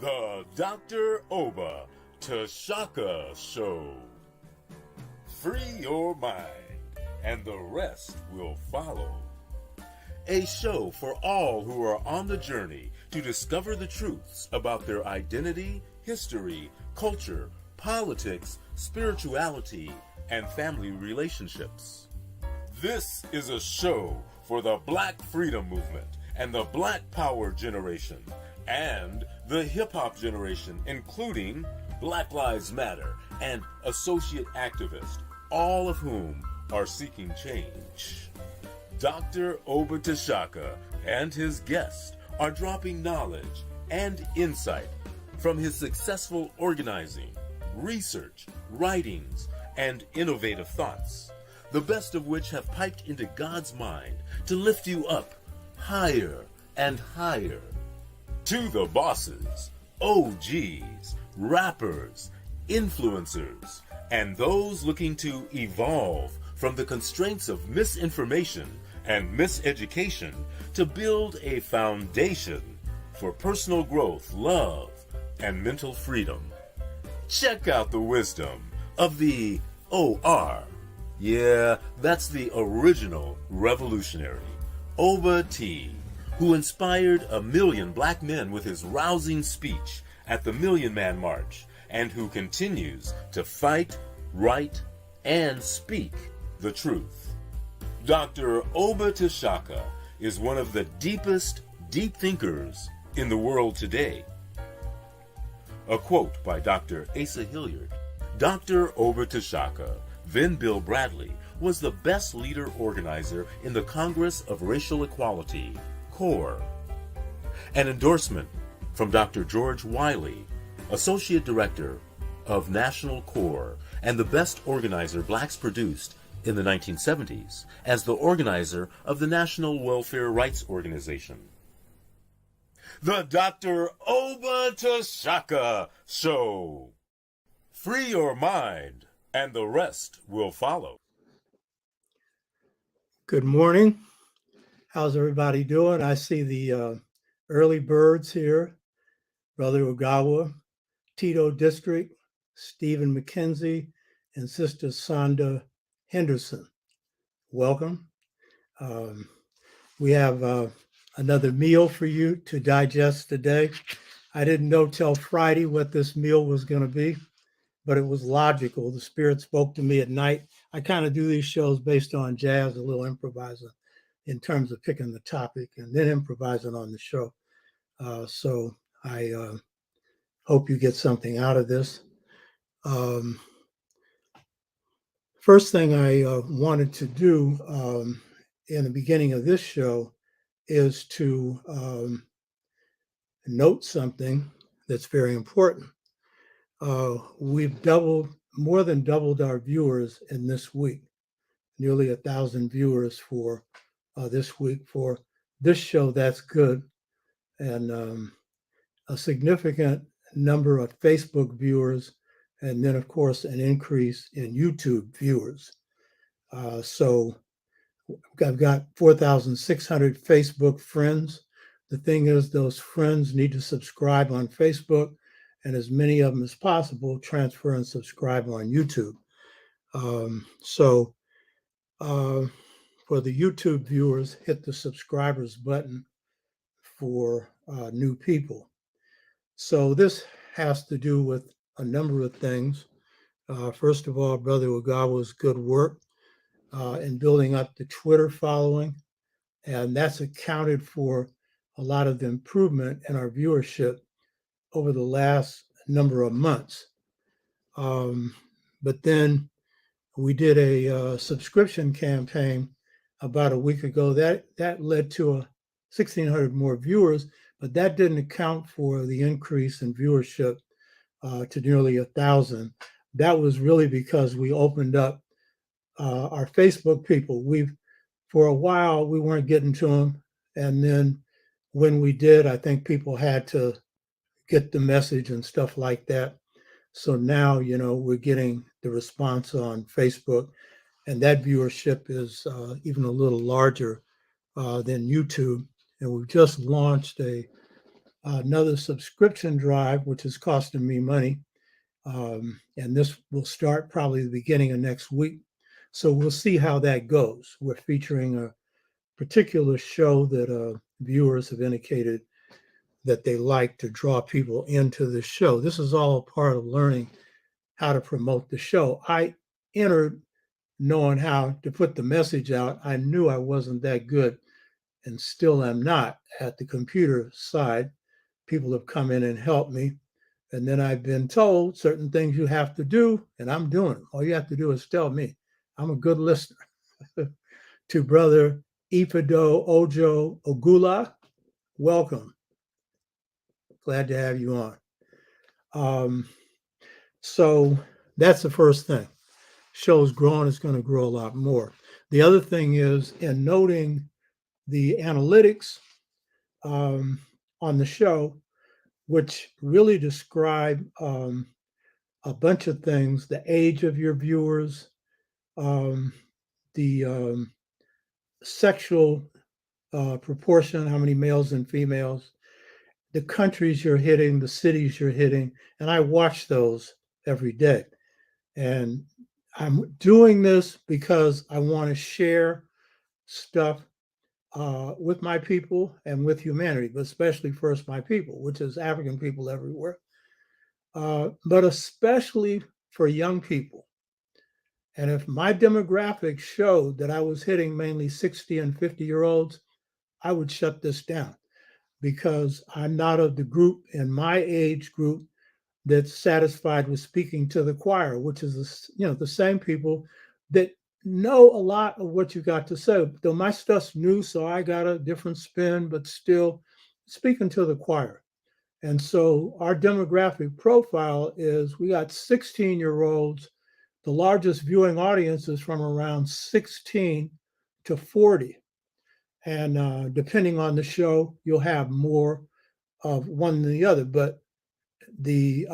The Dr. Oba Tashaka Show. Free your mind, and the rest will follow. A show for all who are on the journey to discover the truths about their identity, history, culture, politics, spirituality, and family relationships. This is a show for the Black Freedom Movement and the Black Power generation and the hip-hop generation, including Black Lives Matter and associate activists, all of whom are seeking change. Dr. Oba Tashaka and his guests are dropping knowledge and insight from his successful organizing, research, writings, and innovative thoughts, the best of which have piped into God's mind to lift you up higher and higher. To the bosses, OGs, rappers, influencers, and those looking to evolve from the constraints of misinformation and miseducation to build a foundation for personal growth, love, and mental freedom. Check out the wisdom of the O.R. Yeah, that's the original revolutionary, Oba T, who inspired 1 million black men with his rousing speech at the Million Man March, and who continues to fight, write, and speak the truth. Dr. Oba Tashaka is one of the deepest deep thinkers in the world today. A quote by Dr. Asa Hilliard. Dr. Oba Tashaka, then Bill Bradley, was the best leader organizer in the Congress of Racial Equality, C.O.R.E. An endorsement from Dr. George Wiley, Associate Director of National C.O.R.E. and the best organizer blacks produced in the 1970s as the organizer of the National Welfare Rights Organization. The Dr. Oba Tashaka Show. Free your mind, and the rest will follow. Good morning. How's everybody doing? I see the early birds here. Brother Ogawa, Tito District, Stephen McKenzie, and Sister Sonda Henderson. Welcome. We have another meal for you to digest today. I didn't know till Friday what this meal was going to be, but it was logical. The Spirit spoke to me at night. I kind of do these shows based on jazz, a little improvising in terms of picking the topic and then improvising on the show. So I hope you get something out of this. First thing I wanted to do in the beginning of this show is to note something that's very important. We've more than doubled our viewers in this week, nearly 1,000 viewers for this week for this show. That's good. And a significant number of Facebook viewers, and then, of course, an increase in YouTube viewers. So I've got 4,600 Facebook friends. The thing is, those friends need to subscribe on Facebook, and as many of them as possible, transfer and subscribe on YouTube. For the YouTube viewers, hit the subscribers button for new people. So this has to do with a number of things. First of all, Brother Ogawa's good work in building up the Twitter following, and that's accounted for a lot of the improvement in our viewership over the last number of months. But then we did a subscription campaign about a week ago. That led to 1,600 more viewers, but that didn't account for the increase in viewership to nearly 1,000. That was really because we opened up our Facebook people. For a while, we weren't getting to them. And then when we did, I think people had to get the message and stuff like that. So now, we're getting the response on Facebook, and that viewership is even a little larger than YouTube. And we've just launched a another subscription drive, which is costing me money. And this will start probably the beginning of next week. So we'll see how that goes. We're featuring a particular show that viewers have indicated that they like to draw people into the show. This is all part of learning how to promote the show. I entered knowing how to put the message out. I knew I wasn't that good and still am not at the computer side. People have come in and helped me. And then I've been told certain things you have to do, and I'm doing them. All you have to do is tell me. I'm a good listener. To Brother Ifido Ojo Ogula, welcome. Glad to have you on. So that's the first thing. Show's growing, it's going to grow a lot more. The other thing is, in noting the analytics on the show, which really describe a bunch of things: the age of your viewers, the sexual proportion, how many males and females, the countries you're hitting, the cities you're hitting, and I watch those every day. And I'm doing this because I want to share stuff with my people and with humanity, but especially first my people, which is African people everywhere, but especially for young people. And if my demographics showed that I was hitting mainly 60 and 50-year-olds, I would shut this down because I'm not of the group in my age group that's satisfied with speaking to the choir, which is the same people that know a lot of what you got to say. Though my stuff's new, so I got a different spin, but still speaking to the choir. And so our demographic profile is we got 16-year-olds. The largest viewing audience is from around 16 to 40. And depending on the show, you'll have more of one than the other. But the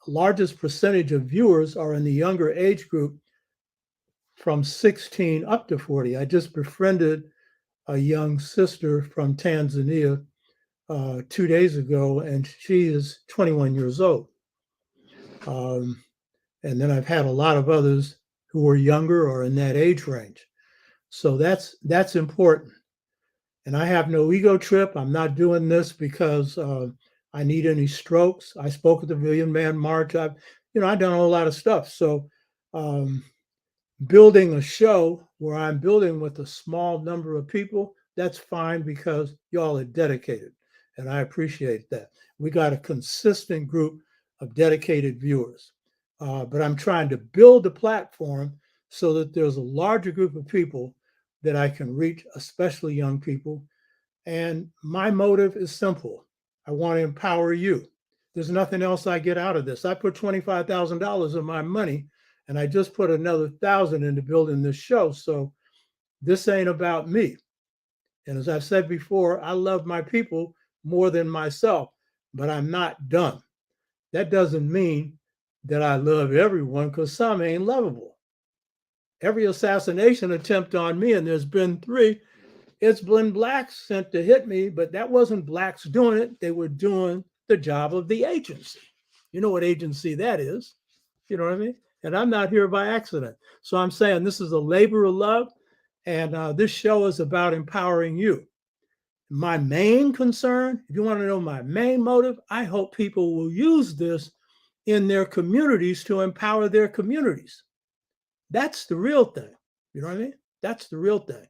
largest percentage of viewers are in the younger age group from 16 up to 40. I just befriended a young sister from Tanzania 2 days ago, and she is 21 years old. And then I've had a lot of others who are younger or in that age range. So that's important. And I have no ego trip. I'm not doing this because I need any strokes. I spoke at the Million Man March. I've done a whole lot of stuff. So building a show where I'm building with a small number of people, that's fine because y'all are dedicated. And I appreciate that. We got a consistent group of dedicated viewers. But I'm trying to build a platform so that there's a larger group of people that I can reach, especially young people. And my motive is simple. I want to empower you. There's nothing else I get out of this. I put $25,000 of my money, and I just put another 1,000 into building this show. So this ain't about me. And as I've said before, I love my people more than myself, but I'm not dumb. That doesn't mean that I love everyone, because some ain't lovable. Every assassination attempt on me, and there's been 3, it's been blacks sent to hit me, but that wasn't blacks doing it. They were doing the job of the agency. You know what agency that is. You know what I mean? And I'm not here by accident. So I'm saying this is a labor of love, and this show is about empowering you. My main concern, if you want to know my main motive, I hope people will use this in their communities to empower their communities. That's the real thing. You know what I mean? That's the real thing.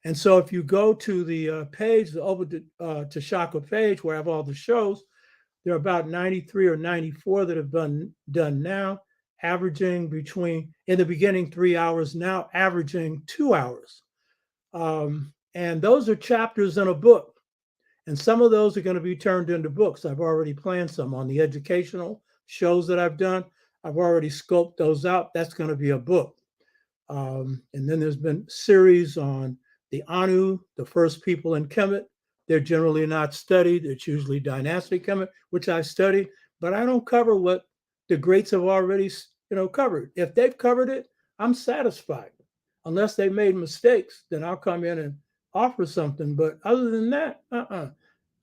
And so if you go to the page, the Over to Shaka page, where I have all the shows, there are about 93 or 94 that have been done now, averaging between, in the beginning, 3 hours, now averaging 2 hours. And those are chapters in a book. And some of those are going to be turned into books. I've already planned some on the educational shows that I've done. I've already scoped those out. That's going to be a book. And then there's been series on the Anu, the first people in Kemet. They're generally not studied. It's usually dynastic Kemet, which I study, but I don't cover what the greats have already, covered. If they've covered it, I'm satisfied. Unless they made mistakes, then I'll come in and offer something. But other than that,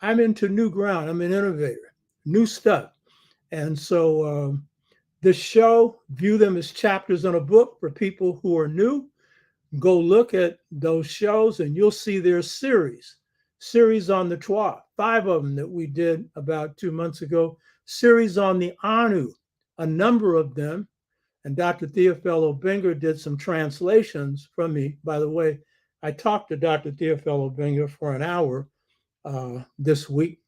I'm into new ground. I'm an innovator, new stuff. And so this show, view them as chapters in a book for people who are new. Go look at those shows and you'll see their series on the Twa, 5 of them that we did about 2 months ago, series on the Anu, a number of them. And Dr. Theophilo Binger did some translations from me. By the way, I talked to Dr. Theophilo Binger for an hour this week,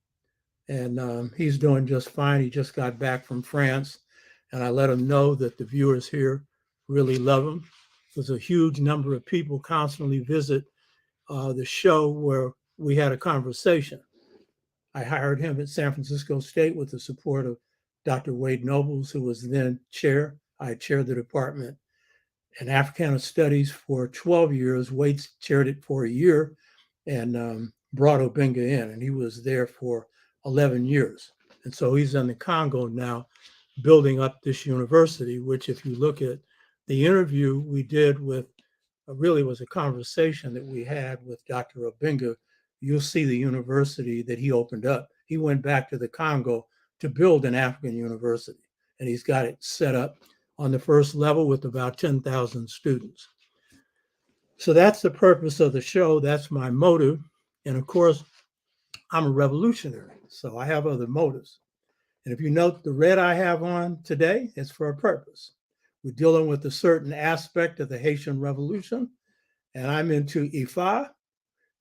and he's doing just fine. He just got back from France, and I let him know that the viewers here really love him. There's a huge number of people constantly visit the show where we had a conversation. I hired him at San Francisco State with the support of Dr. Wade Nobles, who was then chair. I chaired the department in Africana Studies for 12 years. Wade chaired it for a year and brought Obenga in, and he was there for 11 years. And so he's in the Congo now building up this university, which if you look at the interview we did with, really was a conversation that we had with Dr. Obenga, you'll see the university that he opened up. He went back to the Congo to build an African university, and he's got it set up on the first level with about 10,000 students. So that's the purpose of the show. That's my motive. And of course, I'm a revolutionary, so I have other motives. And if you note the red I have on today, it's for a purpose. We're dealing with a certain aspect of the Haitian Revolution, and I'm into Ifa.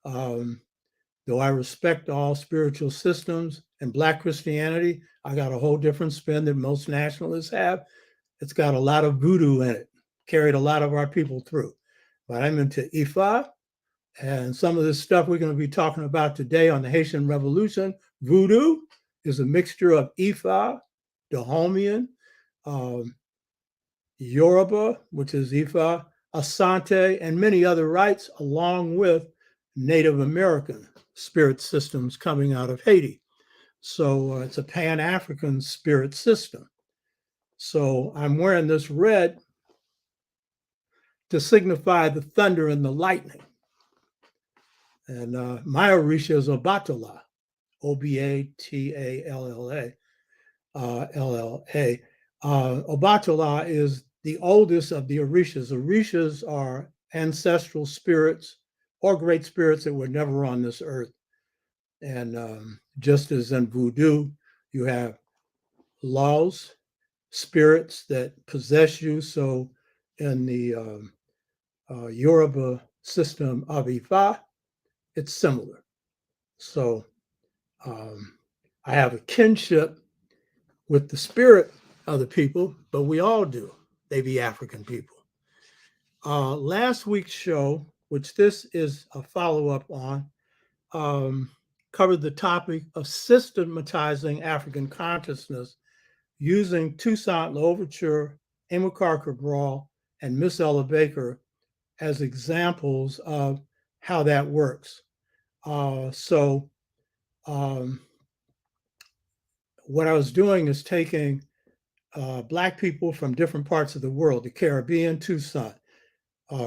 Though I respect all spiritual systems and Black Christianity, I got a whole different spin than most nationalists have. It's got a lot of voodoo in it, carried a lot of our people through. But I'm into Ifa, and some of this stuff we're going to be talking about today on the Haitian Revolution. Voodoo is a mixture of Ifa, Dahomian, Yoruba, which is Ifa, Asante, and many other rites, along with Native American spirit systems coming out of Haiti. So it's a Pan-African spirit system. So I'm wearing this red to signify the thunder and the lightning. And my Orisha is Obatala, Obatalla, LLA. Obatala is the oldest of the Orishas. Orishas are ancestral spirits or great spirits that were never on this earth. And just as in Voodoo, you have laws, spirits that possess you. So in the Yoruba system of Ifa, it's similar. So I have a kinship with the spirit of the people, but we all do. They be African people. Last week's show, which this is a follow-up on, covered the topic of systematizing African consciousness using Toussaint Louverture, Amilcar Cabral, and Miss Ella Baker as examples of how that works. So what I was doing is taking Black people from different parts of the world, the Caribbean, Toussaint,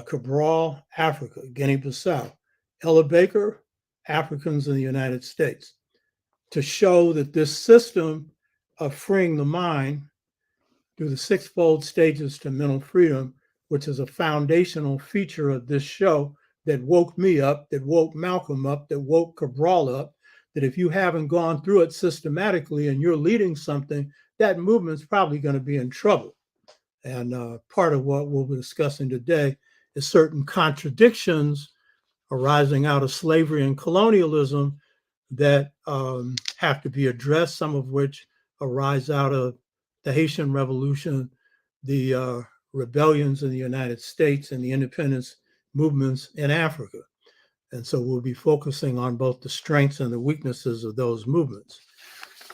Cabral, Africa, Guinea-Bissau, Ella Baker, Africans in the United States, to show that this system of freeing the mind through the 6-fold stages to mental freedom, which is a foundational feature of this show that woke me up, that woke Malcolm up, that woke Cabral up, that if you haven't gone through it systematically and you're leading something, that movement's probably going to be in trouble. And part of what we'll be discussing today is certain contradictions arising out of slavery and colonialism that have to be addressed, some of which arise out of the Haitian Revolution, the rebellions in the United States, and the independence movements in Africa. And so we'll be focusing on both the strengths and the weaknesses of those movements.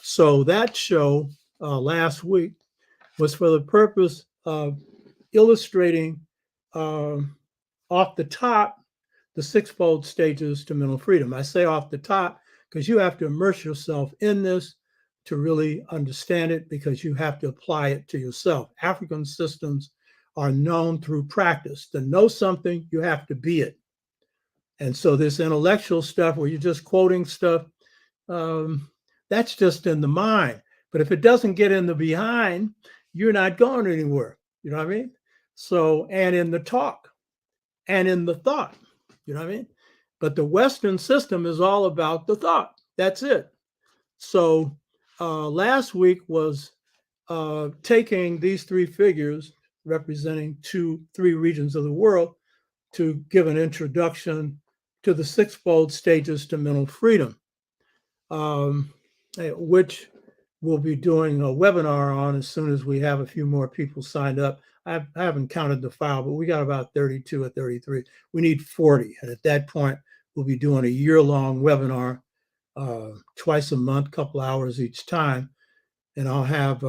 So that show last week was for the purpose of illustrating off the top the 6-fold stages to mental freedom. I say off the top because you have to immerse yourself in this to really understand it, because you have to apply it to yourself. African systems are known through practice. To know something, you have to be it. And so this intellectual stuff where you're just quoting stuff, That's just in the mind. But if it doesn't get in the behind, you're not going anywhere. You know what I mean? So, and in the talk and in the thought, you know what I mean? But the Western system is all about the thought. That's it. So, last week was taking these three figures representing three regions of the world to give an introduction to the sixfold stages to mental freedom, which we'll be doing a webinar on as soon as we have a few more people signed up. I haven't counted the file, but we got about 32 or 33. We need 40. And at that point, we'll be doing a year-long webinar twice a month, couple hours each time. And I'll have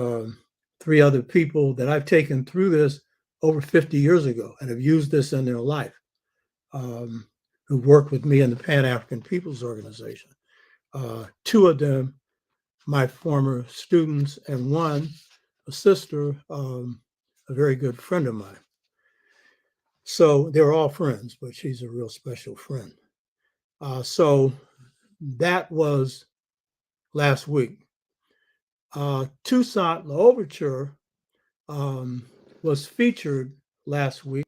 three other people that I've taken through this over 50 years ago and have used this in their life, who worked with me in the Pan-African Peoples Organization. Two of them, my former students, and one, a sister, a very good friend of mine. So they're all friends, but she's a real special friend. So that was last week. Toussaint Louverture was featured last week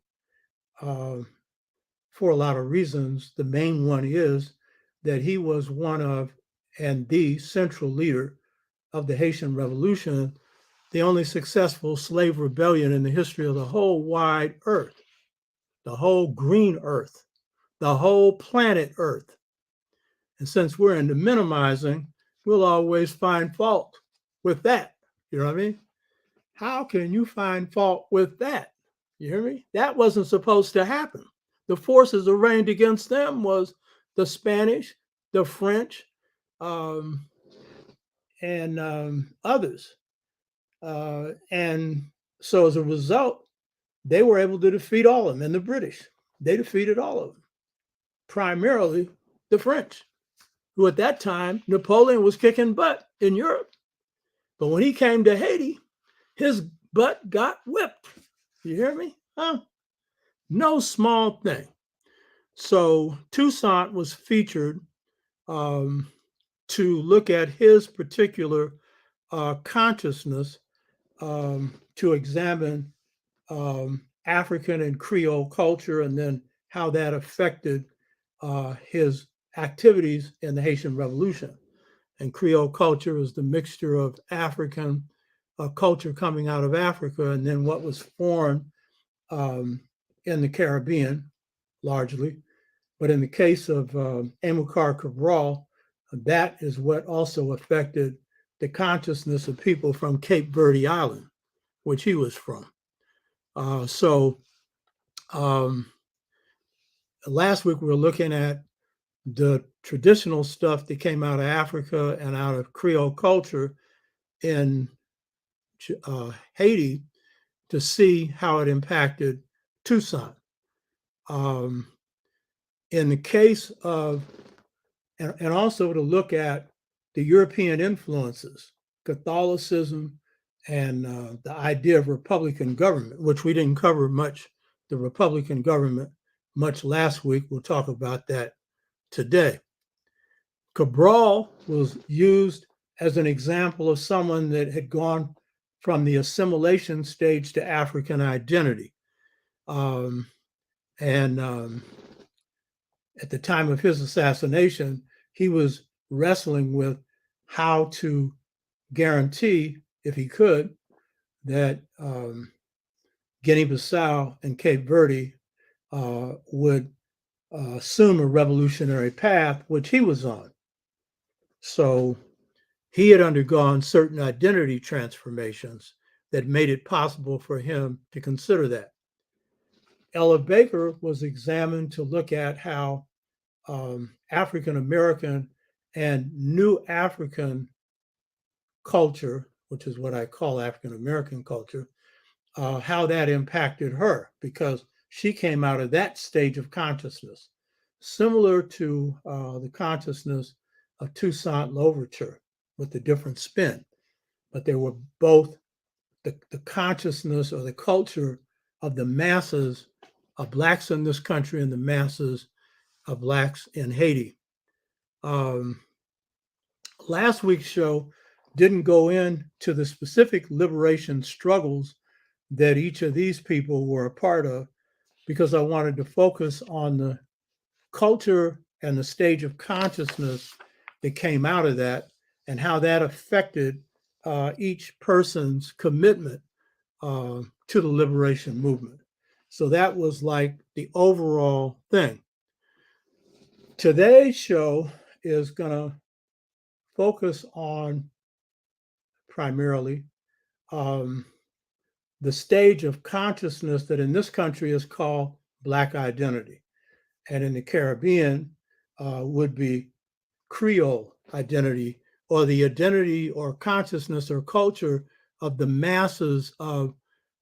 for a lot of reasons. The main one is that he was one of and the central leader of the Haitian Revolution, the only successful slave rebellion in the history of the whole wide earth, the whole green earth, the whole planet Earth. And since we're into minimizing, we'll always find fault with that. You know what I mean? How can you find fault with that? You hear me? That wasn't supposed to happen. The forces arraigned against them was the Spanish, the French, and others. And so as a result, they were able to defeat all of them. And the British, they defeated all of them, primarily the French, who at that time, Napoleon was kicking butt in Europe. But when he came to Haiti, his butt got whipped. You hear me? Huh? No small thing. So Toussaint was featured to look at his particular consciousness, to examine African and Creole culture, and then how that affected his activities in the Haitian Revolution. And Creole culture is the mixture of African culture coming out of Africa, and then what was formed in the Caribbean, largely. But in the case of Amilcar Cabral, that is what also affected the consciousness of people from Cape Verde Island, which he was from. Last week we were looking at the traditional stuff that came out of Africa and out of Creole culture in Haiti to see how it impacted Toussaint. In the case of, and also to look at the European influences, Catholicism, and the idea of Republican government, which we didn't cover much, the Republican government, much last week. We'll talk about that today. Cabral was used as an example of someone that had gone from the assimilation stage to African identity. At the time of his assassination, he was wrestling with how to guarantee, if he could, that Guinea-Bissau and Cape Verde would assume a revolutionary path, which he was on. So he had undergone certain identity transformations that made it possible for him to consider that. Ella Baker was examined to look at how African-American and New African culture, which is what I call African-American culture, how that impacted her, because she came out of that stage of consciousness, similar to the consciousness of Toussaint Louverture, with a different spin. But they were both the consciousness or the culture of the masses of Blacks in this country and the masses of Blacks in Haiti. last week's show didn't go into the specific liberation struggles that each of these people were a part of because I wanted to focus on the culture and the stage of consciousness that came out of that and how that affected each person's commitment to the liberation movement. So that was like the overall thing. Today's show is going to focus on primarily the stage of consciousness that in this country is called Black identity, and in the Caribbean would be Creole identity, or the identity or consciousness or culture of the masses of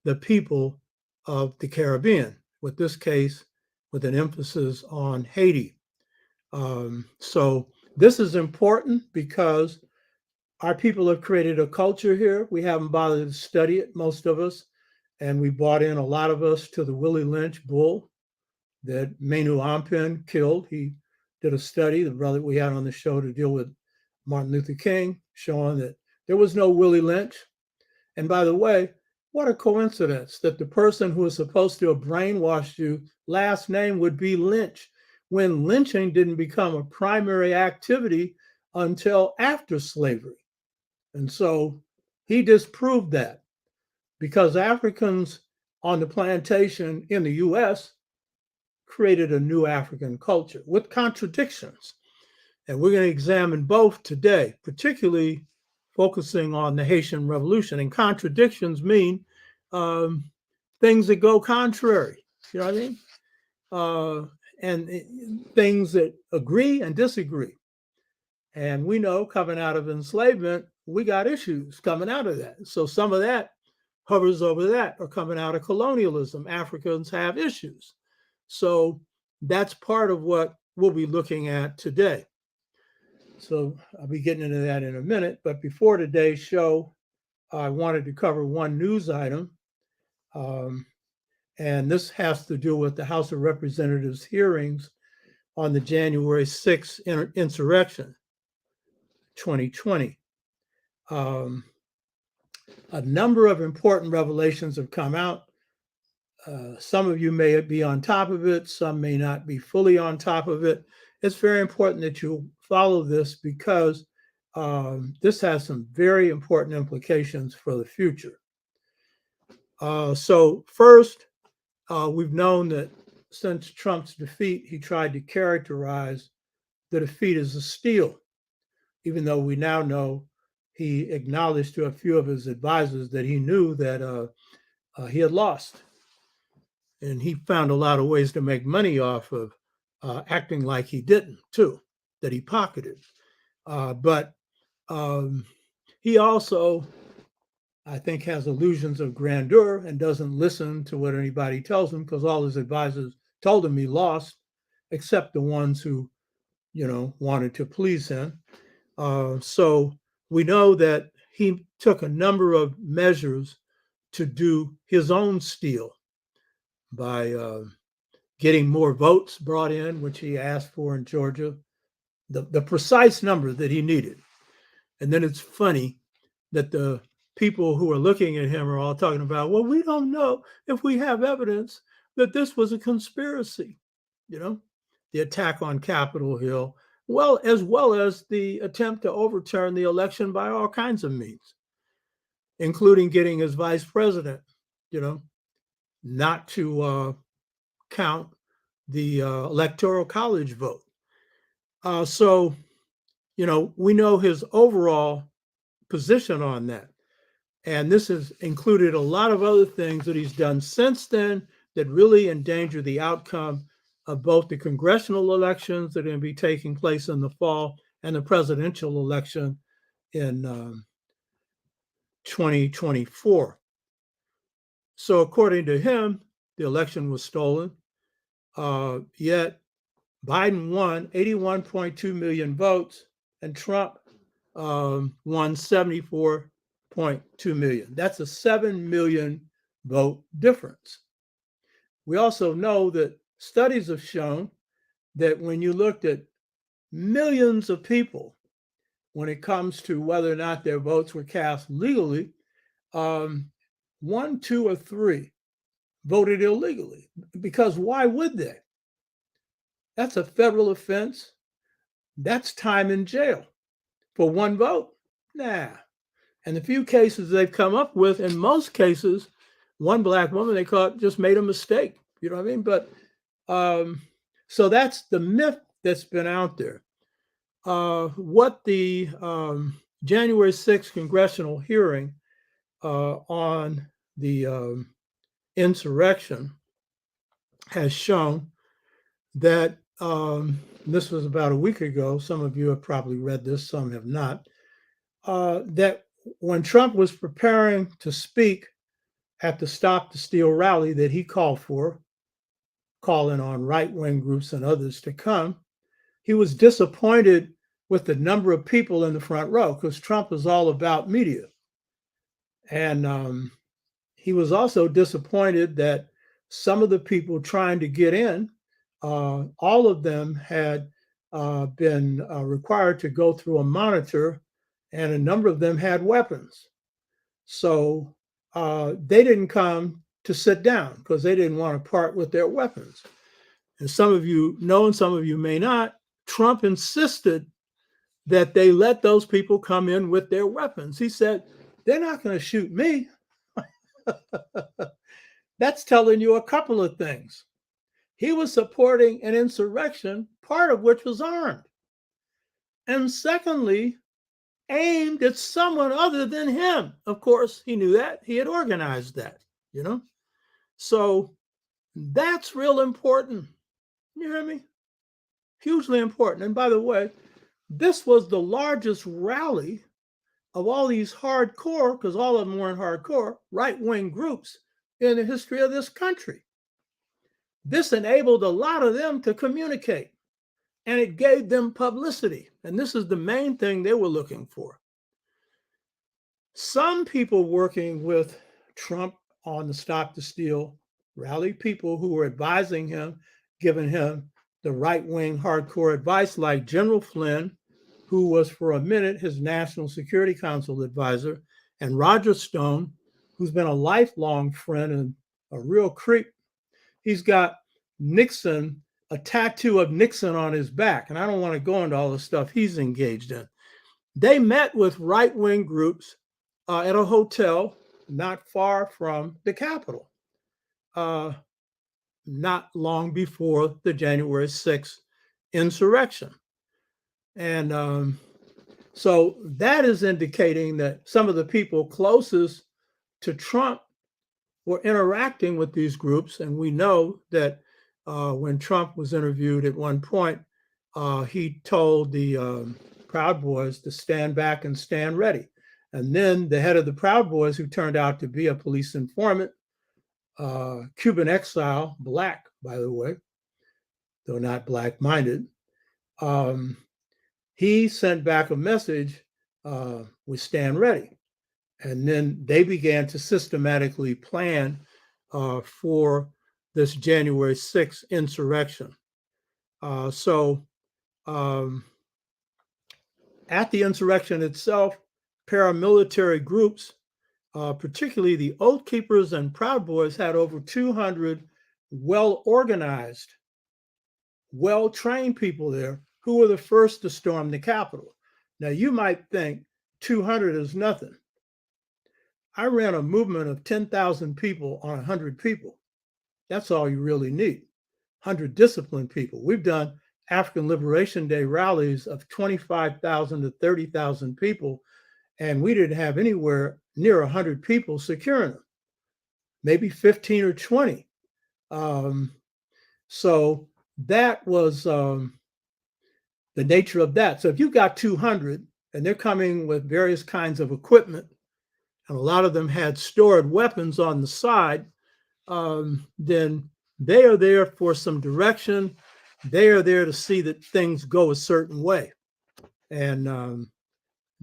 the people of the Caribbean, with this case, with an emphasis on Haiti. So this is important because our people have created a culture here. We haven't bothered to study it, most of us, and we bought in, a lot of us, to the Willie Lynch bull that Manu Ampin killed. He did a study, the brother we had on the show to deal with Martin Luther King, showing that there was no Willie Lynch. And by the way, what a coincidence that the person who was supposed to have brainwashed you, last name would be Lynch, when lynching didn't become a primary activity until after slavery. And so he disproved that because Africans on the plantation in the US created a new African culture with contradictions. And we're going to examine both today, particularly focusing on the Haitian Revolution. And contradictions mean things that go contrary, you know what I mean? And things that agree and disagree. And we know coming out of enslavement, we got issues coming out of that. So some of that hovers over that, or coming out of colonialism, Africans have issues. So that's part of what we'll be looking at today. So I'll be getting into that in a minute. But before today's show, I wanted to cover one news item. And this has to do with the House of Representatives hearings on the January 6th insurrection, 2020. A number of important revelations have come out. Some of you may be on top of it, some may not be fully on top of it. It's very important that you follow this because this has some very important implications for the future. So first, we've known that since Trump's defeat, he tried to characterize the defeat as a steal, even though we now know he acknowledged to a few of his advisors that he knew that he had lost. And he found a lot of ways to make money off of acting like he didn't, too, that he pocketed. But he also, I think, has illusions of grandeur and doesn't listen to what anybody tells him, because all his advisors told him he lost, except the ones who, wanted to please him. So we know that he took a number of measures to do his own steal by getting more votes brought in, which he asked for in Georgia, the precise number that he needed. And then it's funny that the people who are looking at him are all talking about, well, we don't know if we have evidence that this was a conspiracy, the attack on Capitol Hill, as well as the attempt to overturn the election by all kinds of means, including getting his vice president, not to count the Electoral College vote. So, we know his overall position on that. And this has included a lot of other things that he's done since then that really endanger the outcome of both the congressional elections that are going to be taking place in the fall and the presidential election in 2024. So according to him, the election was stolen, yet Biden won 81.2 million votes and Trump won 74.2 million. That's a 7 million vote difference. We also know that studies have shown that when you looked at millions of people when it comes to whether or not their votes were cast legally, 1, 2, or 3 voted illegally. Because why would they? That's a federal offense. That's time in jail for one vote. Nah. And the few cases they've come up with, in most cases, one black woman they caught just made a mistake. You know what I mean? But so that's the myth that's been out there. What the January 6th congressional hearing on the insurrection has shown that this was about a week ago. Some of you have probably read this, some have not. That when Trump was preparing to speak at the Stop the Steal rally that he called for, calling on right-wing groups and others to come, he was disappointed with the number of people in the front row because Trump is all about media. And he was also disappointed that some of the people trying to get in, all of them had been required to go through a monitor, and a number of them had weapons. So they didn't come to sit down because they didn't want to part with their weapons. And some of you know, and some of you may not, Trump insisted that they let those people come in with their weapons. He said, they're not going to shoot me. That's telling you a couple of things. He was supporting an insurrection, part of which was armed. And secondly, aimed at someone other than him. Of course, he knew that. He had organized that, you know? So that's real important. You hear me? Hugely important. And by the way, this was the largest rally of all these hardcore, because all of them weren't hardcore, right-wing groups in the history of this country. This enabled a lot of them to communicate, and it gave them publicity. And this is the main thing they were looking for. Some people working with Trump on the Stop the Steal rally, people who were advising him, giving him the right-wing hardcore advice, like General Flynn, who was for a minute his National Security Council advisor, and Roger Stone, who's been a lifelong friend and a real creep. He's got Nixon, a tattoo of Nixon on his back. And I don't want to go into all the stuff he's engaged in. They met with right-wing groups at a hotel not far from the Capitol, not long before the January 6th insurrection. And so that is indicating that some of the people closest to Trump were interacting with these groups. And we know that when Trump was interviewed at one point, he told the Proud Boys to stand back and stand ready. And then the head of the Proud Boys, who turned out to be a police informant, Cuban exile, black, by the way, though not black-minded, he sent back a message, we stand ready. And then they began to systematically plan for this January 6th insurrection. So at the insurrection itself, paramilitary groups, particularly the Oath Keepers and Proud Boys, had over 200 well-organized, well-trained people there who were the first to storm the Capitol. Now, you might think 200 is nothing. I ran a movement of 10,000 people on 100 people. That's all you really need, 100 disciplined people. We've done African Liberation Day rallies of 25,000 to 30,000 people, and we didn't have anywhere near 100 people securing them, maybe 15 or 20. So that was the nature of that. So if you got 200 and they're coming with various kinds of equipment, and a lot of them had stored weapons on the side, then they are there for some direction. They are there to see that things go a certain way. And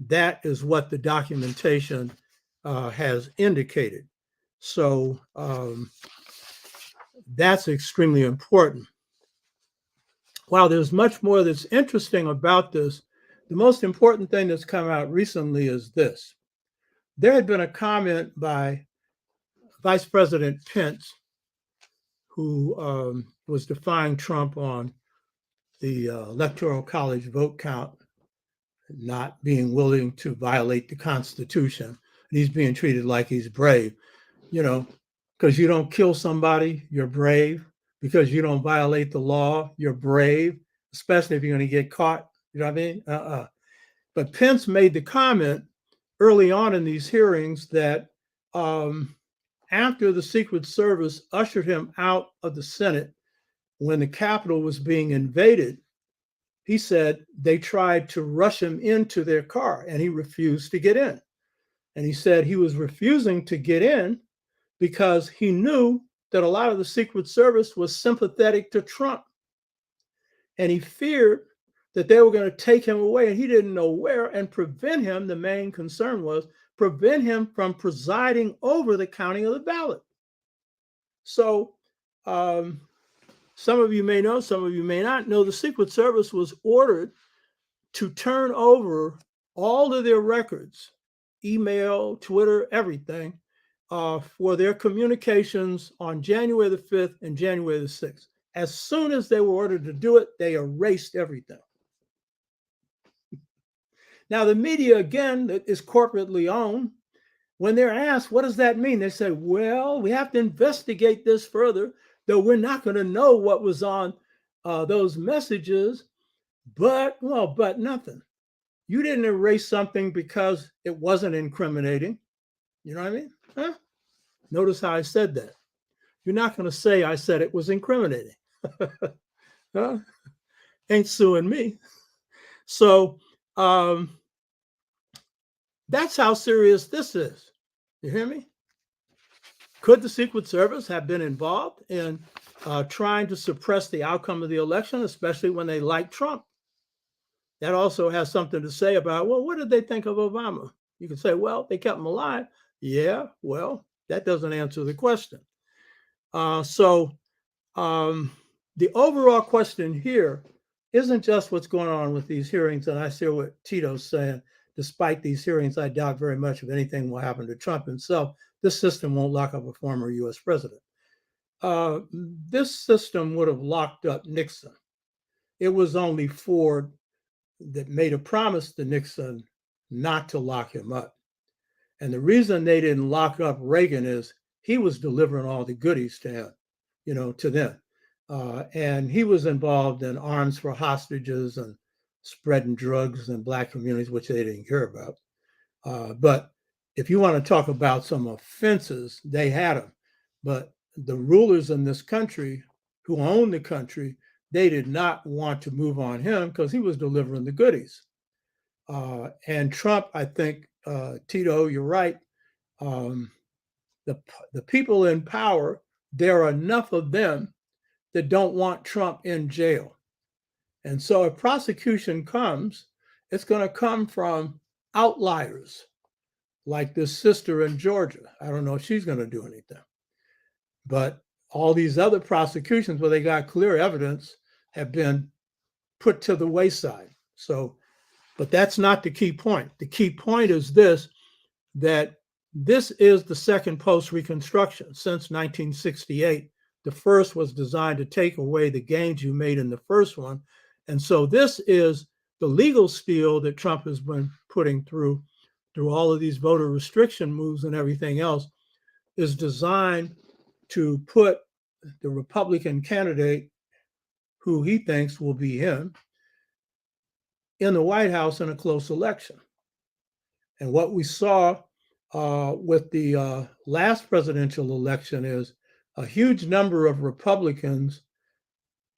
that is what the documentation has indicated. So that's extremely important. While there's much more that's interesting about this, The most important thing that's come out recently is this. There had been a comment by Vice President Pence, who was defying Trump on the Electoral College vote count, not being willing to violate the Constitution. And he's being treated like he's brave, because you don't kill somebody, you're brave. Because you don't violate the law, you're brave, especially if you're going to get caught. You know what I mean? But Pence made the comment early on in these hearings that after the Secret Service ushered him out of the Senate when the Capitol was being invaded, he said they tried to rush him into their car and he refused to get in. And he said he was refusing to get in because he knew that a lot of the Secret Service was sympathetic to Trump. And he feared that they were going to take him away and he didn't know where and prevent him. The main concern was prevent him from presiding over the counting of the ballot. So some of you may know, some of you may not know, the Secret Service was ordered to turn over all of their records, email, Twitter, everything, for their communications on January the 5th and January the 6th. As soon as they were ordered to do it, they erased everything. Now, the media, again, that is corporately owned, when they're asked, what does that mean? They say, well, we have to investigate this further, though we're not going to know what was on those messages, but nothing. You didn't erase something because it wasn't incriminating. You know what I mean? Huh? Notice how I said that. You're not going to say I said it was incriminating. Huh? Ain't suing me. So that's how serious this is. You hear me? Could the Secret Service have been involved in trying to suppress the outcome of the election, especially when they like Trump? That also has something to say about, well, what did they think of Obama? You can say, well, they kept him alive. Yeah, well, that doesn't answer the question. The overall question here isn't just what's going on with these hearings, and I see what Tito's saying. Despite these hearings, I doubt very much if anything will happen to Trump himself. This system won't lock up a former U.S. president. This system would have locked up Nixon. It was only Ford that made a promise to Nixon not to lock him up. And the reason they didn't lock up Reagan is he was delivering all the goodies to him, to them. And he was involved in arms for hostages and spreading drugs in Black communities, which they didn't care about. But if you want to talk about some offenses, they had them. But the rulers in this country who own the country, they did not want to move on him because he was delivering the goodies. And Trump, I think, Tito, you're right. The people in power, there are enough of them that don't want Trump in jail. And so if prosecution comes, it's going to come from outliers like this sister in Georgia. I don't know if she's going to do anything. But all these other prosecutions where they got clear evidence have been put to the wayside. So, but that's not the key point. The key point is this, that this is the second post-Reconstruction since 1968. The first was designed to take away the gains you made in the first one. And so this is the legal steel that Trump has been putting through all of these voter restriction moves and everything else, is designed to put the Republican candidate, who he thinks will be him, in the White House in a close election. And what we saw with the last presidential election is a huge number of Republicans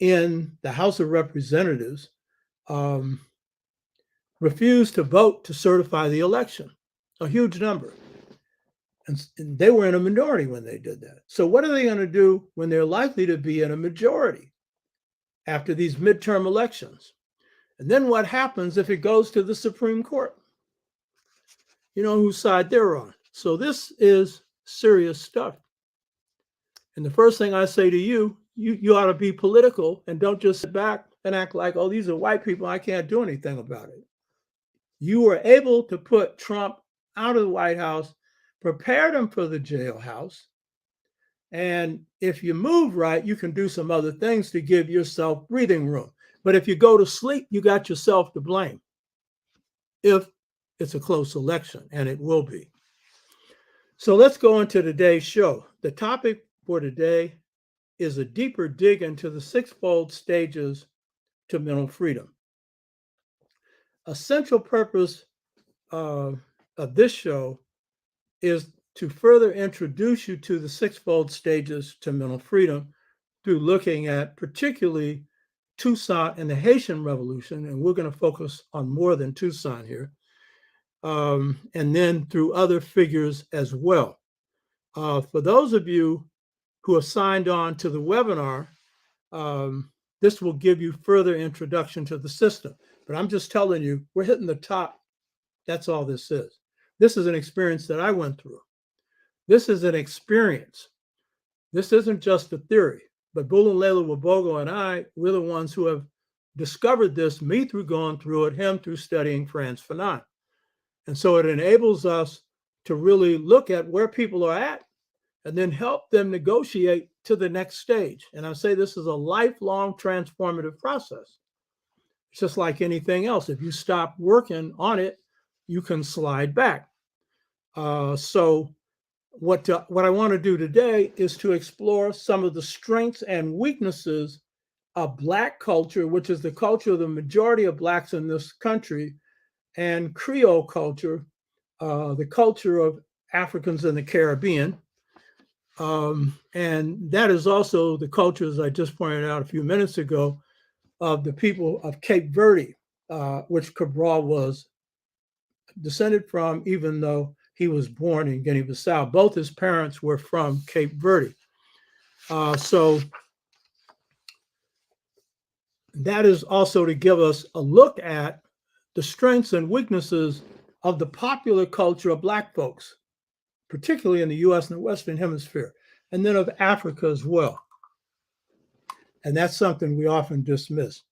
in the House of Representatives refused to vote to certify the election, a huge number. And they were in a minority when they did that. So what are they going to do when they're likely to be in a majority after these midterm elections? And then what happens if it goes to the Supreme Court? You know whose side they're on. So this is serious stuff. And the first thing I say to you, you ought to be political and don't just sit back and act like, oh, these are white people, I can't do anything about it. You were able to put Trump out of the White House, prepared him for the jailhouse. And if you move right, you can do some other things to give yourself breathing room. But if you go to sleep, you got yourself to blame if it's a close election, and it will be. So let's go into today's show. The topic for today is a deeper dig into the sixfold stages to mental freedom. A central purpose of this show is to further introduce you to the sixfold stages to mental freedom through looking at particularly Toussaint and the Haitian Revolution, and we're going to focus on more than Toussaint here, and then through other figures as well. For those of you who have signed on to the webinar, this will give you further introduction to the system. But I'm just telling you, we're hitting the top. That's all this is. This is an experience that I went through. This is an experience. This isn't just a theory. But Bulunlela Wabogo and I, we're the ones who have discovered this, me through going through it, him through studying Frantz Fanon. And so it enables us to really look at where people are at and then help them negotiate to the next stage. And I say this is a lifelong transformative process. It's just like anything else. If you stop working on it, you can slide back. So what I want to do today is to explore some of the strengths and weaknesses of Black culture, which is the culture of the majority of Blacks in this country, and Creole culture, the culture of Africans in the Caribbean. And that is also the culture, as I just pointed out a few minutes ago, of the people of Cape Verde, which Cabral was descended from, even though he was born in Guinea-Bissau. Both his parents were from Cape Verde. So that is also to give us a look at the strengths and weaknesses of the popular culture of Black folks, particularly in the US and the Western Hemisphere, and then of Africa as well. And that's something we often dismiss.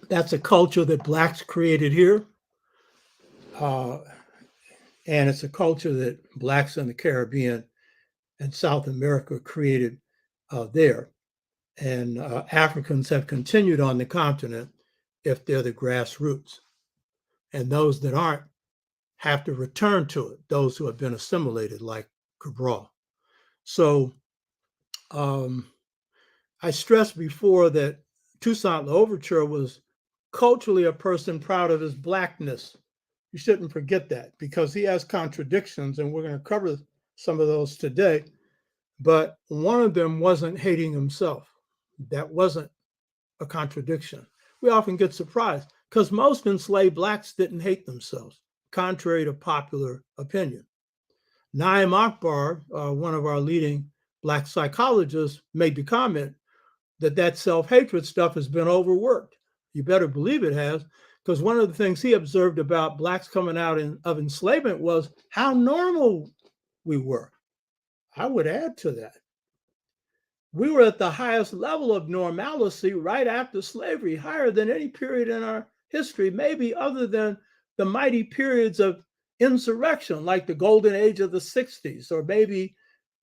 That's a culture that Blacks created here. And it's a culture that Blacks in the Caribbean and South America created there. And Africans have continued on the continent if they're the grassroots. And those that aren't have to return to it, those who have been assimilated, like Cabral. So I stressed before that Toussaint Louverture was culturally a person proud of his Blackness. You shouldn't forget that, because he has contradictions, and we're going to cover some of those today. But one of them wasn't hating himself. That wasn't a contradiction. We often get surprised because most enslaved Blacks didn't hate themselves, contrary to popular opinion. Naim Akbar, one of our leading Black psychologists, made the comment that self-hatred stuff has been overworked. You better believe it has, because one of the things he observed about Blacks coming out of enslavement was how normal we were. I would add to that. We were at the highest level of normalcy right after slavery, higher than any period in our history, maybe other than the mighty periods of insurrection, like the golden age of the 60s, or maybe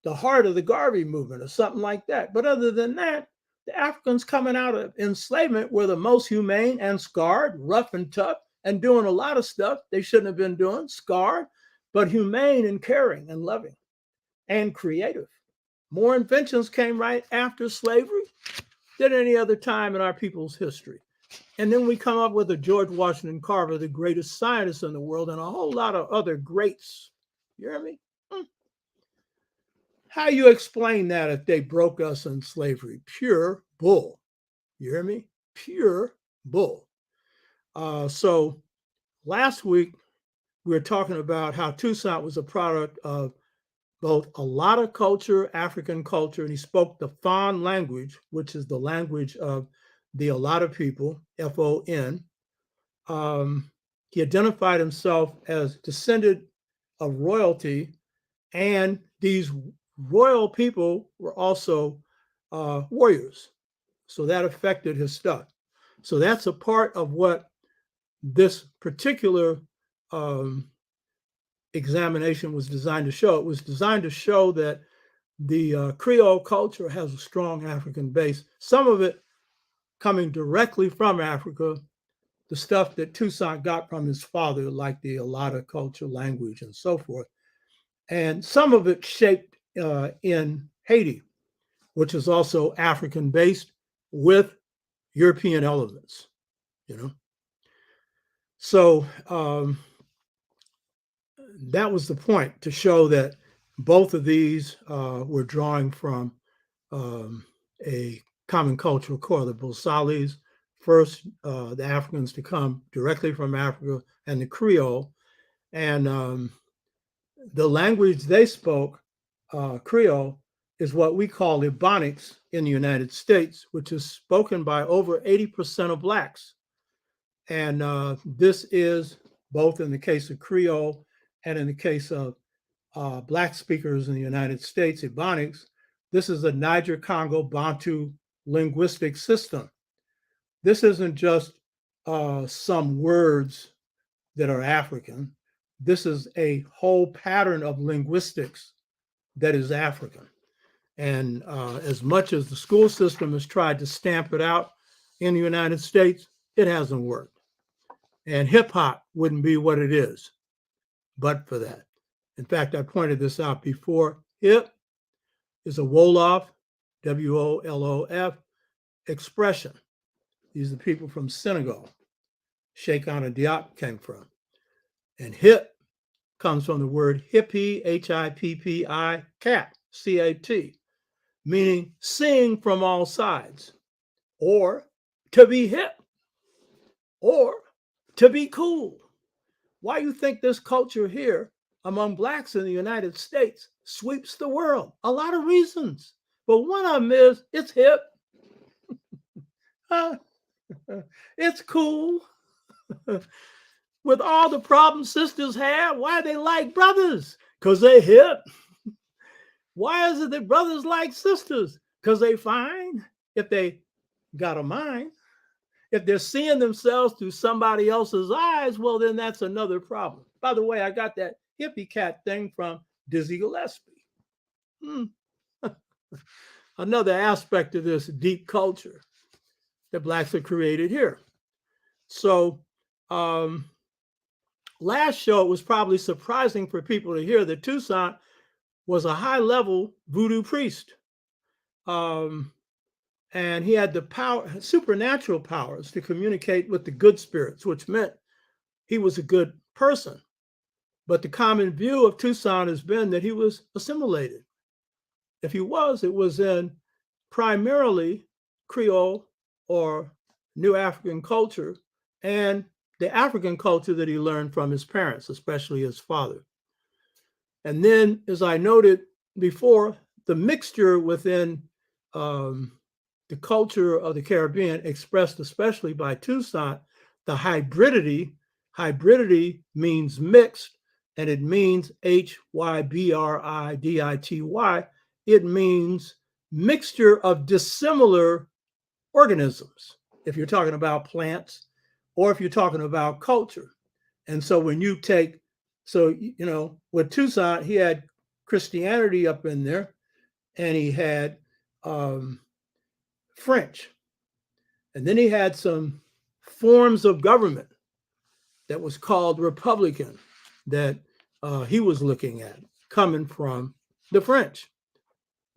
the heart of the Garvey movement or something like that. But other than that, the Africans coming out of enslavement were the most humane and scarred, rough and tough, and doing a lot of stuff they shouldn't have been doing, scarred, but humane and caring and loving and creative. More inventions came right after slavery than any other time in our people's history. And then we come up with a George Washington Carver, the greatest scientist in the world, and a whole lot of other greats. You hear me? How you explain that if they broke us in slavery? Pure bull. You hear me? Pure bull. So last week, we were talking about how Toussaint was a product of both a lot of culture, African culture, and he spoke the Fon language, which is the language of the Alada people, F-O-N. He identified himself as descended of royalty, and these royal people were also warriors. So that affected his stuff. So that's a part of what this particular examination was designed to show. It was designed to show that the Creole culture has a strong African base, some of it coming directly from Africa, the stuff that Toussaint got from his father, like the Alada culture, language, and so forth. And some of it shaped in Haiti, which is also African-based with European elements, you know. So that was the point, to show that both of these were drawing from a common cultural core. The Bosalis, first the Africans to come directly from Africa, and the Creole. And the language they spoke, Creole, is what we call Ebonics in the United States, which is spoken by over 80% of Blacks. And this is, both in the case of Creole and in the case of Black speakers in the United States, Ebonics, this is a Niger-Congo Bantu linguistic system. This isn't just some words that are African. This is a whole pattern of linguistics that is African. And as much as the school system has tried to stamp it out in the United States, it hasn't worked. And hip hop wouldn't be what it is but for that. In fact, I pointed this out before. Hip is a Wolof, W-O-L-O-F, expression. These are the people from Senegal, Sheikh Anta Diop came from. And hip comes from the word hippie, H-I-P-P-I, cat, C-A-T, meaning sing from all sides, or to be hip, or to be cool. Why you think this culture here among Blacks in the United States sweeps the world? A lot of reasons, but one of them is it's hip. It's cool. With all the problems sisters have, why they like brothers? Because they hip. Why is it that brothers like sisters? Because they fine, if they got a mind. If they're seeing themselves through somebody else's eyes, well, then that's another problem. By the way, I got that hippie cat thing from Dizzy Gillespie. Another aspect of this deep culture that Blacks have created here. So last show, it was probably surprising for people to hear that Toussaint was a high-level voodoo priest. And he had the power, supernatural powers, to communicate with the good spirits, which meant he was a good person. But the common view of Toussaint has been that he was assimilated. If he was, it was in primarily Creole or New African culture, and the African culture that he learned from his parents, especially his father. And then, as I noted before, the mixture within the culture of the Caribbean, expressed especially by Toussaint, the hybridity. Hybridity means mixed, and it means Hybridity. It means mixture of dissimilar organisms, if you're talking about plants or if you're talking about culture. And so when you take, with Toussaint, he had Christianity up in there, and he had French. And then he had some forms of government that was called Republican that he was looking at, coming from the French,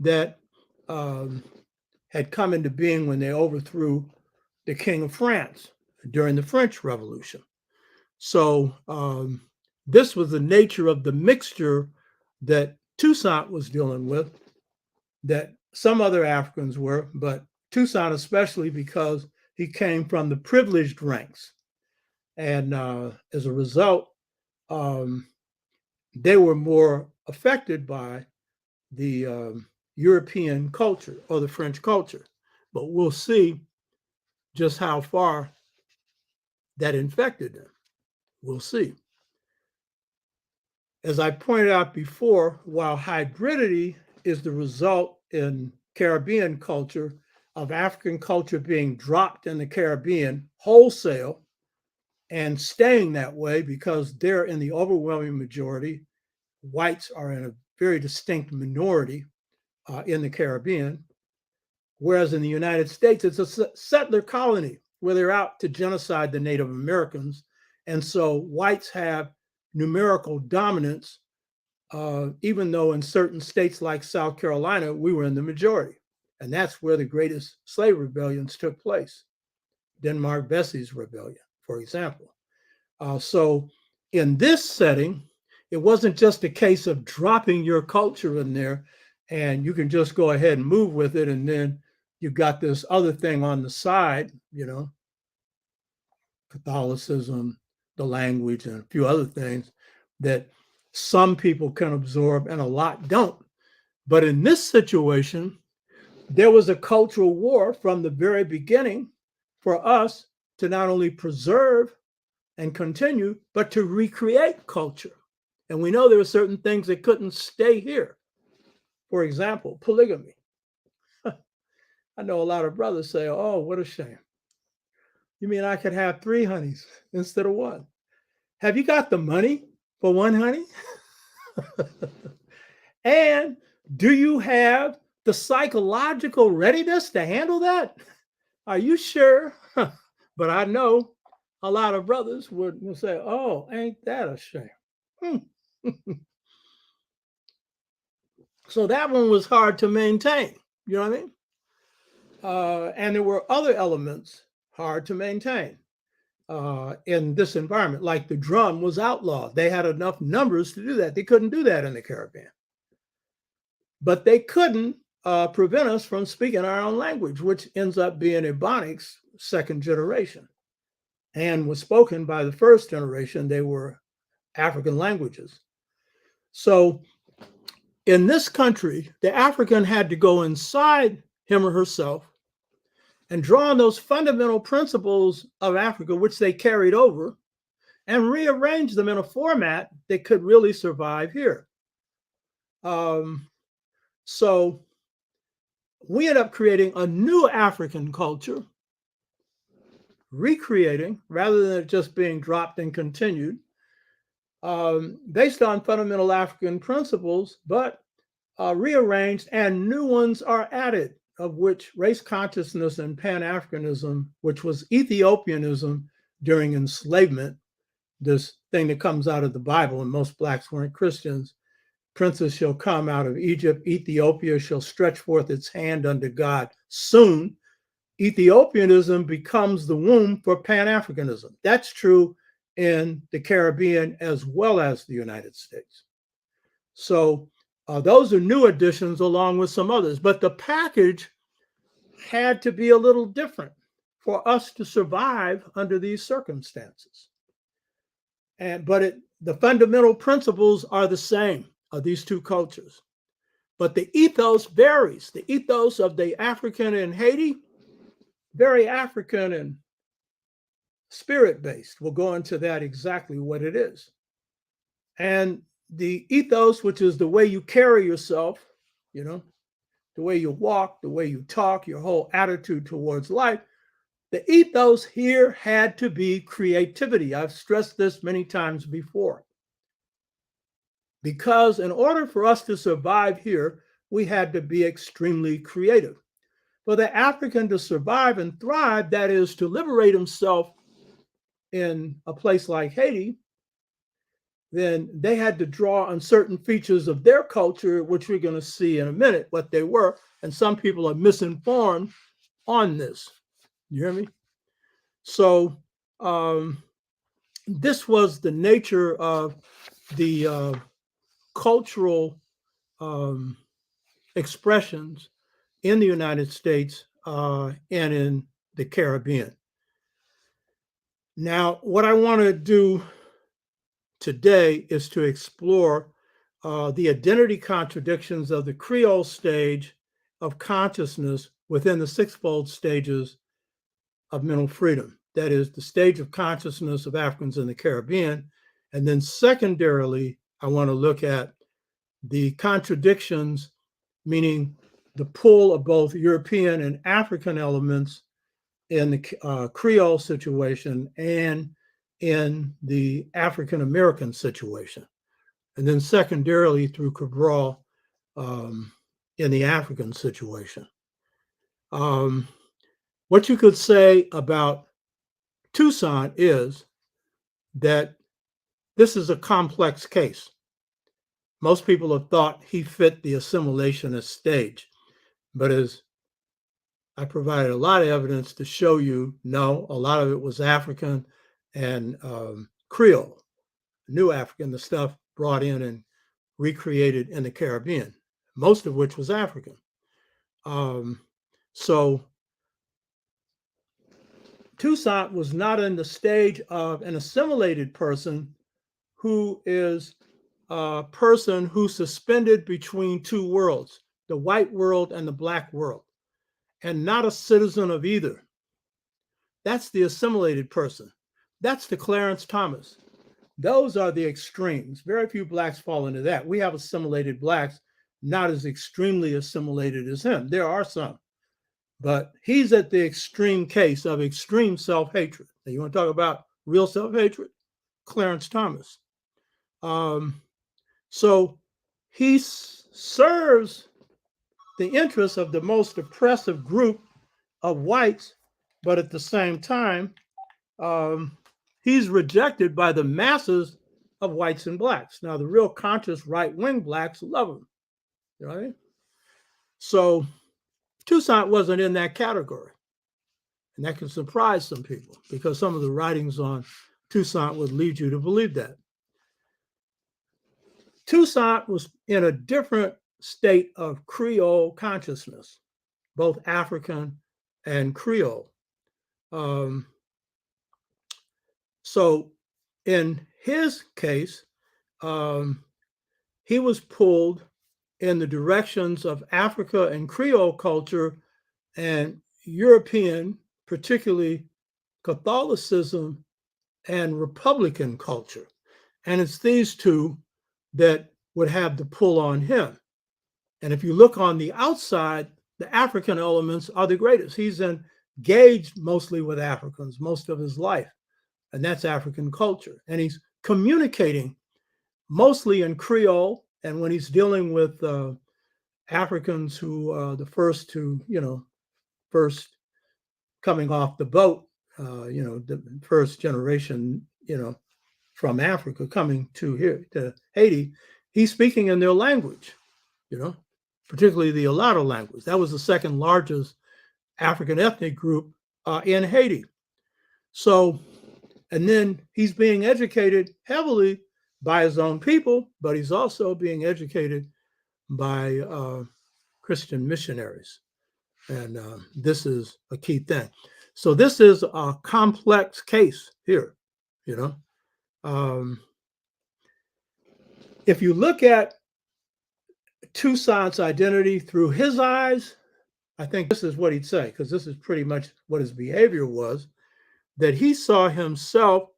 that had come into being when they overthrew the King of France during the French Revolution. So this was the nature of the mixture that Toussaint was dealing with, that some other Africans were, but Toussaint especially, because he came from the privileged ranks. And as a result, they were more affected by the European culture or the French culture. But we'll see just how far that infected them. We'll see. As I pointed out before, while hybridity is the result in Caribbean culture of African culture being dropped in the Caribbean wholesale and staying that way because they're in the overwhelming majority. Whites are in a very distinct minority in the Caribbean, whereas in the United States, it's a settler colony where they're out to genocide the Native Americans. And so whites have numerical dominance, even though in certain states like South Carolina, we were in the majority. And that's where the greatest slave rebellions took place. Denmark Vesey's rebellion, for example. So in this setting, it wasn't just a case of dropping your culture in there and you can just go ahead and move with it. And then you've got this other thing on the side, Catholicism, the language, and a few other things that some people can absorb and a lot don't. But in this situation, there was a cultural war from the very beginning for us to not only preserve and continue, but to recreate culture. And we know there were certain things that couldn't stay here. For example, polygamy. I know a lot of brothers say, oh, what a shame. You mean I could have 3 honeys instead of 1? Have you got the money for 1 honey? And do you have the psychological readiness to handle that? Are you sure? But I know a lot of brothers would say, oh, ain't that a shame? So that one was hard to maintain. You know what I mean? And there were other elements hard to maintain in this environment, like the drum was outlawed. They had enough numbers to do that. They couldn't do that in the Caribbean. But they couldn't prevent us from speaking our own language, which ends up being Ebonics' second generation and was spoken by the first generation. They were African languages. So in this country, the African had to go inside him or herself and draw on those fundamental principles of Africa, which they carried over, and rearrange them in a format that could really survive here. So we end up creating a new African culture, recreating rather than it just being dropped and continued, based on fundamental African principles, but rearranged, and new ones are added, of which race consciousness and Pan-Africanism, which was Ethiopianism during enslavement, this thing that comes out of the Bible, and most Blacks weren't Christians. Princes shall come out of Egypt. Ethiopia shall stretch forth its hand unto God. Soon, Ethiopianism becomes the womb for Pan-Africanism. That's true in the Caribbean as well as the United States. So those are new additions along with some others. But the package had to be a little different for us to survive under these circumstances. But the fundamental principles are the same of these two cultures. But the ethos varies. The ethos of the African in Haiti, very African and spirit-based. We'll go into that exactly what it is. And the ethos, which is the way you carry yourself, the way you walk, the way you talk, your whole attitude towards life, the ethos here had to be creativity. I've stressed this many times before. Because in order for us to survive here, we had to be extremely creative. For the African to survive and thrive, that is to liberate himself in a place like Haiti, then they had to draw on certain features of their culture, which we're going to see in a minute what they were. And some people are misinformed on this. You hear me? So this was the nature of the cultural expressions in the United States and in the Caribbean. Now, what I want to do today is to explore the identity contradictions of the Creole stage of consciousness within the sixfold stages of mental freedom. That is the stage of consciousness of Africans in the Caribbean. And then secondarily, I want to look at the contradictions, meaning the pull of both European and African elements in the Creole situation and in the African American situation, and then secondarily through Cabral in the African situation. What you could say about Toussaint is that this is a complex case. Most people have thought he fit the assimilationist stage, but as I provided a lot of evidence to show you, no, a lot of it was African and Creole, New African, the stuff brought in and recreated in the Caribbean, most of which was African. So Toussaint was not in the stage of an assimilated person who is a person who's suspended between two worlds, the white world and the black world, and not a citizen of either. That's the assimilated person. That's the Clarence Thomas. Those are the extremes. Very few blacks fall into that. We have assimilated blacks, not as extremely assimilated as him. There are some, but he's at the extreme case of extreme self-hatred. Now, you want to talk about real self-hatred? Clarence Thomas. So he serves the interests of the most oppressive group of whites, but at the same time, he's rejected by the masses of whites and blacks. Now, the real conscious right-wing blacks love him, right? So Toussaint wasn't in that category. And that can surprise some people because some of the writings on Toussaint would lead you to believe that. Toussaint was in a different state of Creole consciousness, both African and Creole. So in his case, he was pulled in the directions of Africa and Creole culture and European, particularly Catholicism and Republican culture. And it's these two that would have the pull on him. And if you look on the outside, the African elements are the greatest. He's engaged mostly with Africans most of his life, and that's African culture. And he's communicating mostly in Creole. And when he's dealing with Africans who are the first to, first coming off the boat, the first generation, from Africa coming to here to Haiti, he's speaking in their language, particularly the Alado language. That was the second largest African ethnic group in Haiti. So, and then he's being educated heavily by his own people, but he's also being educated by Christian missionaries. And this is a key thing. So this is a complex case here, If you look at Toussaint's identity through his eyes, I think this is what he'd say, because this is pretty much what his behavior was, that he saw himself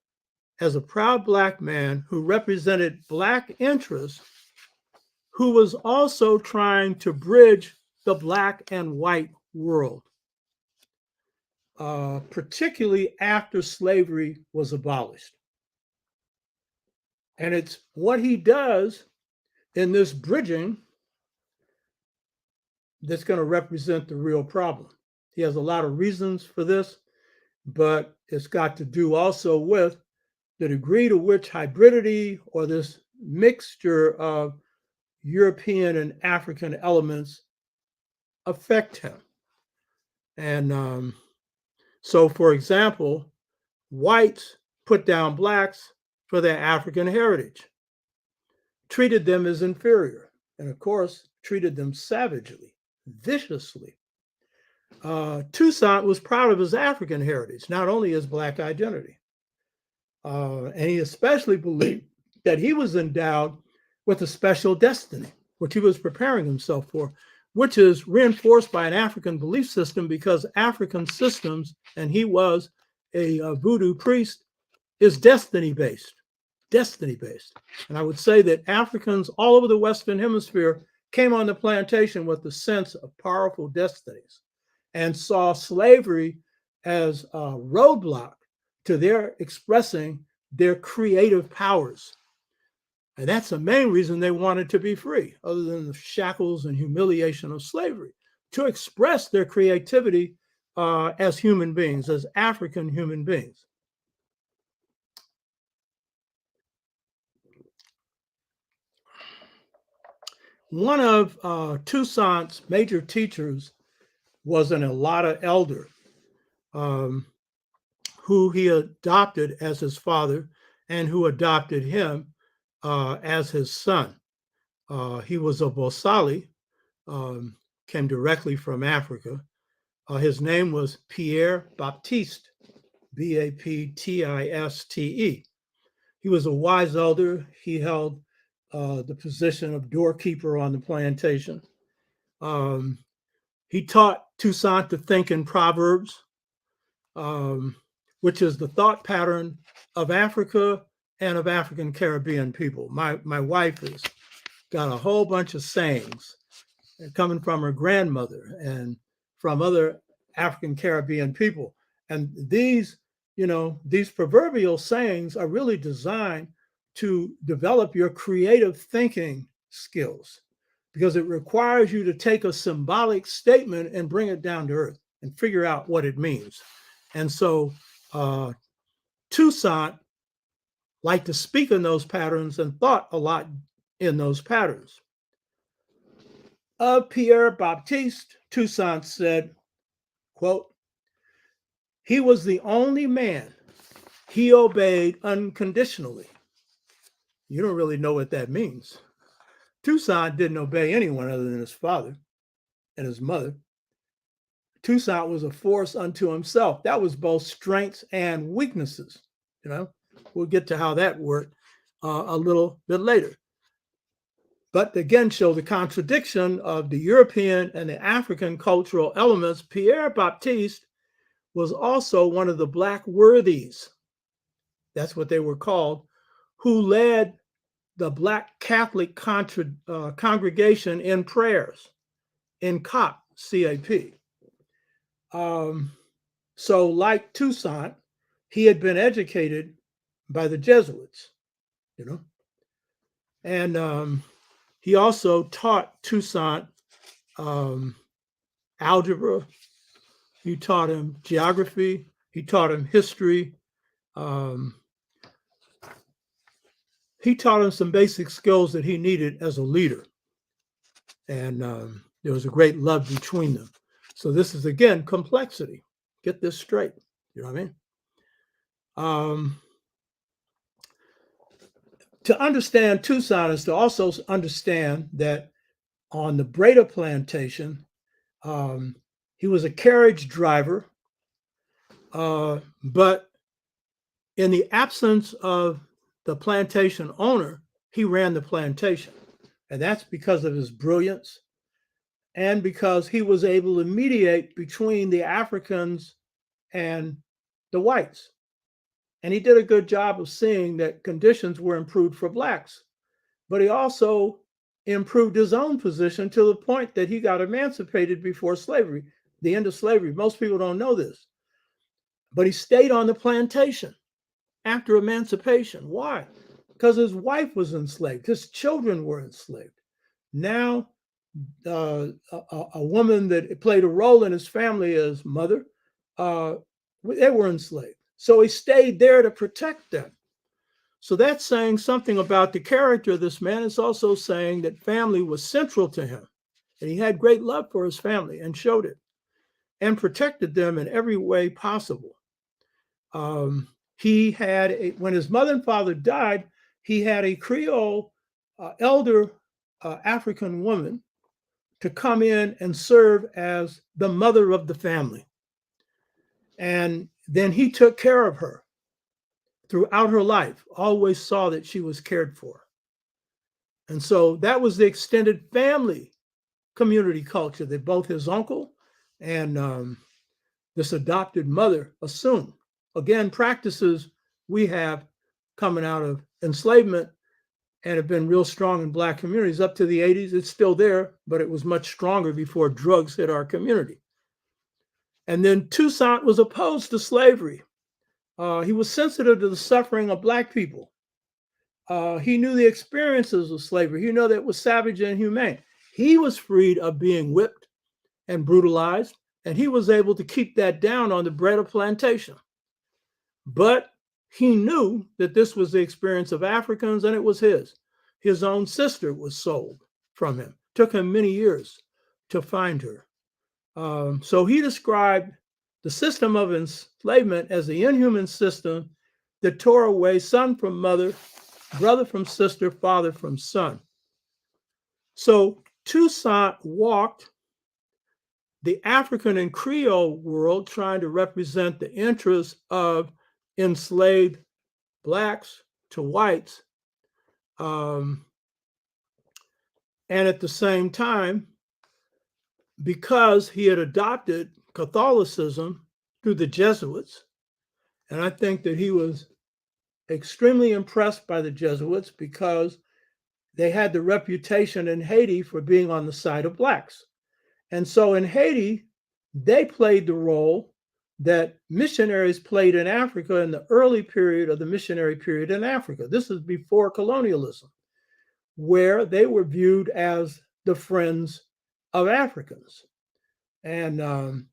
as a proud Black man who represented Black interests, who was also trying to bridge the Black and white world, particularly after slavery was abolished. And it's what he does in this bridging that's going to represent the real problem. He has a lot of reasons for this, but it's got to do also with the degree to which hybridity, or this mixture of European and African elements, affect him. And so, for example, whites put down Blacks for their African heritage, treated them as inferior, and of course, treated them savagely, viciously. Toussaint was proud of his African heritage, not only his Black identity. And he especially believed that he was endowed with a special destiny, which he was preparing himself for, which is reinforced by an African belief system, because African systems, and he was a Voodoo priest, is destiny-based. And I would say that Africans all over the Western Hemisphere came on the plantation with the sense of powerful destinies and saw slavery as a roadblock to their expressing their creative powers. And that's the main reason they wanted to be free, other than the shackles and humiliation of slavery, to express their creativity as human beings, as African human beings. One of Toussaint's major teachers was an Alata elder who he adopted as his father and who adopted him as his son. He was a Bosali, came directly from Africa. His name was Pierre Baptiste, Baptiste. He was a wise elder. He held the position of doorkeeper on the plantation. He taught Toussaint to think in proverbs, which is the thought pattern of Africa and of African Caribbean people. My wife has got a whole bunch of sayings coming from her grandmother and from other African Caribbean people. And these proverbial sayings are really designed to develop your creative thinking skills, because it requires you to take a symbolic statement and bring it down to earth and figure out what it means. And so Toussaint liked to speak in those patterns and thought a lot in those patterns. Of Pierre Baptiste, Toussaint said, quote, "He was the only man he obeyed unconditionally." You don't really know what that means. Toussaint didn't obey anyone other than his father and his mother. Toussaint was a force unto himself. That was both strengths and weaknesses. We'll get to how that worked a little bit later. But again, show the contradiction of the European and the African cultural elements. Pierre Baptiste was also one of the Black worthies. That's what they were called, who led the Black Catholic congregation in prayers in C.O.R.E. So like Toussaint, he had been educated by the Jesuits, and he also taught Toussaint algebra. He taught him geography. He taught him history. He taught him some basic skills that he needed as a leader. And there was a great love between them. So this is, again, complexity. Get this straight. You know what I mean? To understand Toussaint is to also understand that on the Breda plantation, he was a carriage driver, but in the absence of the plantation owner, he ran the plantation. And that's because of his brilliance and because he was able to mediate between the Africans and the whites. And he did a good job of seeing that conditions were improved for Blacks. But he also improved his own position to the point that he got emancipated before slavery, the end of slavery. Most people don't know this. But he stayed on the plantation after emancipation. Why? Because his wife was enslaved. His children were enslaved. Now, a woman that played a role in his family as mother, they were enslaved. So he stayed there to protect them. So that's saying something about the character of this man. It's also saying that family was central to him. And he had great love for his family and showed it and protected them in every way possible. He had, when his mother and father died, he had a Creole elder African woman to come in and serve as the mother of the family. And then he took care of her throughout her life, always saw that she was cared for. And so that was the extended family community culture that both his uncle and this adopted mother assumed. Again, practices we have coming out of enslavement and had been real strong in Black communities up to the 80s. It's still there, but it was much stronger before drugs hit our community. And then Toussaint was opposed to slavery. He was sensitive to the suffering of Black people. He knew the experiences of slavery. He knew that it was savage and inhumane. He was freed of being whipped and brutalized, and he was able to keep that down on the Breda plantation. But he knew that this was the experience of Africans, and it was his. His own sister was sold from him. It took him many years to find her. So he described the system of enslavement as the inhuman system that tore away son from mother, brother from sister, father from son. So Toussaint walked the African and Creole world trying to represent the interests of enslaved Blacks to whites. And at the same time, because he had adopted Catholicism through the Jesuits, and I think that he was extremely impressed by the Jesuits because they had the reputation in Haiti for being on the side of Blacks. And so in Haiti, they played the role that missionaries played in Africa in the early period of the missionary period in Africa. This is before colonialism, where they were viewed as the friends of Africans. And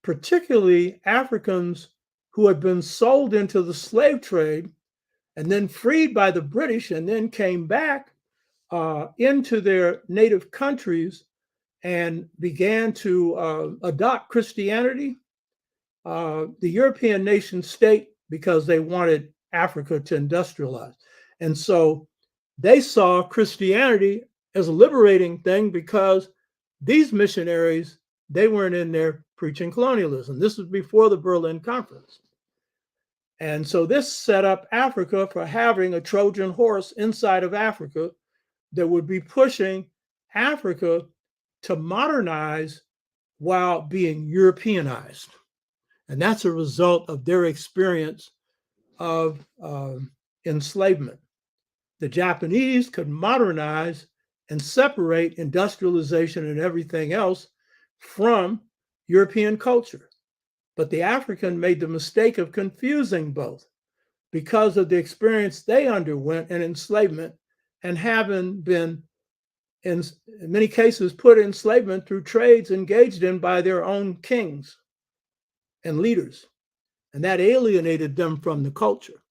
particularly Africans who had been sold into the slave trade and then freed by the British and then came back into their native countries and began to adopt Christianity. The European nation state, because they wanted Africa to industrialize. And so they saw Christianity as a liberating thing because these missionaries, they weren't in there preaching colonialism. This was before the Berlin Conference. And so this set up Africa for having a Trojan horse inside of Africa that would be pushing Africa to modernize while being Europeanized. And that's a result of their experience of enslavement. The Japanese could modernize and separate industrialization and everything else from European culture. But the African made the mistake of confusing both because of the experience they underwent in enslavement and having been, in many cases, put in enslavement through trades engaged in by their own kings and leaders. And that alienated them from the culture.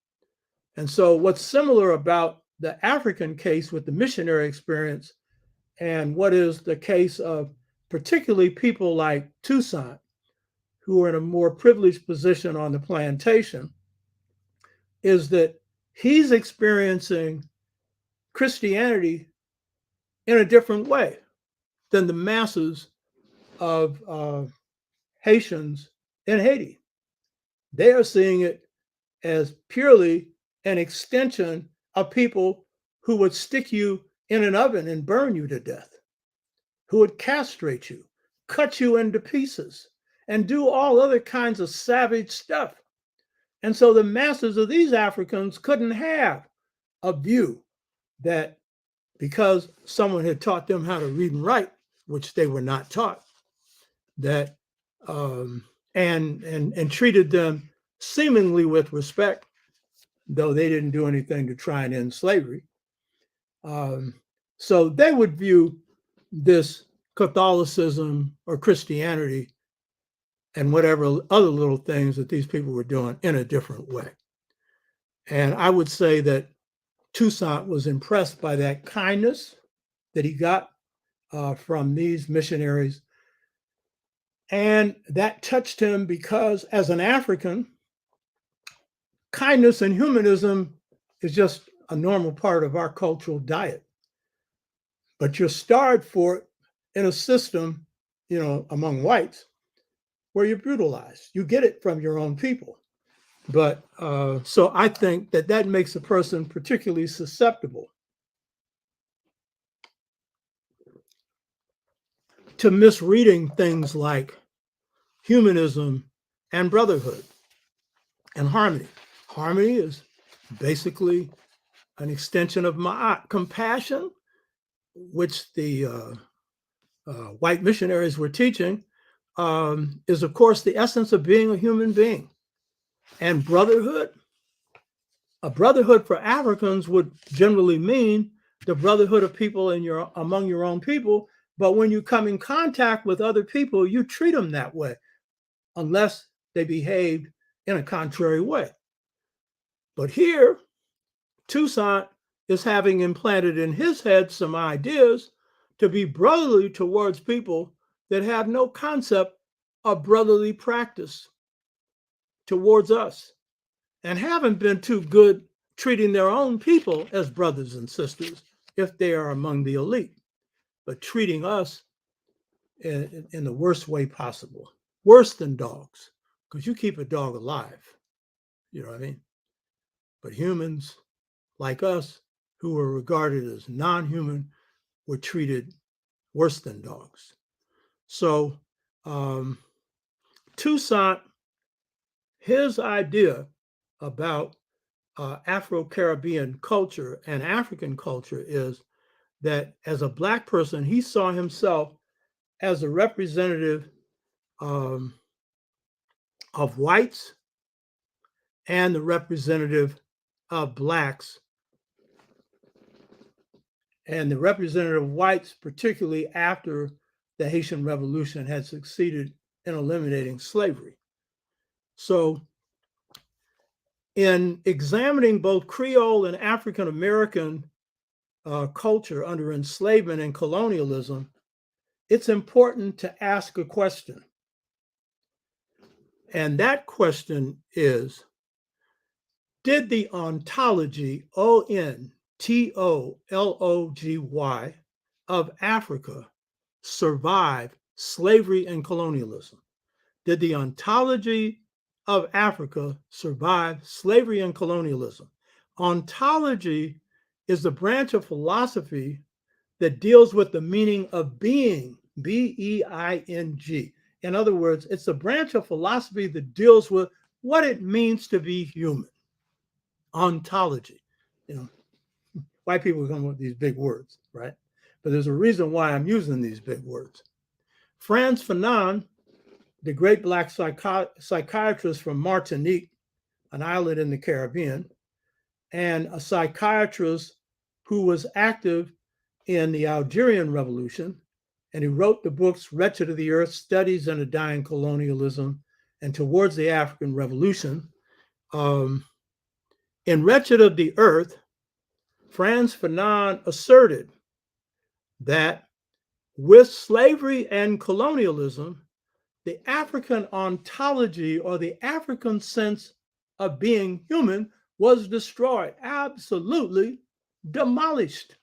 And so what's similar about the African case with the missionary experience and what is the case of particularly people like Toussaint, who are in a more privileged position on the plantation, is that he's experiencing Christianity in a different way than the masses of Haitians in Haiti. They are seeing it as purely an extension of people who would stick you in an oven and burn you to death, who would castrate you, cut you into pieces, and do all other kinds of savage stuff. And so the masses of these Africans couldn't have a view that because someone had taught them how to read and write, which they were not taught, that and treated them seemingly with respect, though they didn't do anything to try and end slavery. So they would view this Catholicism or Christianity and whatever other little things that these people were doing in a different way. And I would say that Toussaint was impressed by that kindness that he got from these missionaries. And that touched him because as an African, kindness and humanism is just a normal part of our cultural diet. But you're starved for it in a system, among whites, where you're brutalized. You get it from your own people. But so I think that makes a person particularly susceptible to misreading things like humanism and brotherhood and harmony. Harmony is basically an extension of ma'at, compassion, which the white missionaries were teaching, is, of course, the essence of being a human being. And brotherhood, a brotherhood for Africans would generally mean the brotherhood of people among your own people. But when you come in contact with other people, you treat them that way, unless they behaved in a contrary way. But here, Toussaint is having implanted in his head some ideas to be brotherly towards people that have no concept of brotherly practice towards us and haven't been too good treating their own people as brothers and sisters if they are among the elite, but treating us in the worst way possible, worse than dogs, because you keep a dog alive, you know what I mean? But humans like us, who were regarded as non-human, were treated worse than dogs. So Toussaint, his idea about Afro-Caribbean culture and African culture is that as a Black person, he saw himself as a representative of whites and the representative of Blacks, and the representative of whites, particularly after the Haitian Revolution had succeeded in eliminating slavery. So in examining both Creole and African American culture under enslavement and colonialism, it's important to ask a question. And that question is, did the ontology, ontology, of Africa survive slavery and colonialism? Did the ontology of Africa survive slavery and colonialism? Ontology is the branch of philosophy that deals with the meaning of being, B-E-I-N-G. In other words, it's a branch of philosophy that deals with what it means to be human. Ontology. You know, white people come up with these big words, right? But there's a reason why I'm using these big words. Frantz Fanon, the great Black psychiatrist from Martinique, an island in the Caribbean, and a psychiatrist who was active in the Algerian Revolution, and he wrote the books Wretched of the Earth, Studies in a Dying Colonialism, and Towards the African Revolution. In Wretched of the Earth, Frantz Fanon asserted that with slavery and colonialism, the African ontology, or the African sense of being human, was destroyed, absolutely demolished.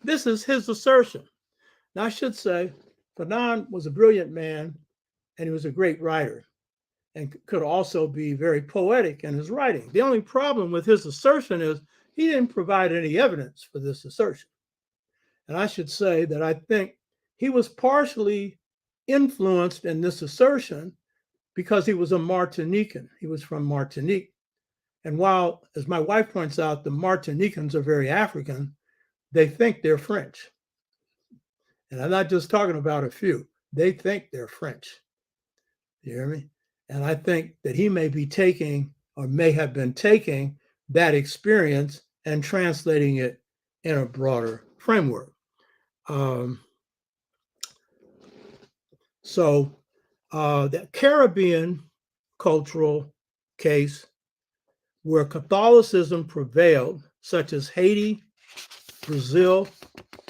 This is his assertion. Now, I should say, Fanon was a brilliant man, and he was a great writer, and could also be very poetic in his writing. The only problem with his assertion is he didn't provide any evidence for this assertion. And I should say that I think he was partially influenced in this assertion because he was a Martinican. He was from Martinique. And while, as my wife points out, the Martinicans are very African, they think they're French. And I'm not just talking about a few. They think they're French. You hear me? And I think that he may be taking, or may have been taking, that experience and translating it in a broader framework. So the Caribbean cultural case where Catholicism prevailed, such as Haiti, Brazil,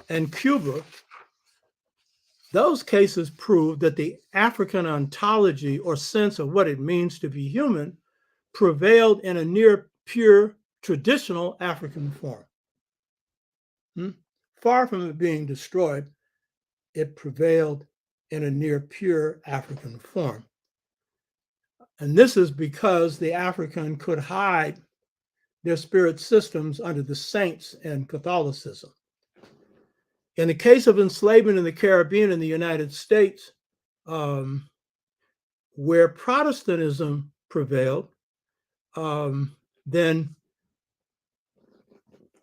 and Cuba, those cases prove that the African ontology, or sense of what it means to be human, prevailed in a near pure traditional African form. Far from it being destroyed, it prevailed in a near pure African form. And this is because the African could hide their spirit systems under the saints in Catholicism. In the case of enslavement in the Caribbean and the United States, where Protestantism prevailed, then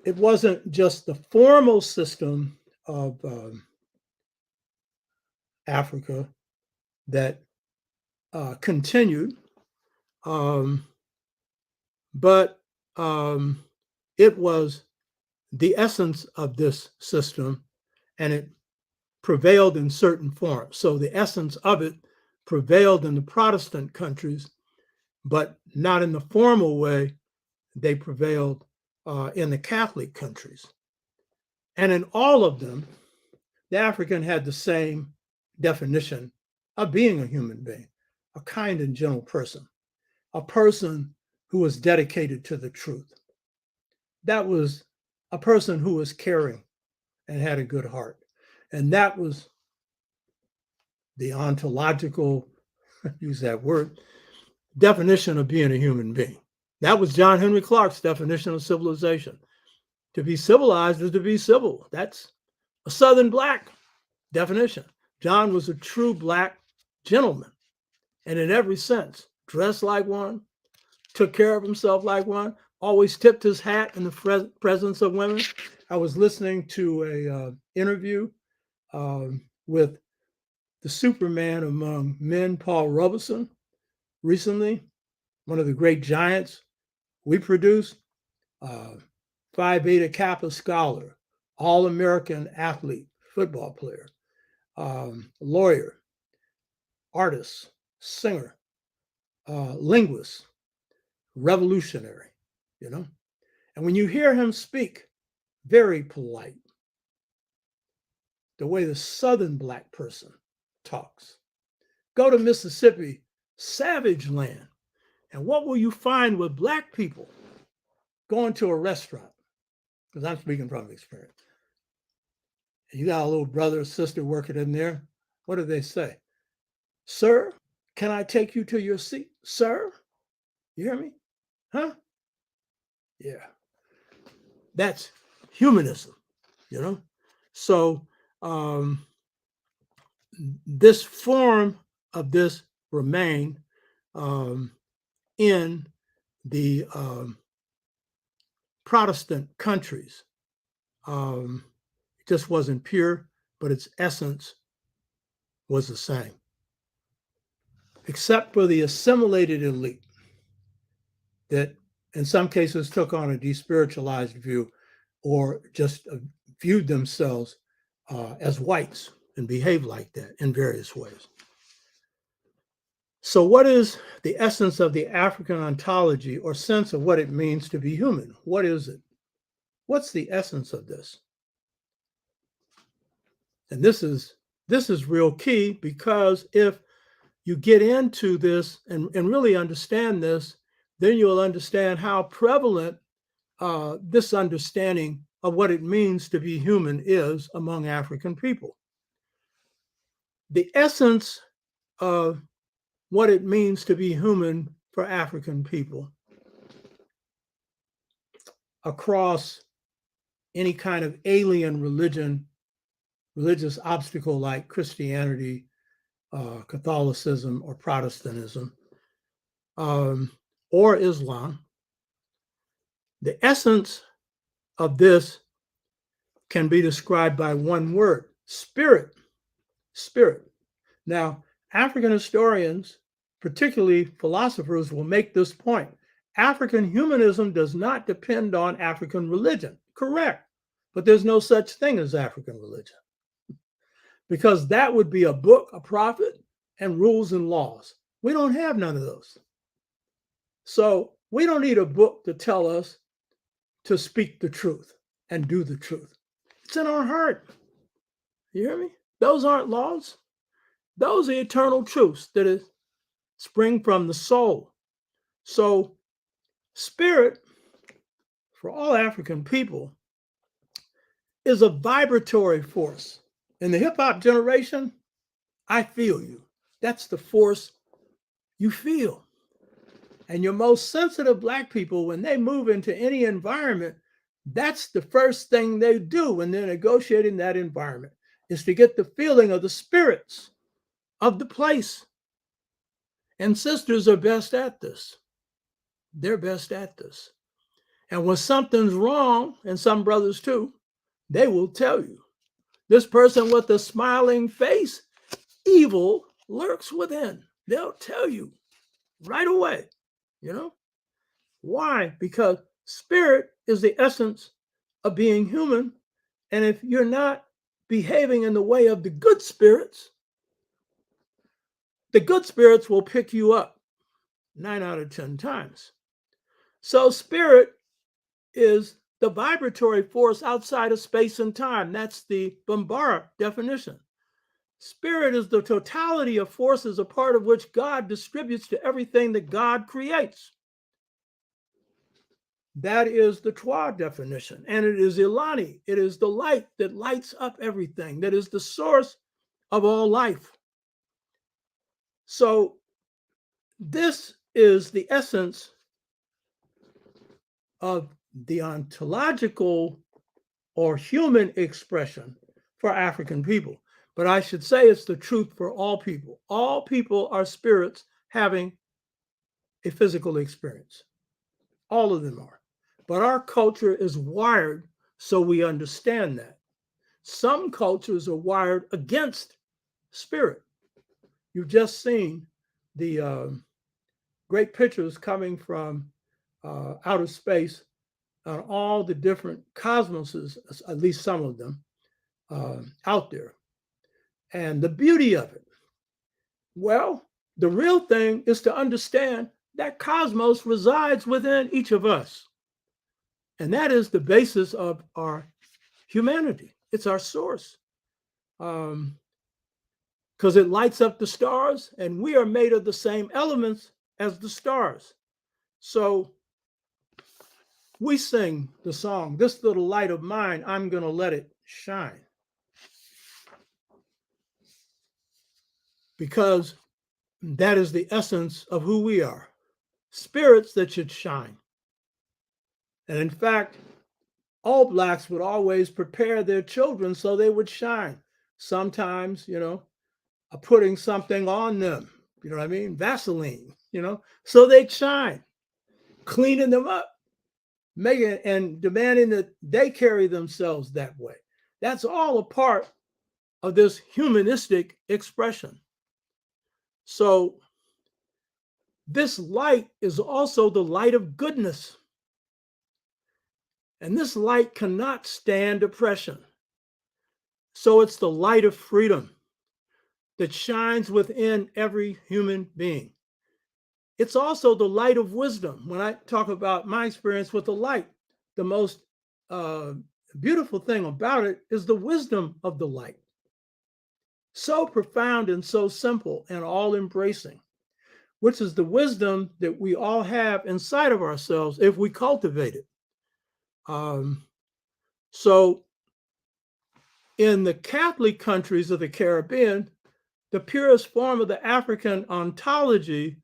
it wasn't just the formal system of Africa that continued, but it was the essence of this system, and it prevailed in certain forms. So the essence of it prevailed in the Protestant countries, but not in the formal way they prevailed in the Catholic countries. And in all of them, the African had the same definition of being a human being, a kind and gentle person, a person who was dedicated to the truth. That was a person who was caring and had a good heart. And that was the ontological, use that word, definition of being a human being. That was John Henry Clarke's definition of civilization. To be civilized is to be civil. That's a Southern Black definition. John was a true Black gentleman, and in every sense, dressed like one, took care of himself like one, always tipped his hat in the presence of women. I was listening to an interview with the Superman among men, Paul Robeson, recently, one of the great giants we produced, Phi Beta Kappa scholar, all-American athlete, football player, lawyer, artist, singer, linguist, revolutionary, you know? And when you hear him speak, very polite, the way the Southern Black person talks. Go to Mississippi, savage land. And what will you find with Black people going to a restaurant? Because I'm speaking from experience. And you got a little brother or sister working in there. What do they say? Sir, can I take you to your seat? Sir? You hear me? Huh? Yeah. That's humanism, you know? So this form of this remained in the Protestant countries. It just wasn't pure, but its essence was the same. Except for the assimilated elite that in some cases took on a despiritualized view or just viewed themselves as whites and behaved like that in various ways. So what is the essence of the African ontology or sense of what it means to be human? What is it? What's the essence of this? And this is real key, because if you get into this and really understand this, then you'll understand how prevalent this understanding of what it means to be human is among African people. The essence of what it means to be human for African people across any kind of alien religious obstacle like Christianity, Catholicism, or Protestantism, or Islam, the essence of this can be described by one word: spirit. Spirit. Now, African historians, particularly philosophers, will make this point. African humanism does not depend on African religion. Correct. But there's no such thing as African religion, because that would be a book, a prophet, and rules and laws. We don't have none of those. So we don't need a book to tell us to speak the truth and do the truth. It's in our heart. You hear me? Those aren't laws. Those are eternal truths that spring from the soul. So spirit, for all African people, is a vibratory force. In the hip-hop generation, I feel you. That's the force you feel. And your most sensitive Black people, when they move into any environment, that's the first thing they do when they're negotiating that environment, is to get the feeling of the spirits of the place. And sisters are best at this. They're best at this. And when something's wrong, and some brothers too, they will tell you. This person with the smiling face, evil lurks within. They'll tell you right away, you know? Why? Because spirit is the essence of being human. And if you're not behaving in the way of the good spirits will pick you up 9 out of 10 times. So spirit is the vibratory force outside of space and time. That's the Bombara definition. Spirit is the totality of forces, a part of which God distributes to everything that God creates. That is the Twa definition. And it is Ilani. It is the light that lights up everything, that is the source of all life. So this is the essence of the ontological or human expression for African people. But I should say it's the truth for all people. All people are spirits having a physical experience. All of them are. But our culture is wired so we understand that. Some cultures are wired against spirit. You've just seen the great pictures coming from outer space on all the different cosmoses, at least some of them, out there. And the beauty of it, well, the real thing is to understand that cosmos resides within each of us. And that is the basis of our humanity. It's our source. Because it lights up the stars, and we are made of the same elements as the stars. So we sing the song, "This little light of mine, I'm going to let it shine." Because that is the essence of who we are. Spirits that should shine. And in fact, all Blacks would always prepare their children so they would shine. Sometimes, putting something on them, you know what I mean? Vaseline, so they'd shine, cleaning them up, making and demanding that they carry themselves that way. That's all a part of this humanistic expression. So this light is also the light of goodness. And this light cannot stand oppression. So it's the light of freedom that shines within every human being. It's also the light of wisdom. When I talk about my experience with the light, the most beautiful thing about it is the wisdom of the light. So profound and so simple and all embracing, which is the wisdom that we all have inside of ourselves if we cultivate it. So in the Catholic countries of the Caribbean, the purest form of the African ontology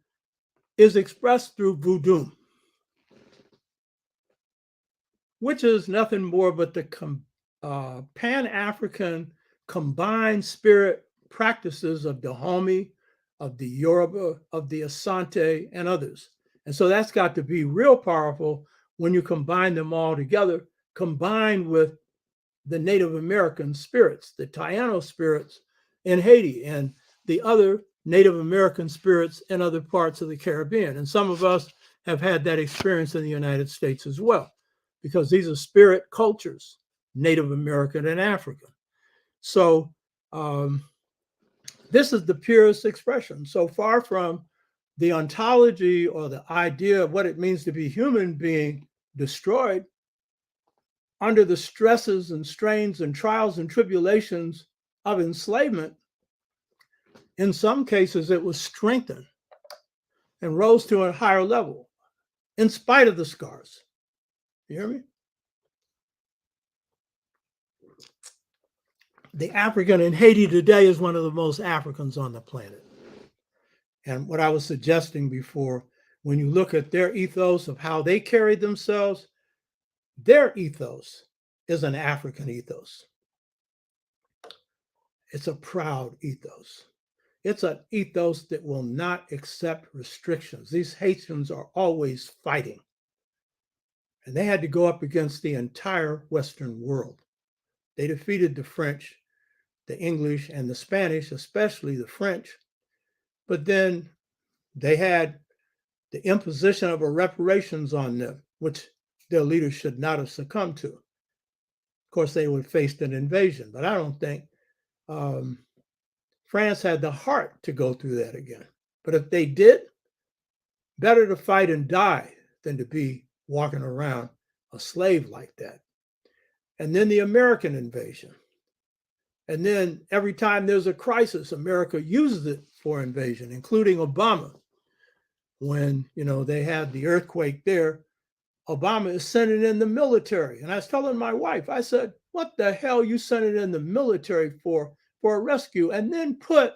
is expressed through Voodoo, which is nothing more but the Pan-African combined spirit practices of Dahomey, of the Yoruba, of the Asante, and others. And so that's got to be real powerful when you combine them all together, combined with the Native American spirits, the Taino spirits in Haiti, and the other Native American spirits in other parts of the Caribbean. And some of us have had that experience in the United States as well, because these are spirit cultures, Native American and African. So this is the purest expression. So far from the ontology or the idea of what it means to be human being destroyed, under the stresses and strains and trials and tribulations of enslavement, in some cases it was strengthened and rose to a higher level in spite of the scars. You hear me? The African in Haiti today is one of the most Africans on the planet. And what I was suggesting before, when you look at their ethos of how they carried themselves, their ethos is an African ethos. It's a proud ethos. It's an ethos that will not accept restrictions. These Haitians are always fighting. And they had to go up against the entire Western world. They defeated the French, the English, and the Spanish, especially the French. But then they had the imposition of a reparations on them, which their leaders should not have succumbed to. Of course, they would have faced an invasion, but I don't think France had the heart to go through that again. But if they did, better to fight and die than to be walking around a slave like that. And then the American invasion. And then every time there's a crisis, America uses it for invasion, including Obama. When, they had the earthquake there, Obama is sending in the military. And I was telling my wife, I said, what the hell you sending in the military for a rescue? And then put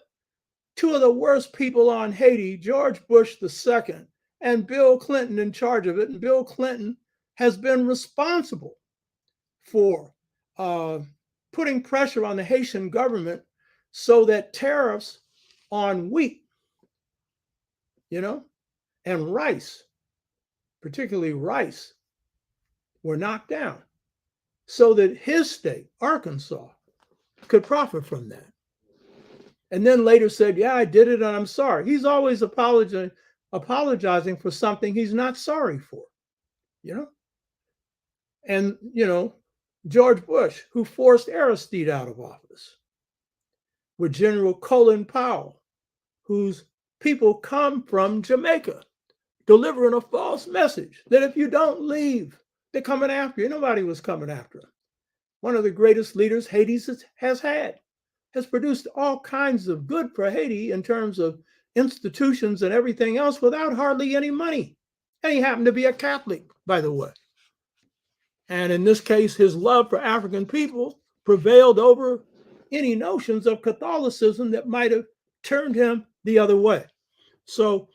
two of the worst people on Haiti, George Bush II and Bill Clinton, in charge of it. And Bill Clinton has been responsible for putting pressure on the Haitian government so that tariffs on wheat, and rice, particularly rice, were knocked down so that his state, Arkansas, could profit from that. And then later said, yeah, I did it and I'm sorry. He's always apologizing for something he's not sorry for, And, George Bush, who forced Aristide out of office, with General Colin Powell, whose people come from Jamaica, delivering a false message that if you don't leave, they're coming after you. Nobody was coming after him. One of the greatest leaders Haiti has produced all kinds of good for Haiti in terms of institutions and everything else without hardly any money. And he happened to be a Catholic, by the way. And in this case, his love for African people prevailed over any notions of Catholicism that might have turned him the other way. So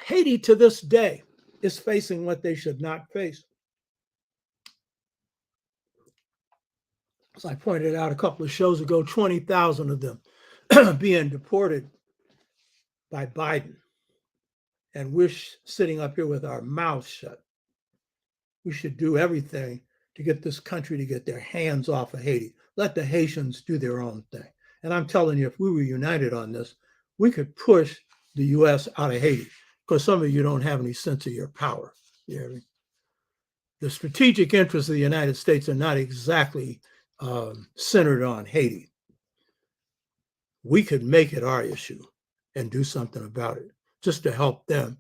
Haiti to this day is facing what they should not face. As I pointed out a couple of shows ago, 20,000 of them being deported by Biden. And we're sitting up here with our mouths shut. We should do everything to get this country to get their hands off of Haiti. Let the Haitians do their own thing. And I'm telling you, if we were united on this, we could push the U.S. out of Haiti, because some of you don't have any sense of your power. The strategic interests of the United States are not exactly centered on Haiti. We could make it our issue and do something about it, just to help them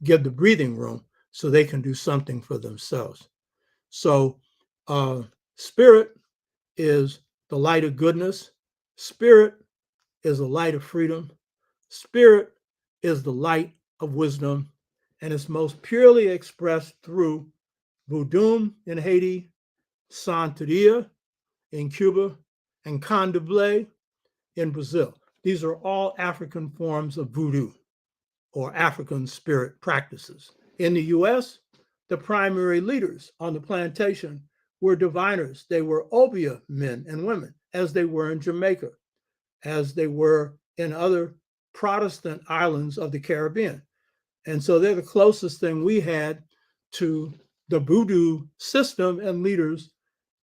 give the breathing room so they can do something for themselves. So spirit is the light of goodness. Spirit is the light of freedom. Spirit is the light of wisdom, and it's most purely expressed through Voodoo in Haiti, Santeria in Cuba, and Candomblé in Brazil. These are all African forms of voodoo or African spirit practices. In the US, the primary leaders on the plantation were diviners. They were Obia men and women, as they were in Jamaica, as they were in other Protestant islands of the Caribbean. And so they're the closest thing we had to the voodoo system and leaders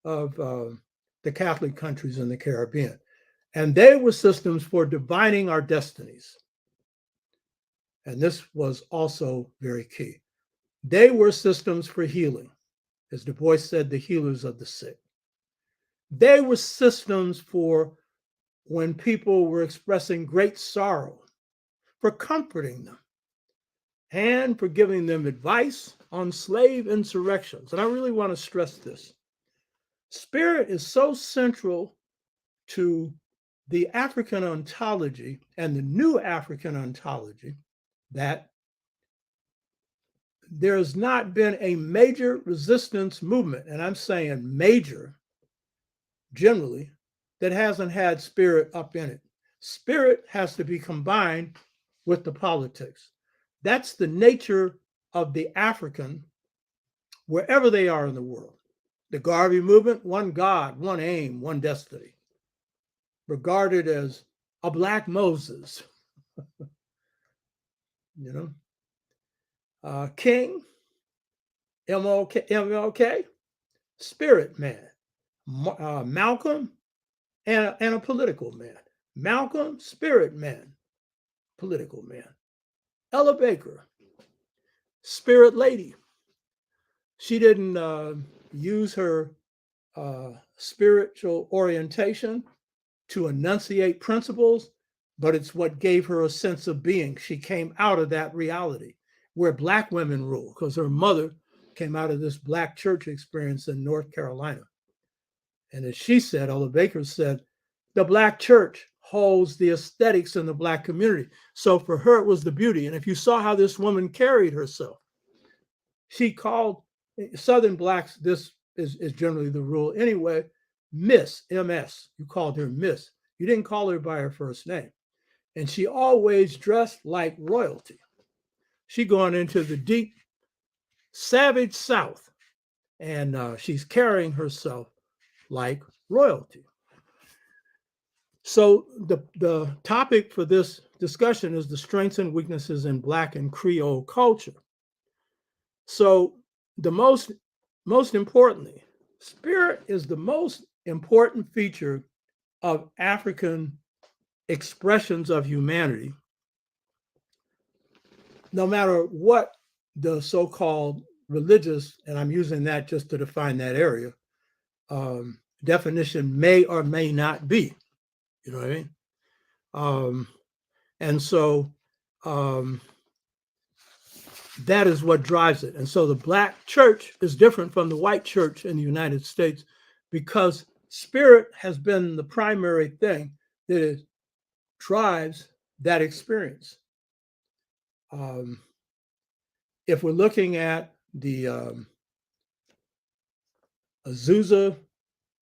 of the Catholic countries in the Caribbean. And they were systems for divining our destinies. And this was also very key. They were systems for healing. As Du Bois said, the healers of the sick. They were systems for when people were expressing great sorrow, for comforting them, and for giving them advice on slave insurrections. And I really want to stress this. Spirit is so central to the African ontology and the new African ontology that there has not been a major resistance movement, and I'm saying major generally, that hasn't had spirit up in it. Spirit has to be combined with the politics. That's the nature of the African, wherever they are in the world. The Garvey movement, one God, one aim, one destiny. Regarded as a Black Moses. King MLK, spirit man. Malcolm, and a political man. Malcolm, spirit man, political man. Ella Baker, spirit lady. She didn't use her spiritual orientation to enunciate principles, but it's what gave her a sense of being. She came out of that reality where Black women rule, because her mother came out of this Black church experience in North Carolina. And as she said, Ella Baker said, the Black church holds the aesthetics in the Black community. So for her, it was the beauty. And if you saw how this woman carried herself, she called Southern Blacks, this is generally the rule anyway, Miss, MS. You called her Miss. You didn't call her by her first name. And she always dressed like royalty. She going into the deep, savage South, and she's carrying herself like royalty. So the topic for this discussion is the strengths and weaknesses in Black and Creole culture. So the most importantly, spirit is the most important feature of African expressions of humanity, no matter what the so-called religious, and I'm using that just to define that area, definition may or may not be. You know what I mean? And so that is what drives it. And so the Black church is different from the white church in the United States because spirit has been the primary thing that drives that experience. If we're looking at the Azusa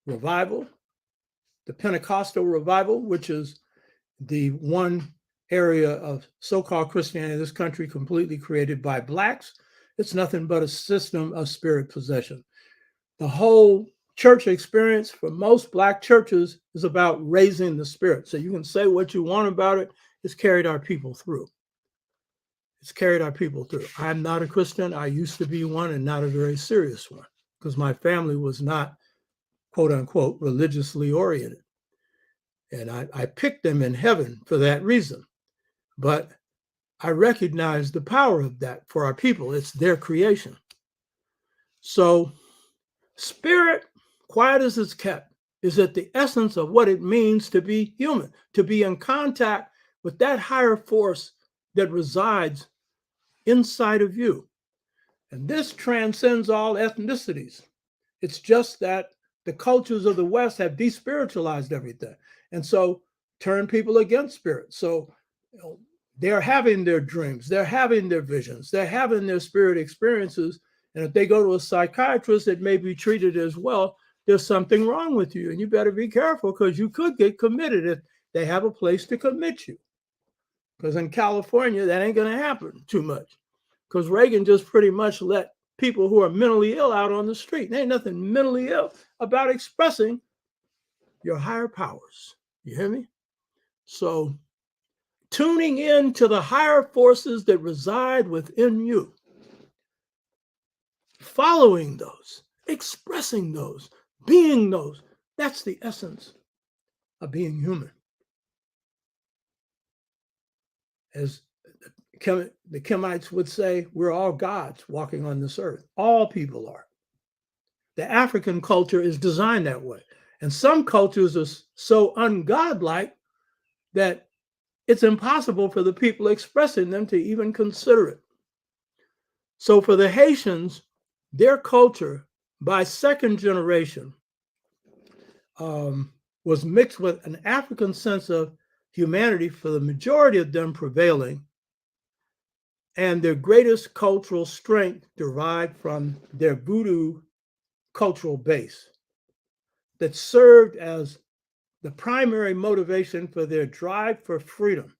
revival, the Pentecostal revival, which is the one area of so-called Christianity in this country completely created by Blacks, it's nothing but a system of spirit possession. The whole church experience for most Black churches is about raising the spirit. So you can say what you want about it. It's carried our people through. It's carried our people through. I'm not a Christian. I used to be one, and not a very serious one, because my family was not, quote unquote, religiously oriented. And I picked them in heaven for that reason. But I recognize the power of that for our people. It's their creation. So spirit, quiet as it's kept, is at the essence of what it means to be human, to be in contact with that higher force that resides inside of you. And this transcends all ethnicities. It's just that the cultures of the West have despiritualized everything. And so turn people against spirit. So they're having their dreams, they're having their visions, they're having their spirit experiences. And if they go to a psychiatrist, it may be treated as, well, there's something wrong with you and you better be careful because you could get committed if they have a place to commit you. Because in California, that ain't going to happen too much. Because Reagan just pretty much let people who are mentally ill out on the street. There ain't nothing mentally ill about expressing your higher powers. You hear me? So tuning in to the higher forces that reside within you, following those, expressing those, being those, that's the essence of being human. As the Kemites would say, we're all gods walking on this earth. All people are. The African culture is designed that way. And some cultures are so ungodlike that it's impossible for the people expressing them to even consider it. So for the Haitians, their culture by second generation was mixed with an African sense of humanity, for the majority of them prevailing, and their greatest cultural strength derived from their Voodoo cultural base that served as the primary motivation for their drive for freedom.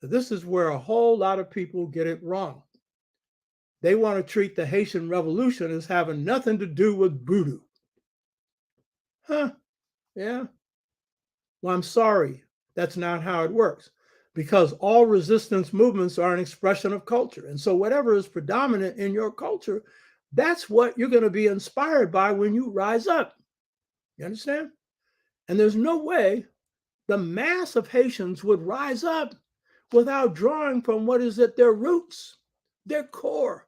This is where a whole lot of people get it wrong. They want to treat the Haitian Revolution as having nothing to do with Voodoo. Huh? Yeah. Well, I'm sorry. That's not how it works, because all resistance movements are an expression of culture. And so whatever is predominant in your culture That's what you're going to be inspired by when you rise up. You understand? And there's no way the mass of Haitians would rise up without drawing from what is at their roots, their core,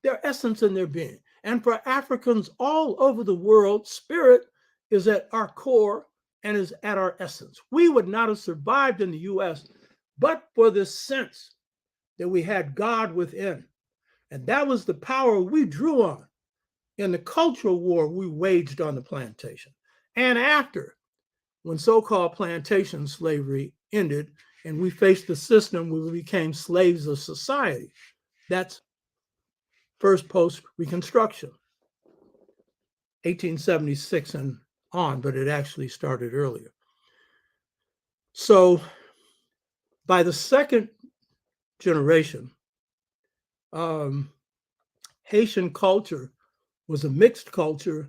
their essence in their being. And for Africans all over the world, spirit is at our core and is at our essence. We would not have survived in the US but for this sense that we had God within. And that was the power we drew on in the cultural war we waged on the plantation. And after, when so-called plantation slavery ended and we faced the system where we became slaves of society, that's first post-Reconstruction, 1876 and on, but it actually started earlier. So by the second generation, Haitian culture was a mixed culture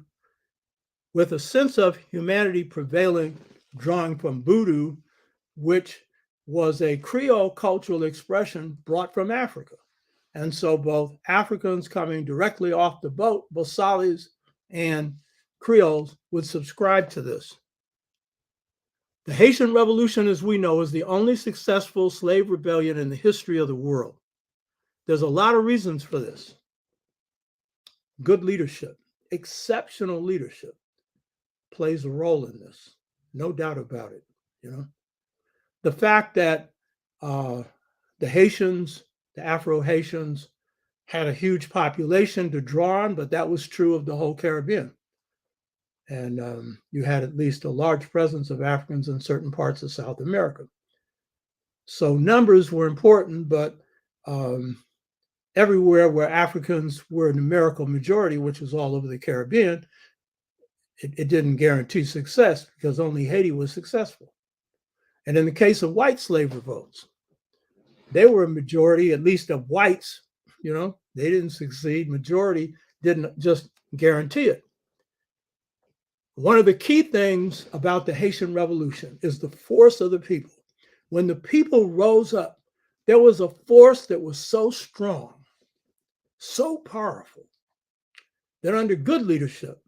with a sense of humanity prevailing, drawing from Voodoo, which was a Creole cultural expression brought from Africa. And so both Africans coming directly off the boat, Bosalis and Creoles, would subscribe to this. The Haitian Revolution, as we know, is the only successful slave rebellion in the history of the world. There's a lot of reasons for this. Good leadership, exceptional leadership plays a role in this, no doubt about it. You know, the fact that the Haitians, the Afro-Haitians, had a huge population to draw on, but that was true of the whole Caribbean. And you had at least a large presence of Africans in certain parts of South America. So numbers were important, but everywhere where Africans were a numerical majority, which was all over the Caribbean, it didn't guarantee success because only Haiti was successful. And in the case of white slave revolts, they were a majority, at least of whites, you know, they didn't succeed. Majority didn't just guarantee it. One of the key things about the Haitian Revolution is the force of the people. When the people rose up, there was a force that was so strong, so powerful, that under good leadership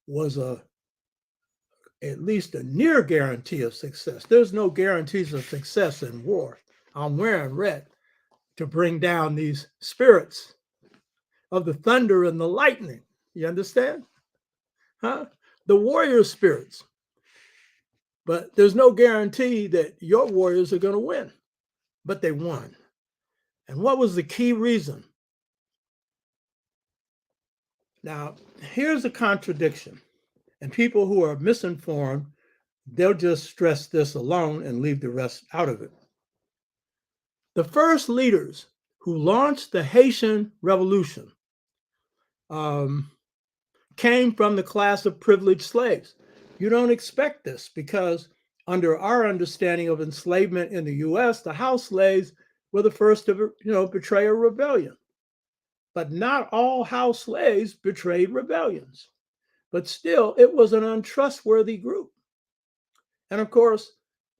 was at least a near guarantee of success. There's no guarantees of success in war. I'm wearing red to bring down these spirits of the thunder and the lightning. You understand? Huh? The warrior spirits. But there's no guarantee that your warriors are going to win. But they won. And what was the key reason? Now, here's a contradiction. And people who are misinformed, they'll just stress this alone and leave the rest out of it. The first leaders who launched the Haitian Revolution came from the class of privileged slaves. You don't expect this because under our understanding of enslavement in the US, the house slaves were the first to betray a rebellion. But not all house slaves betrayed rebellions. But still, it was an untrustworthy group. And of course,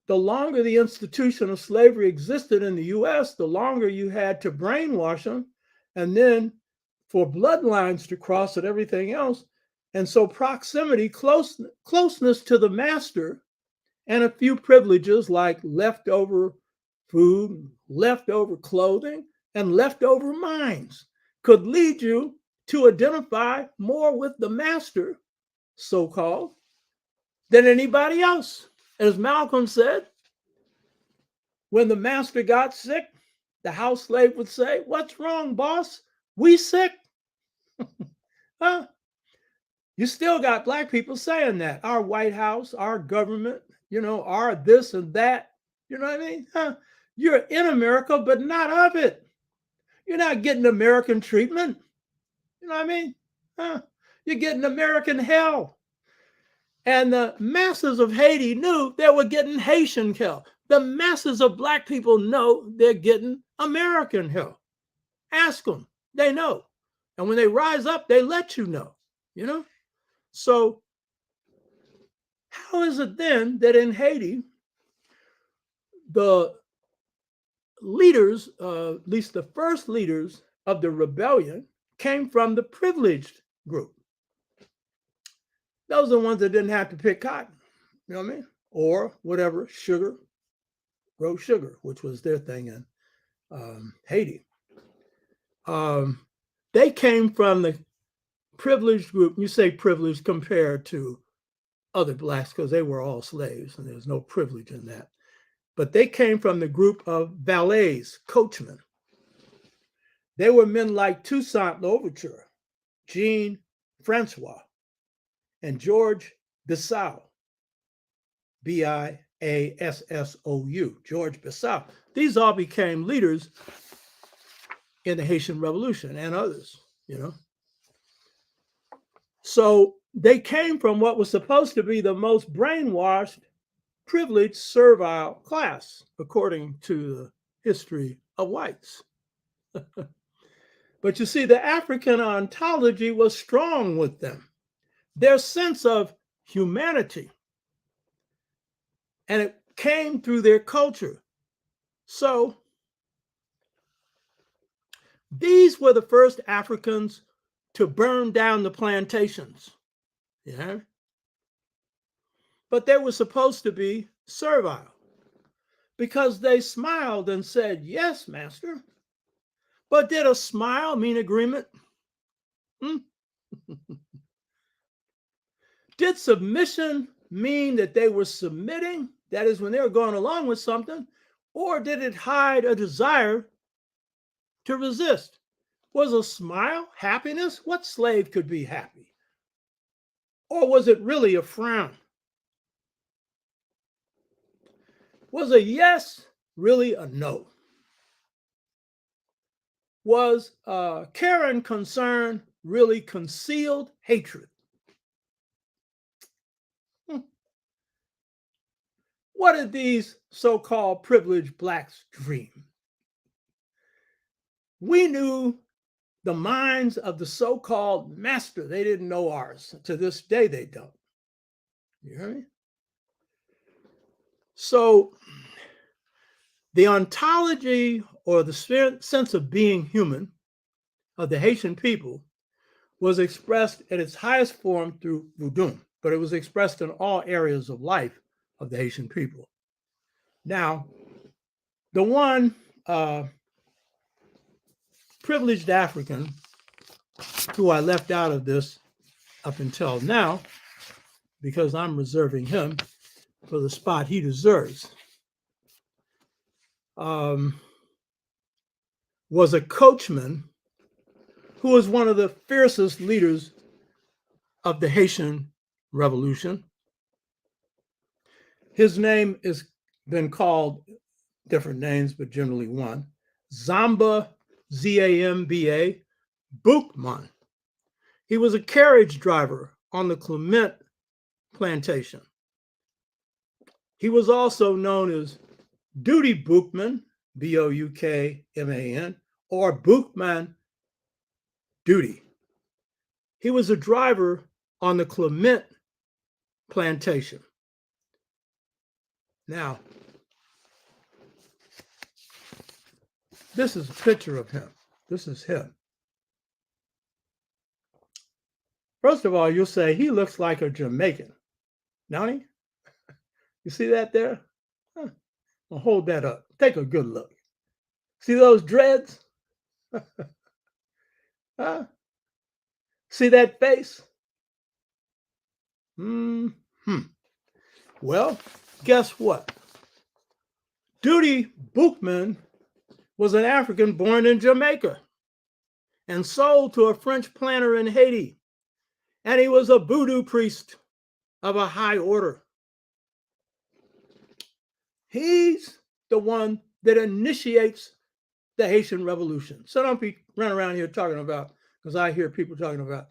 the longer the institution of slavery existed in the US, the longer you had to brainwash them, and then for bloodlines to cross and everything else. And so proximity, closeness to the master, and a few privileges like leftover food, leftover clothing, and leftover minds could lead you to identify more with the master, so-called, than anybody else. As Malcolm said, when the master got sick, the house slave would say, "What's wrong, boss? We sick." Huh? You still got Black people saying that. Our White House, our government, our this and that. You know what I mean? Huh? You're in America, but not of it. You're not getting American treatment. You know what I mean? Huh? You're getting American hell. And the masses of Haiti knew they were getting Haitian hell. The masses of Black people know they're getting American hell. Ask them. They know. And when they rise up, they let you know. So how is it then that in Haiti, the leaders, at least the first leaders, of the rebellion came from the privileged group. Those are the ones that didn't have to pick cotton, you know what I mean? Or whatever, grow sugar, which was their thing in Haiti. They came from the privileged group. You say privileged compared to other blacks because they were all slaves and there's no privilege in that. But they came from the group of valets, coachmen. They were men like Toussaint Louverture, Jean Francois, and George Bissau, Biassou, George Bissau. These all became leaders in the Haitian Revolution and others, you know. So they came from what was supposed to be the most brainwashed, privileged, servile class, according to the history of whites. But you see, the African ontology was strong with them. Their sense of humanity, and it came through their culture. So these were the first Africans to burn down the plantations. Yeah. But they were supposed to be servile because they smiled and said, "Yes, master." But did a smile mean agreement? Did submission mean that they were submitting? That is, when they were going along with something, or did it hide a desire to resist? Was a smile happiness? What slave could be happy? Or was it really a frown? Was a yes really a no? Was care and concern really concealed hatred? What did these so-called privileged blacks dream? We knew the minds of the so-called master. They didn't know ours. To this day, they don't. You hear me? So the ontology, or the sense of being human of the Haitian people, was expressed at its highest form through Voodoo, but it was expressed in all areas of life of the Haitian people. Now, the one privileged African who I left out of this up until now, because I'm reserving him for the spot he deserves, was a coachman who was one of the fiercest leaders of the Haitian Revolution. His name has been called different names, but generally one, Zamba, Z-A-M-B-A, Boukman. He was a carriage driver on the Clement plantation. He was also known as Dutty Boukman, B-O-U-K-M-A-N, or Boukman Dutty. He was a driver on the Clement plantation. Now, this is a picture of him. This is him. First of all, you'll say he looks like a Jamaican, don't he? You see that there? Huh. Well, hold that up. Take a good look. See those dreads? Huh? See that face? Well, guess what? Dutty Boukman was an African born in Jamaica and sold to a French planter in Haiti. And he was a voodoo priest of a high order. He's the one that initiates the Haitian Revolution. So don't be running around here talking about, because I hear people talking about,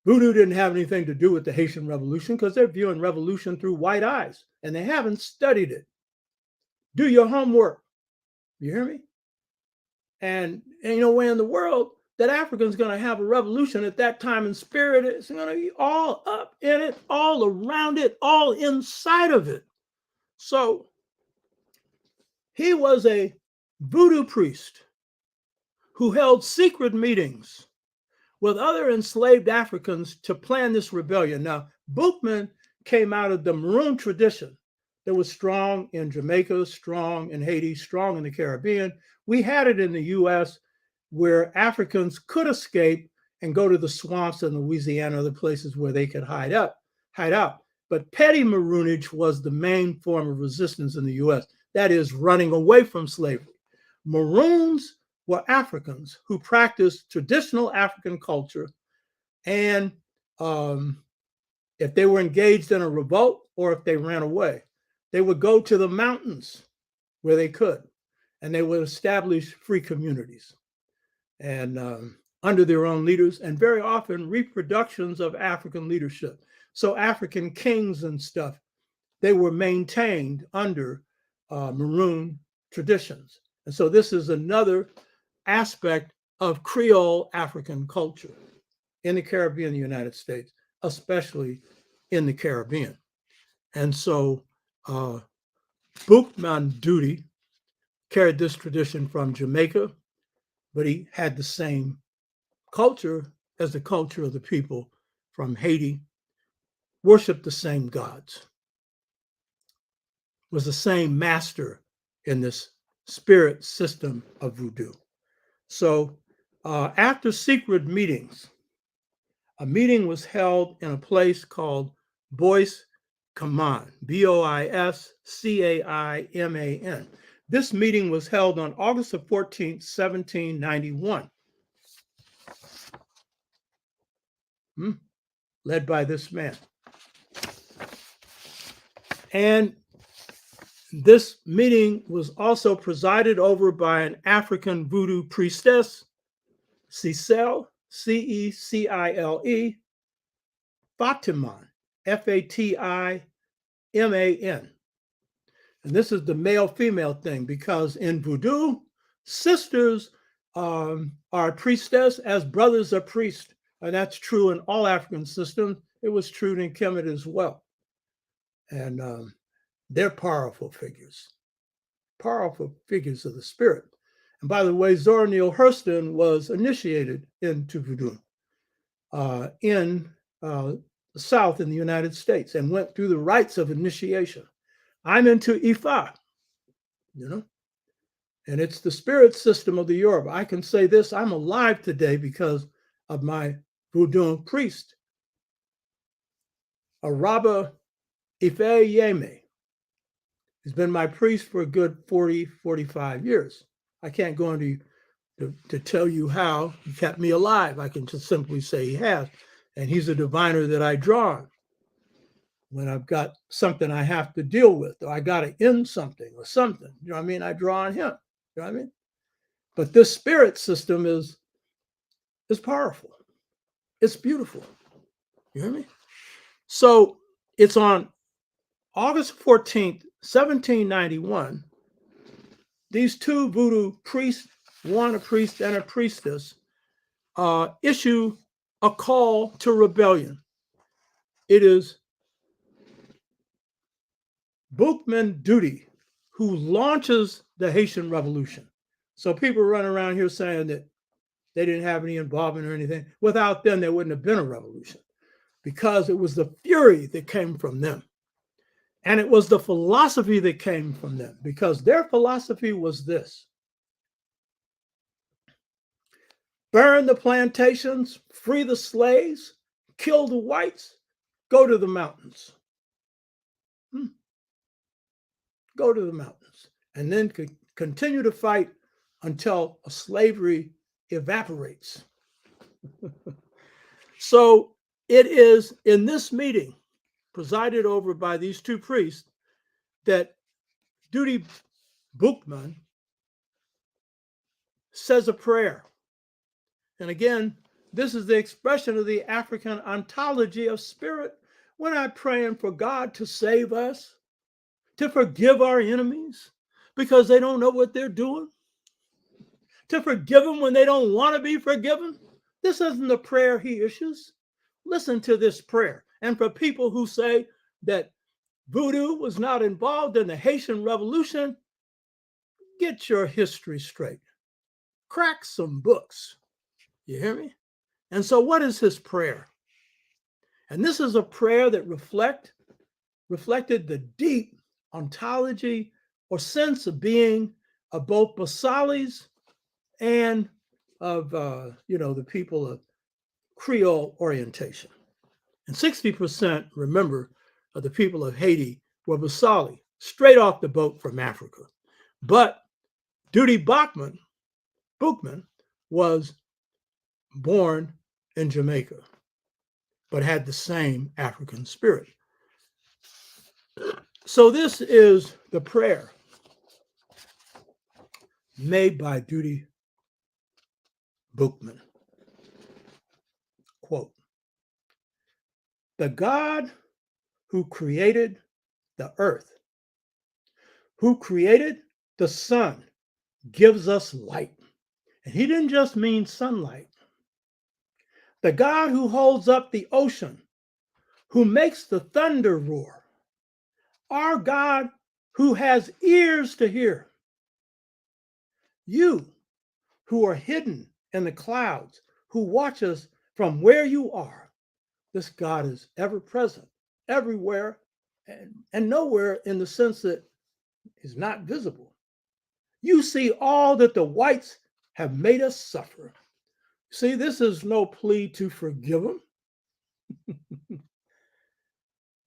voodoo didn't have anything to do with the Haitian Revolution because they're viewing revolution through white eyes and they haven't studied it. Do your homework. You hear me? And you know, where in the world that African's going to have a revolution at that time in spirit, it's going to be all up in it, all around it, all inside of it. So he was a voodoo priest who held secret meetings with other enslaved Africans to plan this rebellion. Now, Boukman came out of the Maroon tradition that was strong in Jamaica, strong in Haiti, strong in the Caribbean. We had it in the US where Africans could escape and go to the swamps in Louisiana, other places where they could hide out. But petty Maroonage was the main form of resistance in the US, that is, running away from slavery. Maroons were Africans who practiced traditional African culture, and if they were engaged in a revolt or if they ran away, they would go to the mountains where they could, and they would establish free communities and under their own leaders, and very often reproductions of African leadership. So African kings and stuff, they were maintained under Maroon traditions. And so this is another aspect of Creole African culture in the Caribbean, the United States, especially in the Caribbean. And so Boukman Dutty carried this tradition from Jamaica, but he had the same culture as the culture of the people from Haiti, worshiped the same gods, was the same master in this spirit system of voodoo. So after secret meetings, a meeting was held in a place called Bois Caman, Boiscaiman. This meeting was held on August the 14th, 1791, led by this man. And this meeting was also presided over by an African voodoo priestess, Cecile, C-E-C-I-L-E, Fatiman, F-A-T-I-M-A-N. And this is the male-female thing, because in voodoo, sisters are a priestess as brothers are priests. And that's true in all African systems. It was true in Kemet as well. And they're powerful figures of the spirit. And by the way, Zora Neale Hurston was initiated into voodoo in the South in the United States and went through the rites of initiation. I'm into Ifa, and it's the spirit system of the Yoruba. I can say this, I'm alive today because of my voodoo priest, Araba Ife Yeme. He's been my priest for a good 40, 45 years. I can't go into to tell you how he kept me alive. I can just simply say he has. And he's a diviner that I draw on when I've got something I have to deal with, or I got to end something or something. You know what I mean? I draw on him. You know what I mean? But this spirit system is powerful. It's beautiful. You hear me? So it's on August 14th, 1791, these two voodoo priests, one a priest and a priestess, issue a call to rebellion. It is Boukman Dutty who launches the Haitian Revolution. So people run around here saying that they didn't have any involvement or anything. Without them, there wouldn't have been a revolution, because it was the fury that came from them. And it was the philosophy that came from them, because their philosophy was this: burn the plantations, free the slaves, kill the whites, go to the mountains. Go to the mountains, and then continue to fight until slavery evaporates. So it is in this meeting, presided over by these two priests, that Dutty Boukman says a prayer. And again, this is the expression of the African ontology of spirit. We're not praying for God to save us, to forgive our enemies because they don't know what they're doing, to forgive them when they don't want to be forgiven. This isn't the prayer he issues. Listen to this prayer. And for people who say that voodoo was not involved in the Haitian Revolution, get your history straight. crack some books. You hear me? And so what is his prayer? And this is a prayer that reflected the deep ontology or sense of being of both Basalis and of the people of Creole orientation. And 60%, remember, of the people of Haiti were Basali, straight off the boat from Africa. But Dutty Boukman was born in Jamaica, but had the same African spirit. So this is the prayer made by Dutty Boukman. Quote, "The God who created the earth, who created the sun, gives us light." And he didn't just mean sunlight. "The God who holds up the ocean, who makes the thunder roar, our God who has ears to hear. You who are hidden in the clouds, who watch us from where you are." This God is ever present, everywhere, and nowhere in the sense that is not visible. "You see all that the whites have made us suffer." See, this is no plea to forgive them.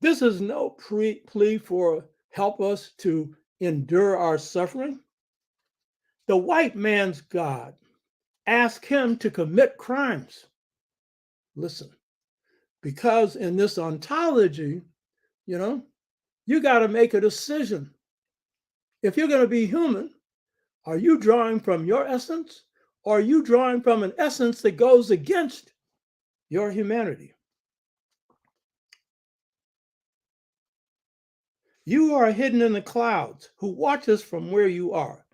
This is no plea for help us to endure our suffering. The white man's God asked him to commit crimes. Listen, because in this ontology, you got to make a decision. If you're going to be human, are you drawing from your essence, or are you drawing from an essence that goes against your humanity? "You are hidden in the clouds, who watch us from where you are.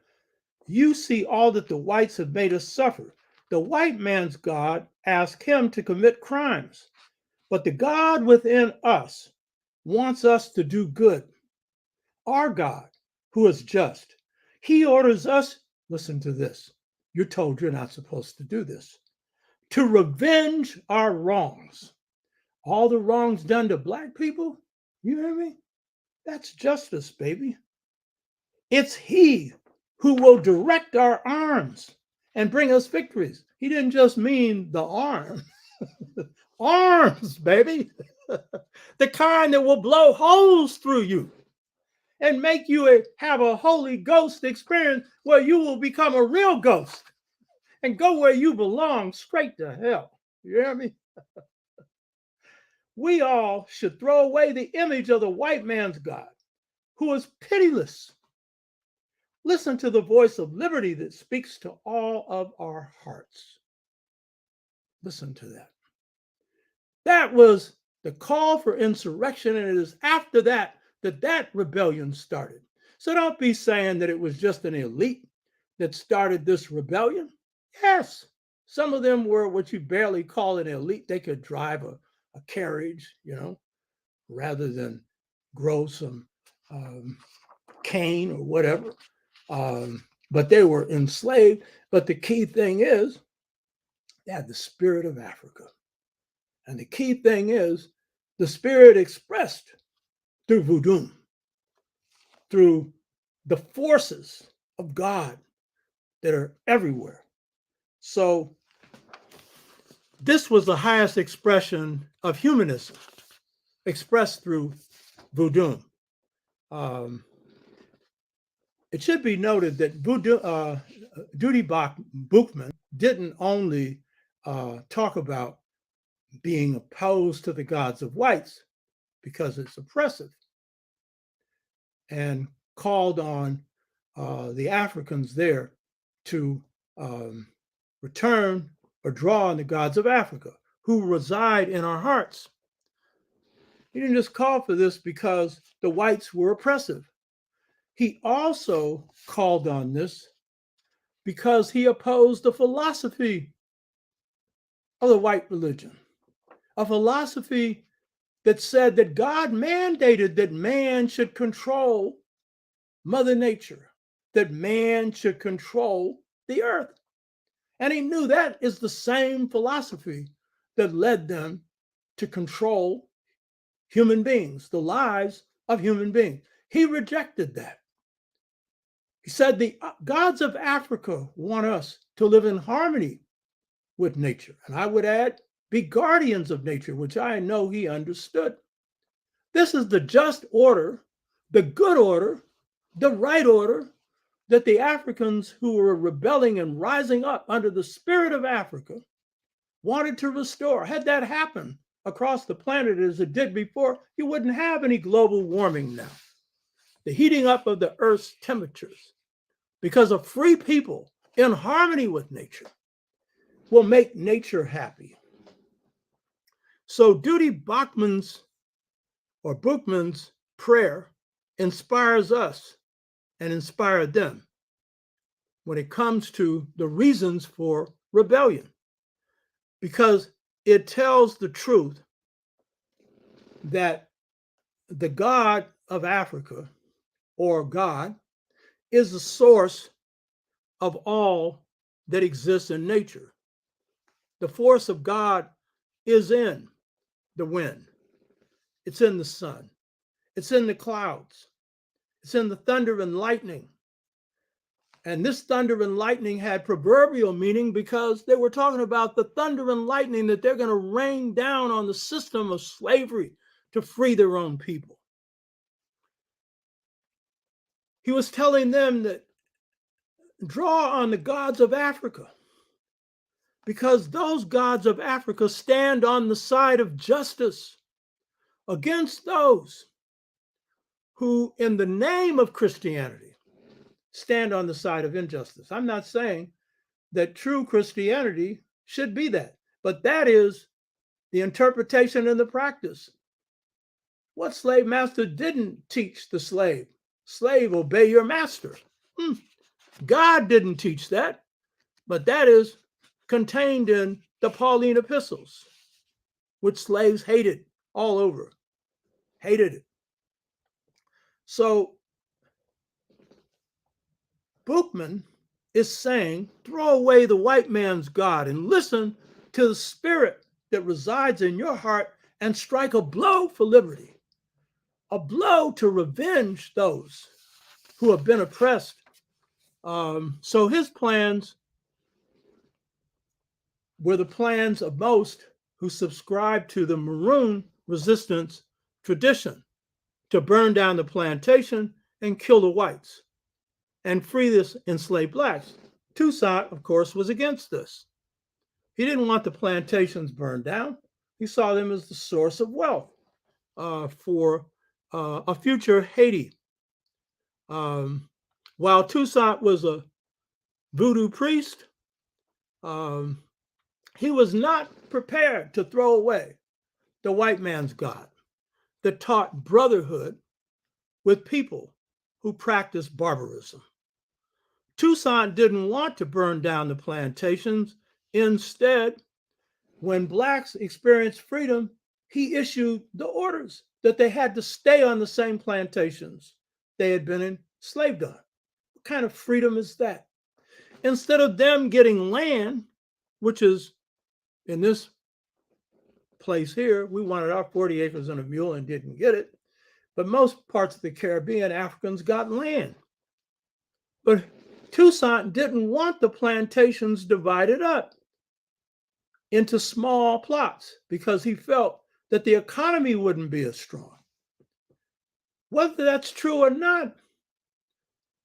You see all that the whites have made us suffer." The white man's God asked him to commit crimes, but the God within us wants us to do good. Our God, who is just, he orders us, listen to this, you're told you're not supposed to do this, to revenge our wrongs. All the wrongs done to Black people, you hear me? That's justice, baby. It's he who will direct our arms and bring us victories. He didn't just mean the arm. Arms, baby. The kind that will blow holes through you and make you have a Holy Ghost experience where you will become a real ghost and go where you belong, straight to hell. You hear me? We all should throw away the image of the white man's God, who is pitiless. Listen to the voice of liberty that speaks to all of our hearts. Listen to that. That was the call for insurrection, and it is after that that rebellion started. So don't be saying that it was just an elite that started this rebellion. Yes, some of them were what you barely call an elite. They could drive a carriage, rather than grow some cane or whatever. But they were enslaved. But the key thing is, they had the spirit of Africa. And the key thing is, the spirit expressed through Voodoo, through the forces of God that are everywhere. So this was the highest expression of humanism, expressed through Voodoo. It should be noted that Dutty Boukman didn't only talk about being opposed to the gods of whites because it's oppressive, and called on the Africans there to return or draw on the gods of Africa who reside in our hearts. He didn't just call for this because the whites were oppressive. He also called on this because he opposed the philosophy of the white religion, a philosophy that said that God mandated that man should control Mother Nature, that man should control the earth. And he knew that is the same philosophy that led them to control human beings, the lives of human beings. He rejected that. He said the gods of Africa want us to live in harmony with nature. And I would add, be guardians of nature, which I know he understood. This is the just order, the good order, the right order that the Africans who were rebelling and rising up under the spirit of Africa wanted to restore. Had that happened across the planet as it did before, you wouldn't have any global warming now. The heating up of the Earth's temperatures, because a free people in harmony with nature will make nature happy. So Dutty Boukman's prayer inspires us and inspired them when it comes to the reasons for rebellion, because it tells the truth that the God of Africa, or God, is the source of all that exists in nature. The force of God is in the wind. It's in the sun. It's in the clouds. It's in the thunder and lightning. And this thunder and lightning had proverbial meaning because they were talking about the thunder and lightning that they're going to rain down on the system of slavery to free their own people. He was telling them that draw on the gods of Africa, because those gods of Africa stand on the side of justice against those who, in the name of Christianity, stand on the side of injustice. I'm not saying that true Christianity should be that, but that is the interpretation and the practice. What slave master didn't teach the slave? Slave, obey your master. God didn't teach that, but that is contained in the Pauline epistles, which slaves hated all over, hated it. So Boukman is saying, throw away the white man's God and listen to the spirit that resides in your heart and strike a blow for liberty, a blow to revenge those who have been oppressed. So his plans were the plans of most who subscribed to the Maroon resistance tradition, to burn down the plantation and kill the whites and free the enslaved blacks. Toussaint, of course, was against this. He didn't want the plantations burned down. He saw them as the source of wealth for a future Haiti. While Toussaint was a voodoo priest, he was not prepared to throw away the white man's God that taught brotherhood with people who practiced barbarism. Toussaint didn't want to burn down the plantations. Instead, when blacks experienced freedom, he issued the orders that they had to stay on the same plantations they had been enslaved on. What kind of freedom is that? Instead of them getting land, which is in this place here, we wanted our 40 acres and a mule and didn't get it. But most parts of the Caribbean, Africans got land. But Toussaint didn't want the plantations divided up into small plots because he felt that the economy wouldn't be as strong. Whether that's true or not,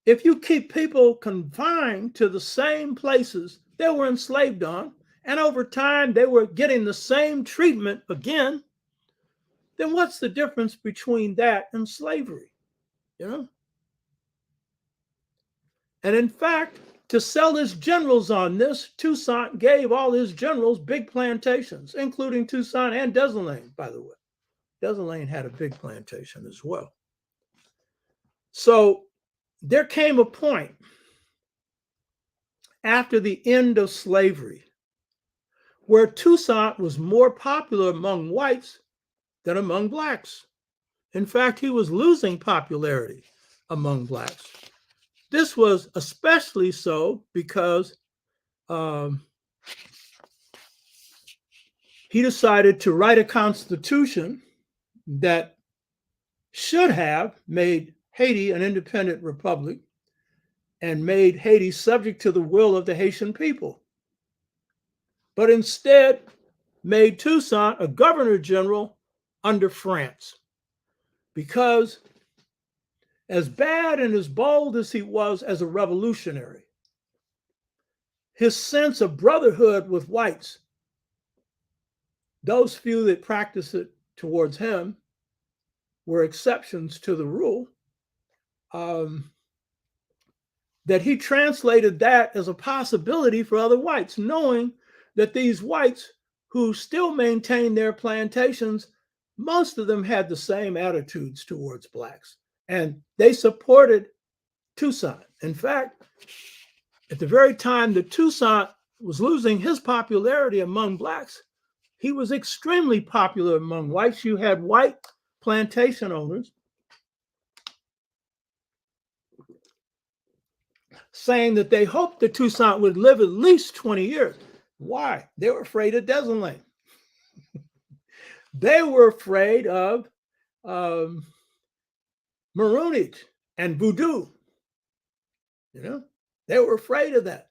if you keep people confined to the same places they were enslaved on, and over time they were getting the same treatment again, then what's the difference between that and slavery? And in fact, to sell his generals on this, Toussaint gave all his generals big plantations, including Toussaint and Dessalines, by the way. Dessalines had a big plantation as well. So there came a point after the end of slavery where Toussaint was more popular among whites than among blacks. In fact, he was losing popularity among blacks. This was especially so because he decided to write a constitution that should have made Haiti an independent republic and made Haiti subject to the will of the Haitian people, but instead made Toussaint a governor general under France. Because as bad and as bold as he was as a revolutionary, his sense of brotherhood with whites, those few that practiced it towards him were exceptions to the rule, that he translated that as a possibility for other whites, knowing that these whites who still maintained their plantations, most of them had the same attitudes towards blacks, and they supported Toussaint. In fact, at the very time that Toussaint was losing his popularity among blacks, he was extremely popular among whites. You had white plantation owners saying that they hoped that Toussaint would live at least 20 years. Why? They were afraid of Desmoulins. They were afraid of Maroonage and Voodoo. You know, they were afraid of that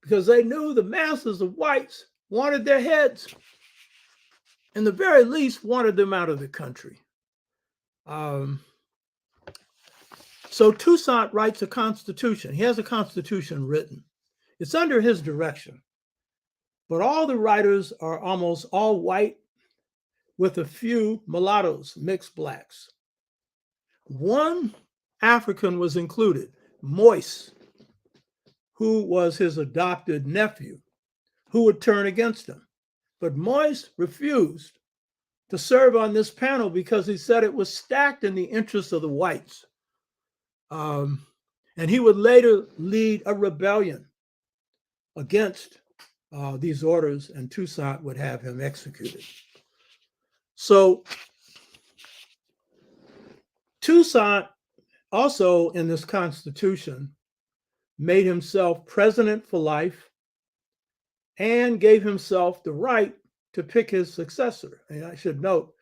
because they knew the masses of whites wanted their heads, and the very least wanted them out of the country. So Toussaint writes a constitution. He has a constitution written. It's under his direction. But all the writers are almost all white with a few mulattoes, mixed blacks. One African was included, Moise, who was his adopted nephew, who would turn against him. But Moise refused to serve on this panel because he said it was stacked in the interest of the whites. And he would later lead a rebellion against these orders, and Toussaint would have him executed. So Toussaint also in this constitution made himself president for life and gave himself the right to pick his successor. And I should note,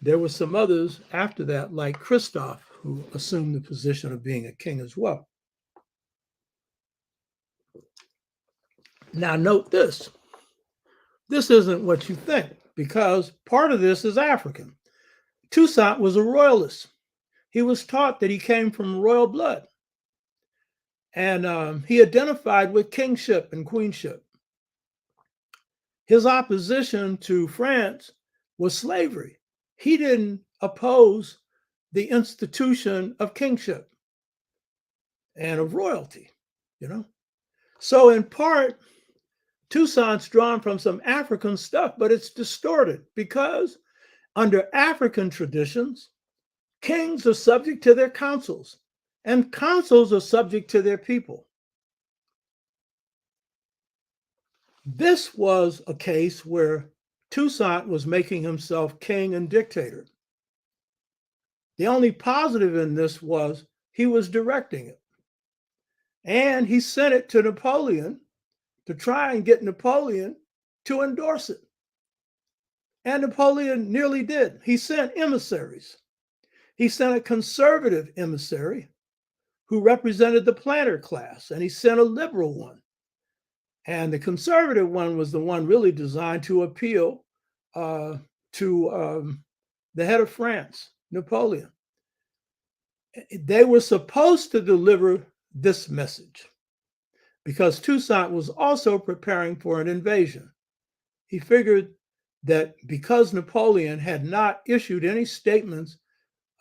there were some others after that, like Christophe, who assumed the position of being a king as well. Now note this. This isn't what you think, because part of this is African. Toussaint was a royalist. He was taught that he came from royal blood. And he identified with kingship and queenship. His opposition to France was slavery. He didn't oppose the institution of kingship and of royalty, you know. So in part, Toussaint's drawn from some African stuff, but it's distorted because under African traditions, kings are subject to their councils, and councils are subject to their people. This was a case where Toussaint was making himself king and dictator. The only positive in this was he was directing it. And he sent it to Napoleon to try and get Napoleon to endorse it. And Napoleon nearly did. He sent emissaries. He sent a conservative emissary who represented the planter class, and he sent a liberal one. And the conservative one was the one really designed to appeal to the head of France, Napoleon. They were supposed to deliver this message because Toussaint was also preparing for an invasion. He figured that because Napoleon had not issued any statements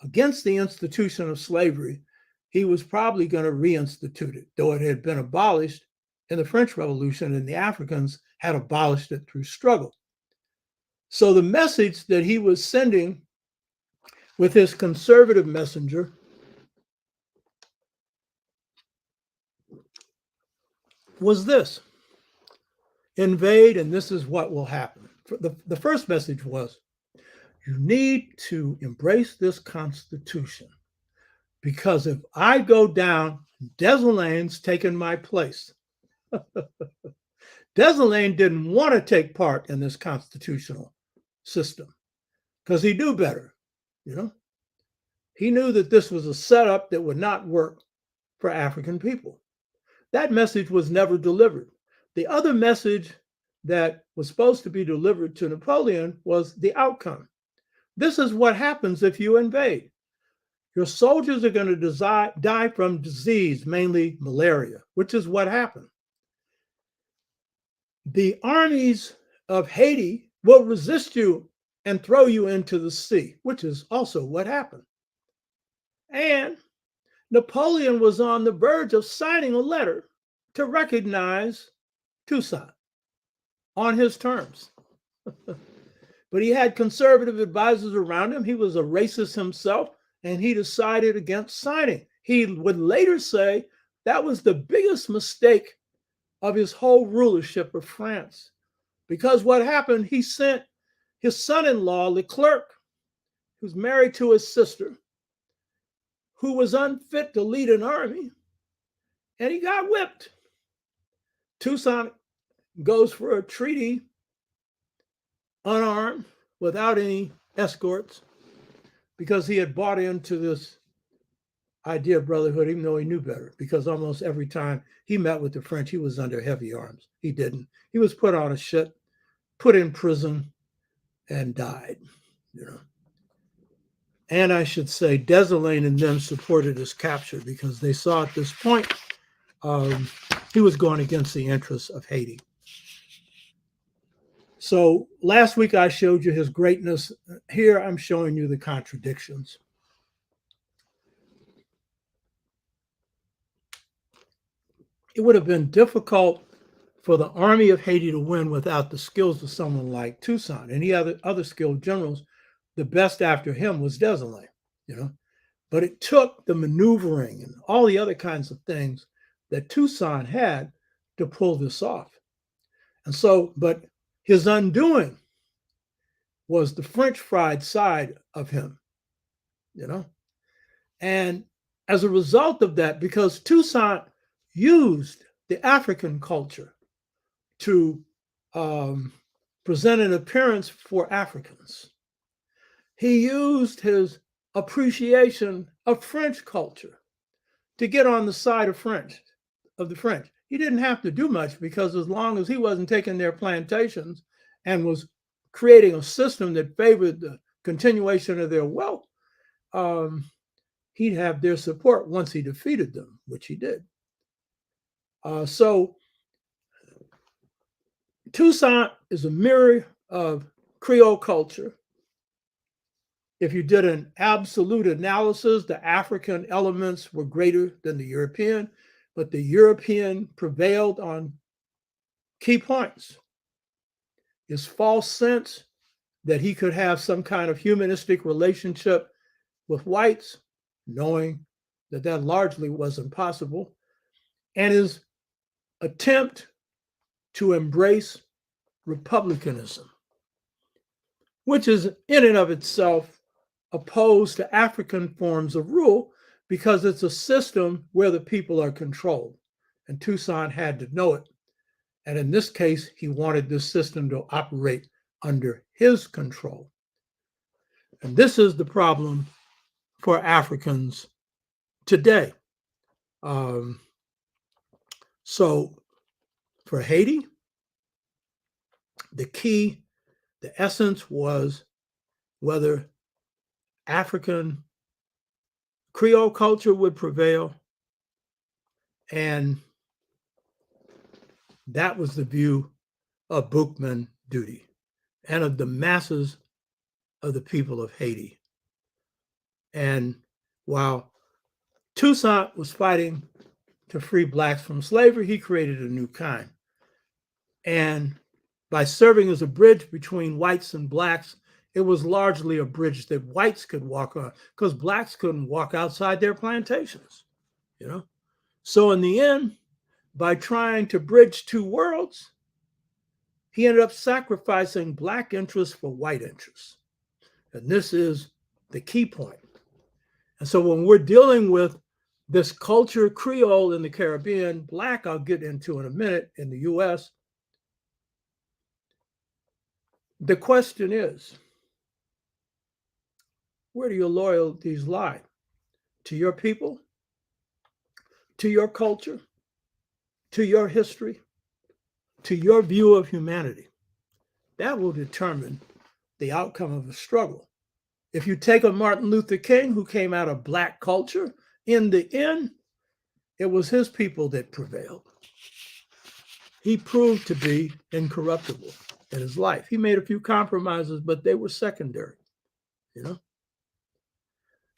against the institution of slavery, he was probably going to reinstitute it, though it had been abolished in the French Revolution and the Africans had abolished it through struggle. So the message that he was sending with his conservative messenger was this: invade, and this is what will happen. The first message was, you need to embrace this constitution, because if I go down, Desmoulins taking my place. Dessalines didn't want to take part in this constitutional system because he knew better, you know. He knew that this was a setup that would not work for African people. That message was never delivered. The other message that was supposed to be delivered to Napoleon was the outcome. This is what happens if you invade. Your soldiers are going to die from disease, mainly malaria, which is what happened. The armies of Haiti will resist you and throw you into the sea, which is also what happened. And Napoleon was on the verge of signing a letter to recognize Toussaint on his terms. But he had conservative advisors around him. He was a racist himself, and he decided against signing. He would later say that was the biggest mistake of his whole rulership of France. Because what happened, he sent his son-in-law, Leclerc, who's married to his sister, who was unfit to lead an army, and he got whipped. Toussaint goes for a treaty unarmed, without any escorts, because he had bought into this idea of brotherhood, even though he knew better, because almost every time he met with the French, he was under heavy arms. He didn't. He was put on a ship, put in prison, and died, you know. And I should say Dessalines and them supported his capture because they saw at this point he was going against the interests of Haiti. So last week I showed you his greatness. Here I'm showing you the contradictions. It would have been difficult for the army of Haiti to win without the skills of someone like Toussaint. Any other skilled generals, the best after him was Dessalines, you know. But it took the maneuvering and all the other kinds of things that Toussaint had to pull this off. And so, but his undoing was the French fried side of him, you know. And as a result of that, because Toussaint used the African culture to present an appearance for Africans, he used his appreciation of French culture to get on the side of the French. He didn't have to do much because as long as he wasn't taking their plantations and was creating a system that favored the continuation of their wealth, he'd have their support once he defeated them, which he did. So Toussaint is a mirror of Creole culture. If you did an absolute analysis, the African elements were greater than the European, but the European prevailed on key points. His false sense that he could have some kind of humanistic relationship with whites, knowing that that largely wasn't possible, and his attempt to embrace republicanism, which is in and of itself opposed to African forms of rule because it's a system where the people are controlled. And Toussaint had to know it. And in this case, he wanted this system to operate under his control. And this is the problem for Africans today. So for Haiti, the key, the essence was whether African Creole culture would prevail, and that was the view of Boukman duty and of the masses of the people of Haiti. And while Toussaint was fighting to free blacks from slavery, he created a new kind. And by serving as a bridge between whites and blacks, it was largely a bridge that whites could walk on because blacks couldn't walk outside their plantations, you know? So in the end, by trying to bridge two worlds, he ended up sacrificing black interests for white interests. And this is the key point. And so when we're dealing with This culture, Creole in the Caribbean, Black, I'll get into in a minute, in the US. The question is, where do your loyalties lie? To your people? To your culture? To your history? To your view of humanity? That will determine the outcome of the struggle. If you take a Martin Luther King who came out of Black culture, in the end, it was his people that prevailed. He proved to be incorruptible in his life. He made a few compromises, but they were secondary, you know?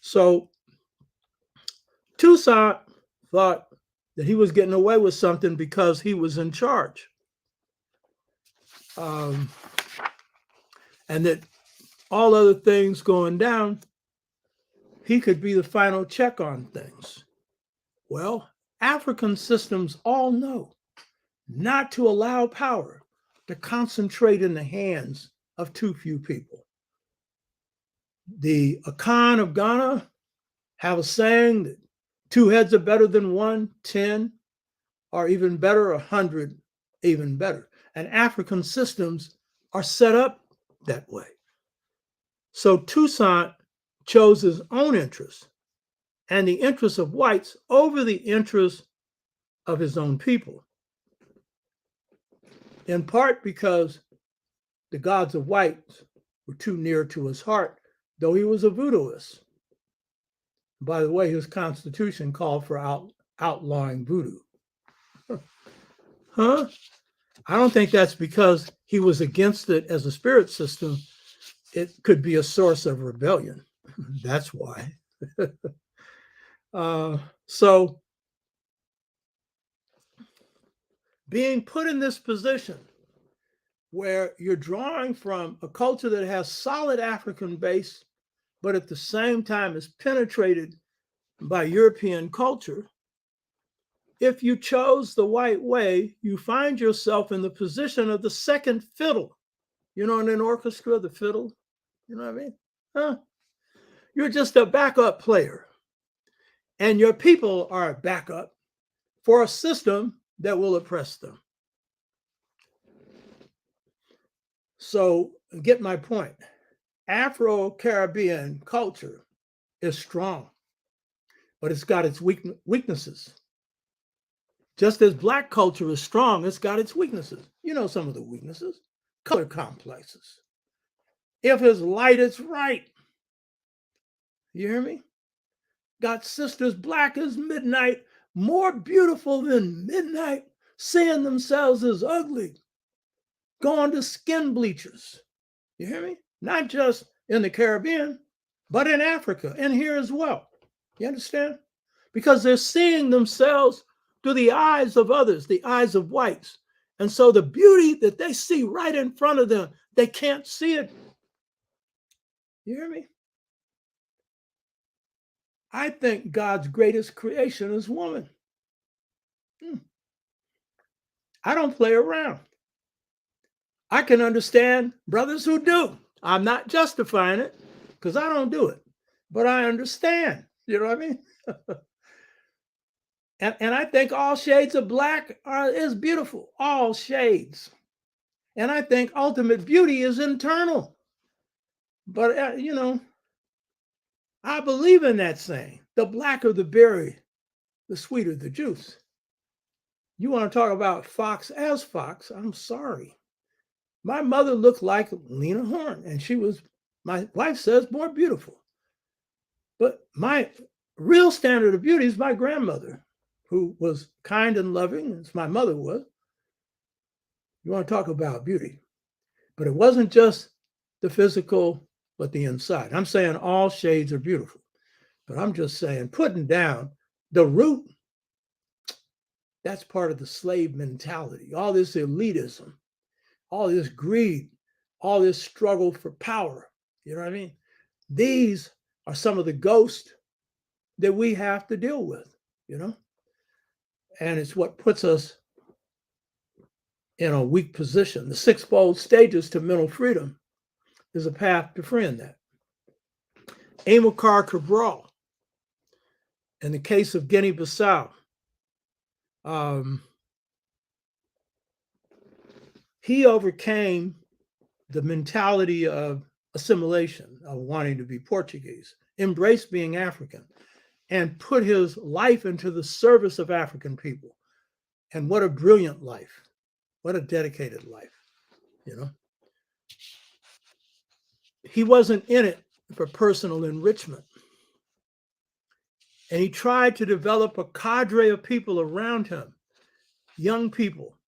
So Toussaint thought that he was getting away with something because he was in charge. And that all other things going down, he could be the final check on things. Well, African systems all know not to allow power to concentrate in the hands of too few people. The Akan of Ghana have a saying that 2 heads are better than 1, 10 are even better, 100 even better. And African systems are set up that way. So Toussaint chose his own interests and the interests of whites over the interests of his own people. In part because the gods of whites were too near to his heart, though he was a voodooist. By the way, his constitution called for outlawing voodoo. Huh? I don't think that's because he was against it as a spirit system. It could be a source of rebellion. That's why. So being put in this position where you're drawing from a culture that has solid African base, but at the same time is penetrated by European culture, if you chose the white way, you find yourself in the position of the second fiddle. You know, in an orchestra, the fiddle, you know what I mean? Huh? You're just a backup player. And your people are a backup for a system that will oppress them. So get my point. Afro-Caribbean culture is strong, but it's got its weaknesses. Just as Black culture is strong, it's got its weaknesses. You know some of the weaknesses. Color complexes. If it's light, it's right. You hear me? Got sisters black as midnight, more beautiful than midnight, seeing themselves as ugly, going to skin bleachers. You hear me? Not just in the Caribbean, but in Africa and here as well. You understand? Because they're seeing themselves through the eyes of others, the eyes of whites. And so the beauty that they see right in front of them, they can't see it. You hear me? I think God's greatest creation is woman. I don't play around. I can understand brothers who do. I'm not justifying it because I don't do it, but I understand. You know what I mean? and I think all shades of black is beautiful, all shades. And I think ultimate beauty is internal. But, you know, I believe in that saying, the blacker the berry, the sweeter the juice. You want to talk about fox as fox? I'm sorry. My mother looked like Lena Horne, and she was, my wife says, more beautiful. But my real standard of beauty is my grandmother, who was kind and loving, as my mother was. You want to talk about beauty. But it wasn't just the physical, but the inside. I'm saying all shades are beautiful. But I'm just saying, putting down the root, that's part of the slave mentality. All this elitism, all this greed, all this struggle for power. You know what I mean? These are some of the ghosts that we have to deal with, you know? And it's what puts us in a weak position. The 6-fold stages to mental freedom is a path to freeing that. Amilcar Cabral In the case of Guinea-Bissau, he overcame the mentality of assimilation, of wanting to be Portuguese, embraced being African, and put his life into the service of African people. And what a brilliant life. What a dedicated life, you know. He wasn't in it for personal enrichment. And he tried to develop a cadre of people around him, young people,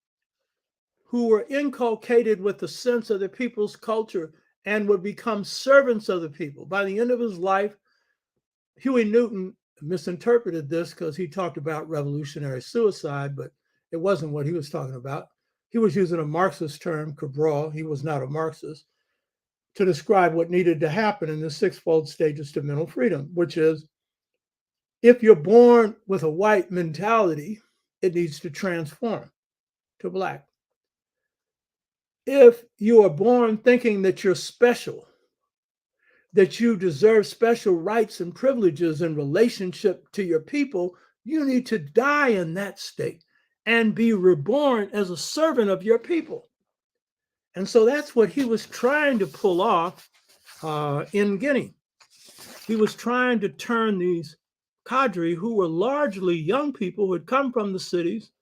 who were inculcated with the sense of the people's culture and would become servants of the people. By the end of his life, Huey Newton misinterpreted this because he talked about revolutionary suicide, but it wasn't what he was talking about. He was using a Marxist term, Cabral, he was not a Marxist, to describe what needed to happen in the sixfold stages to mental freedom, which is, if you're born with a white mentality, it needs to transform to black. If you are born thinking that you're special, that you deserve special rights and privileges in relationship to your people, you need to die in that state and be reborn as a servant of your people. And so that's what he was trying to pull off in Guinea. He was trying to turn these cadre, who were largely young people who had come from the cities.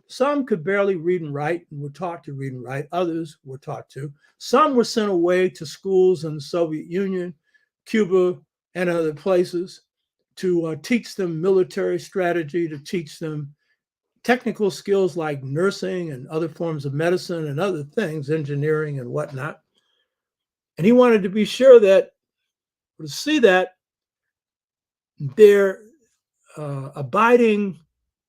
Some could barely read and write and were taught to read and write. Others were taught to. Some were sent away to schools in the Soviet Union, Cuba, and other places to teach them military strategy, to teach them technical skills like nursing and other forms of medicine and other things, engineering and whatnot. And he wanted to be sure that, to see that their abiding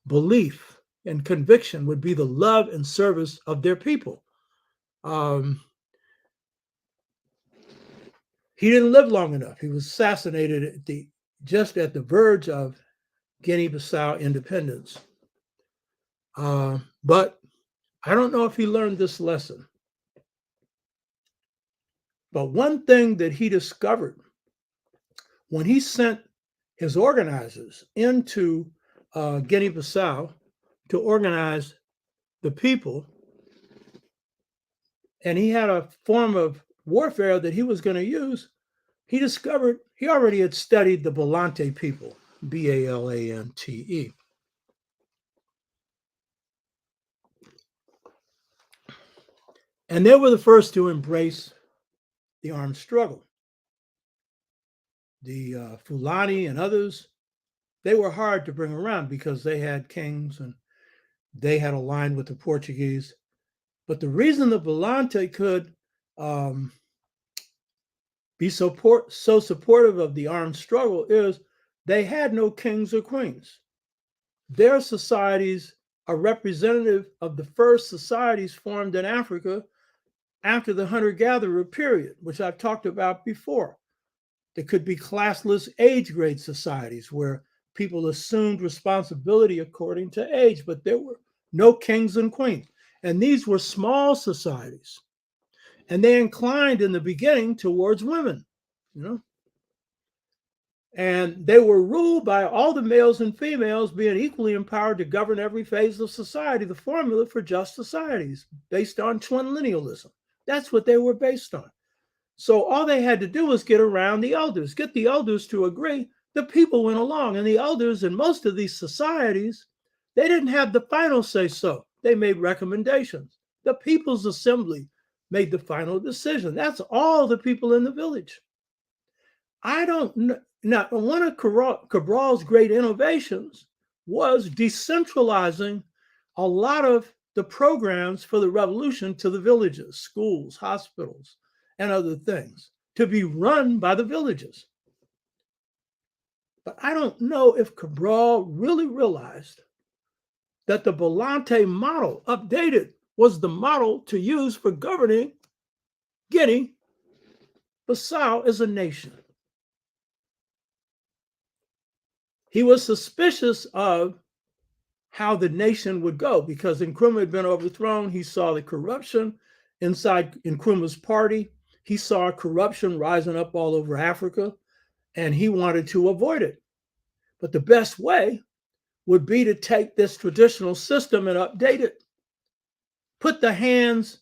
belief and conviction would be the love and service of their people. He didn't live long enough. He was assassinated just at the verge of Guinea-Bissau independence. But I don't know if he learned this lesson. But one thing that he discovered when he sent his organizers into Guinea-Bissau to organize the people, and he had a form of warfare that he was going to use, he discovered he already had studied the Balante people, Balante. And they were the first to embrace the armed struggle. The Fulani and others, they were hard to bring around because they had kings and they had aligned with the Portuguese. But the reason the Balante could be so supportive of the armed struggle is they had no kings or queens. Their societies are representative of the first societies formed in Africa after the hunter-gatherer period, which I've talked about before. There could be classless age grade societies where people assumed responsibility according to age, but there were no kings and queens. And these were small societies. And they inclined in the beginning towards women, you know. And they were ruled by all the males and females being equally empowered to govern every phase of society, the formula for just societies based on twin linealism. That's what they were based on. So all they had to do was get around the elders, get the elders to agree. The people went along, and the elders in most of these societies, they didn't have the final say so. They made recommendations. The People's Assembly made the final decision. That's all the people in the village. I don't know. Now, one of Cabral's great innovations was decentralizing a lot of the programs for the revolution to the villages, schools, hospitals, and other things, to be run by the villages. But I don't know if Cabral really realized that the Balante model, updated, was the model to use for governing Guinea-Bissau as a nation. He was suspicious of how the nation would go because Nkrumah had been overthrown. He saw the corruption inside Nkrumah's party. He saw corruption rising up all over Africa, and he wanted to avoid it. But the best way would be to take this traditional system and update it. Put the hands,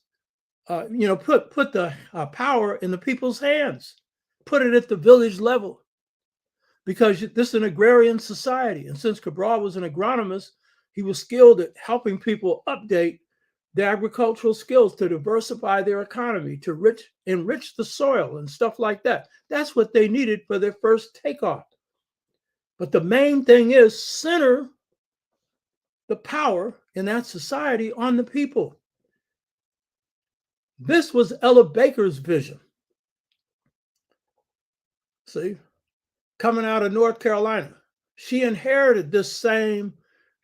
put the power in the people's hands. Put it at the village level. Because this is an agrarian society. And since Cabral was an agronomist, he was skilled at helping people update their agricultural skills to diversify their economy, to enrich the soil and stuff like that. That's what they needed for their first takeoff. But the main thing is center the power in that society on the people. This was Ella Baker's vision. See, coming out of North Carolina, she inherited this same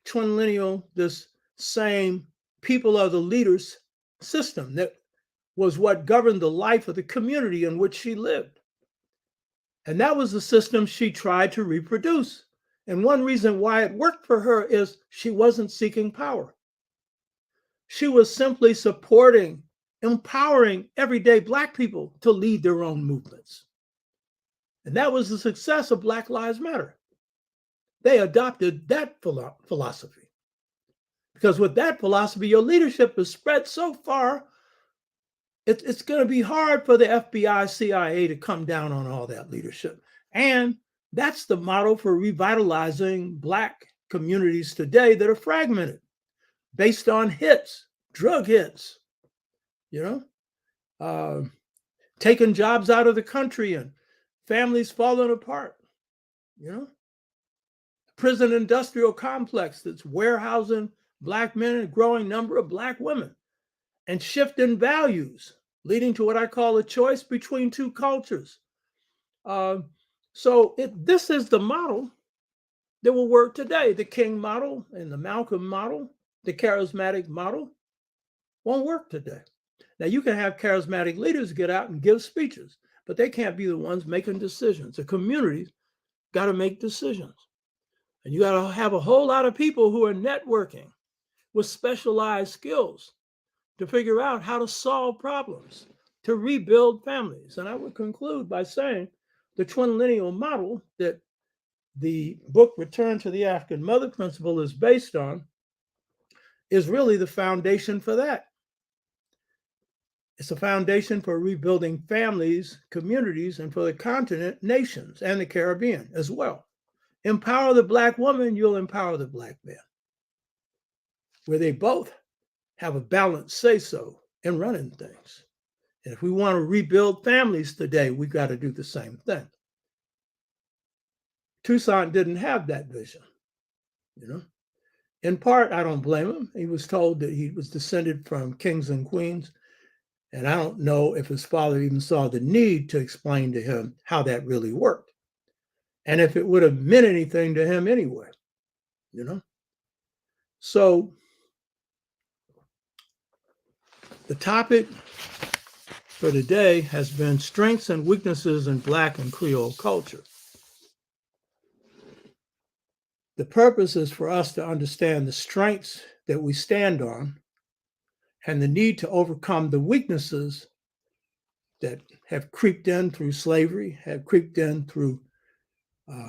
twinlineal, this same people are the leaders system that was what governed the life of the community in which she lived. And that was the system she tried to reproduce. And one reason why it worked for her is she wasn't seeking power. She was simply supporting, empowering everyday Black people to lead their own movements. And that was the success of Black Lives Matter. They adopted that philosophy. Because with that philosophy, your leadership is spread so far, it's going to be hard for the FBI, CIA to come down on all that leadership. And that's the model for revitalizing Black communities today that are fragmented based on hits, drug hits, taking jobs out of the country and families falling apart, prison industrial complex that's warehousing Black men and a growing number of Black women, and shifting values, leading to what I call a choice between two cultures. This is the model that will work today. The King model and the Malcolm model, the charismatic model, won't work today. Now, you can have charismatic leaders get out and give speeches, but they can't be the ones making decisions. The community's got to make decisions. And you got to have a whole lot of people who are networking with specialized skills to figure out how to solve problems, to rebuild families. And I would conclude by saying the twinlineal model that the book Return to the African Mother Principle is based on is really the foundation for that. It's a foundation for rebuilding families, communities, and for the continent, nations, and the Caribbean as well. Empower the Black woman, you'll empower the Black man, where they both have a balanced say-so in running things. And if we want to rebuild families today, we've got to do the same thing. Toussaint didn't have that vision, In part, I don't blame him. He was told that he was descended from kings and queens, and I don't know if his father even saw the need to explain to him how that really worked, and if it would have meant anything to him anyway, So the topic for today has been strengths and weaknesses in Black and Creole culture. The purpose is for us to understand the strengths that we stand on and the need to overcome the weaknesses that have creeped in through slavery, have creeped in through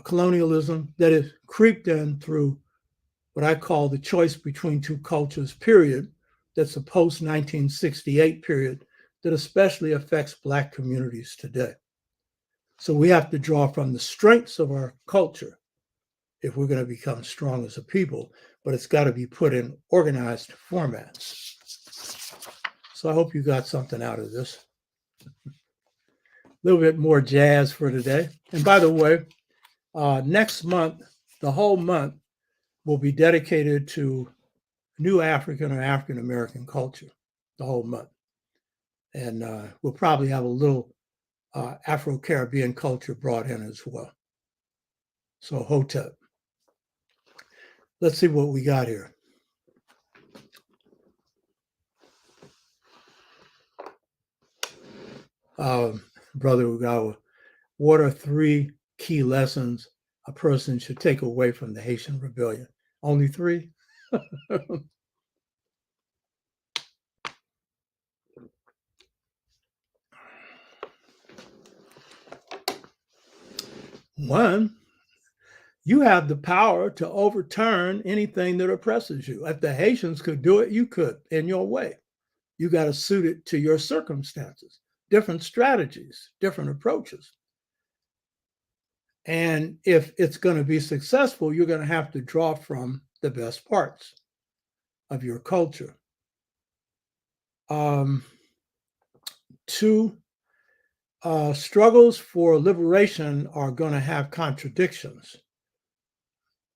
colonialism, that have creeped in through what I call the choice between two cultures period, that's a post-1968 period that especially affects Black communities today. So we have to draw from the strengths of our culture if we're going to become strong as a people, but it's got to be put in organized formats. So I hope you got something out of this. A little bit more jazz for today. And by the way, next month, the whole month will be dedicated to New African or African American culture, the whole month. And we'll probably have a little Afro-Caribbean culture brought in as well. So Hotep. Let's see what we got here. Brother Ugawa, what are 3 key lessons a person should take away from the Haitian rebellion? Only 3? One, you have the power to overturn anything that oppresses you. If the Haitians could do it, you could in your way. You got to suit it to your circumstances, different strategies, different approaches. And if it's going to be successful, you're going to have to draw from the best parts of your culture. Two, struggles for liberation are going to have contradictions.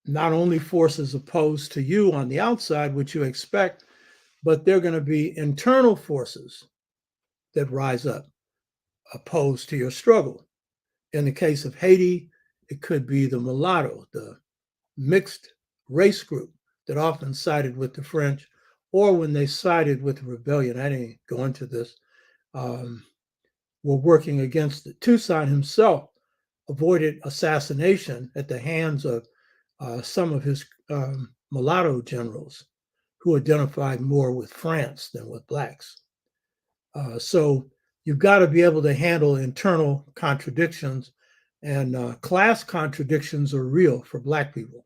Not only forces opposed to you on the outside, which you expect, but they're going to be internal forces that rise up opposed to your struggle. In the case of Haiti, it could be the mulatto, the mixed race group that often sided with the French, or when they sided with the rebellion. I didn't go into this. Were working against it. Toussaint himself avoided assassination at the hands of some of his mulatto generals who identified more with France than with blacks. So you've got to be able to handle internal contradictions, and class contradictions are real for black people.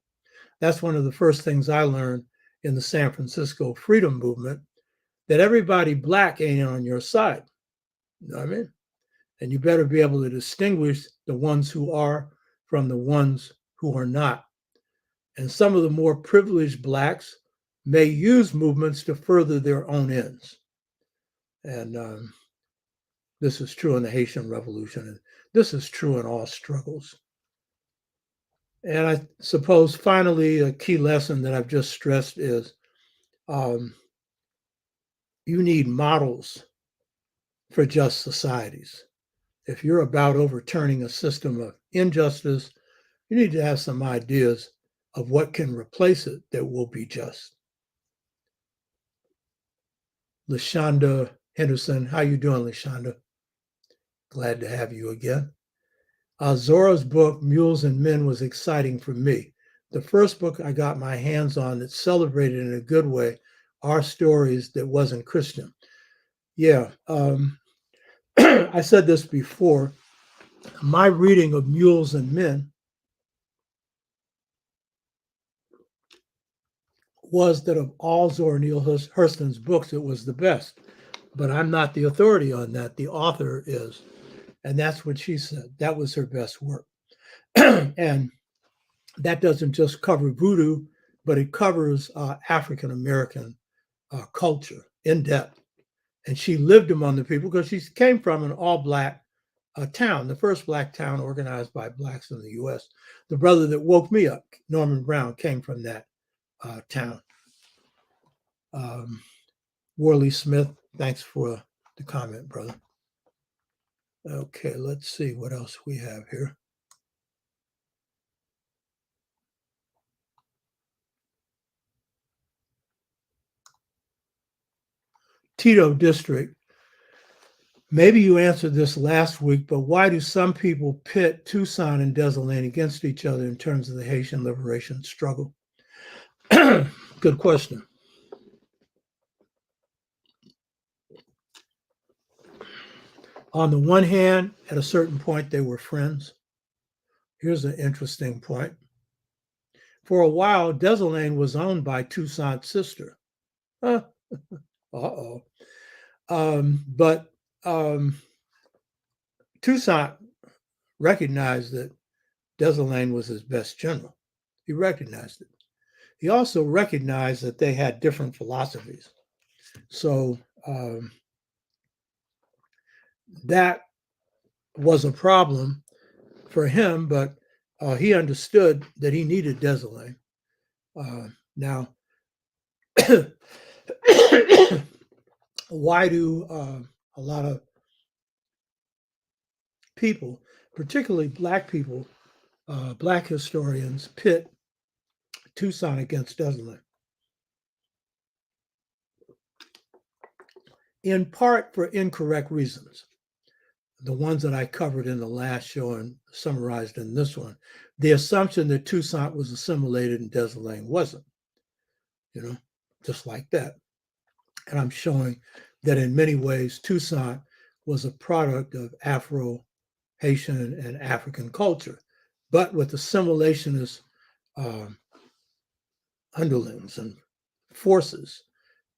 That's one of the first things I learned in the San Francisco freedom movement, that everybody black ain't on your side. You know what I mean? And you better be able to distinguish the ones who are from the ones who are not. And some of the more privileged blacks may use movements to further their own ends. And this is true in the Haitian Revolution. And this is true in all struggles. And I suppose finally, a key lesson that I've just stressed is you need models for just societies. If you're about overturning a system of injustice, you need to have some ideas of what can replace it that will be just. LaShonda Henderson, how you doing, LaShonda? Glad to have you again. Zora's book, Mules and Men, was exciting for me. The first book I got my hands on that celebrated in a good way our stories that wasn't Christian. Yeah, I said this before. My reading of Mules and Men was that of all Zora Neale Hurston's books, it was the best. But I'm not the authority on that. The author is. And that's what she said. That was her best work. And that doesn't just cover voodoo, but it covers African American culture in depth. And she lived among the people because she came from an all black town, the first black town organized by blacks in the US. The brother that woke me up, Norman Brown, came from that town. Worley Smith, thanks for the comment, brother. Okay, let's see what else we have here. Tito District. Maybe you answered this last week, but why do some people pit Toussaint and Dessalines against each other in terms of the Haitian liberation struggle? Good question. On the one hand, at a certain point, they were friends. Here's an interesting point. For a while, Dessalines was owned by Toussaint's sister. Uh-oh. But Toussaint recognized that Dessalines was his best general. He recognized it. He also recognized that they had different philosophies. So that was a problem for him, but he understood that he needed Dessalines. Now, why do a lot of people, particularly black people, black historians, pit Toussaint against Dessalines? In part for incorrect reasons. The ones that I covered in the last show and summarized in this one. The assumption that Toussaint was assimilated and Dessalines wasn't, just like that. And I'm showing that in many ways, Toussaint was a product of Afro, Haitian, and African culture, but with assimilationist underlings and forces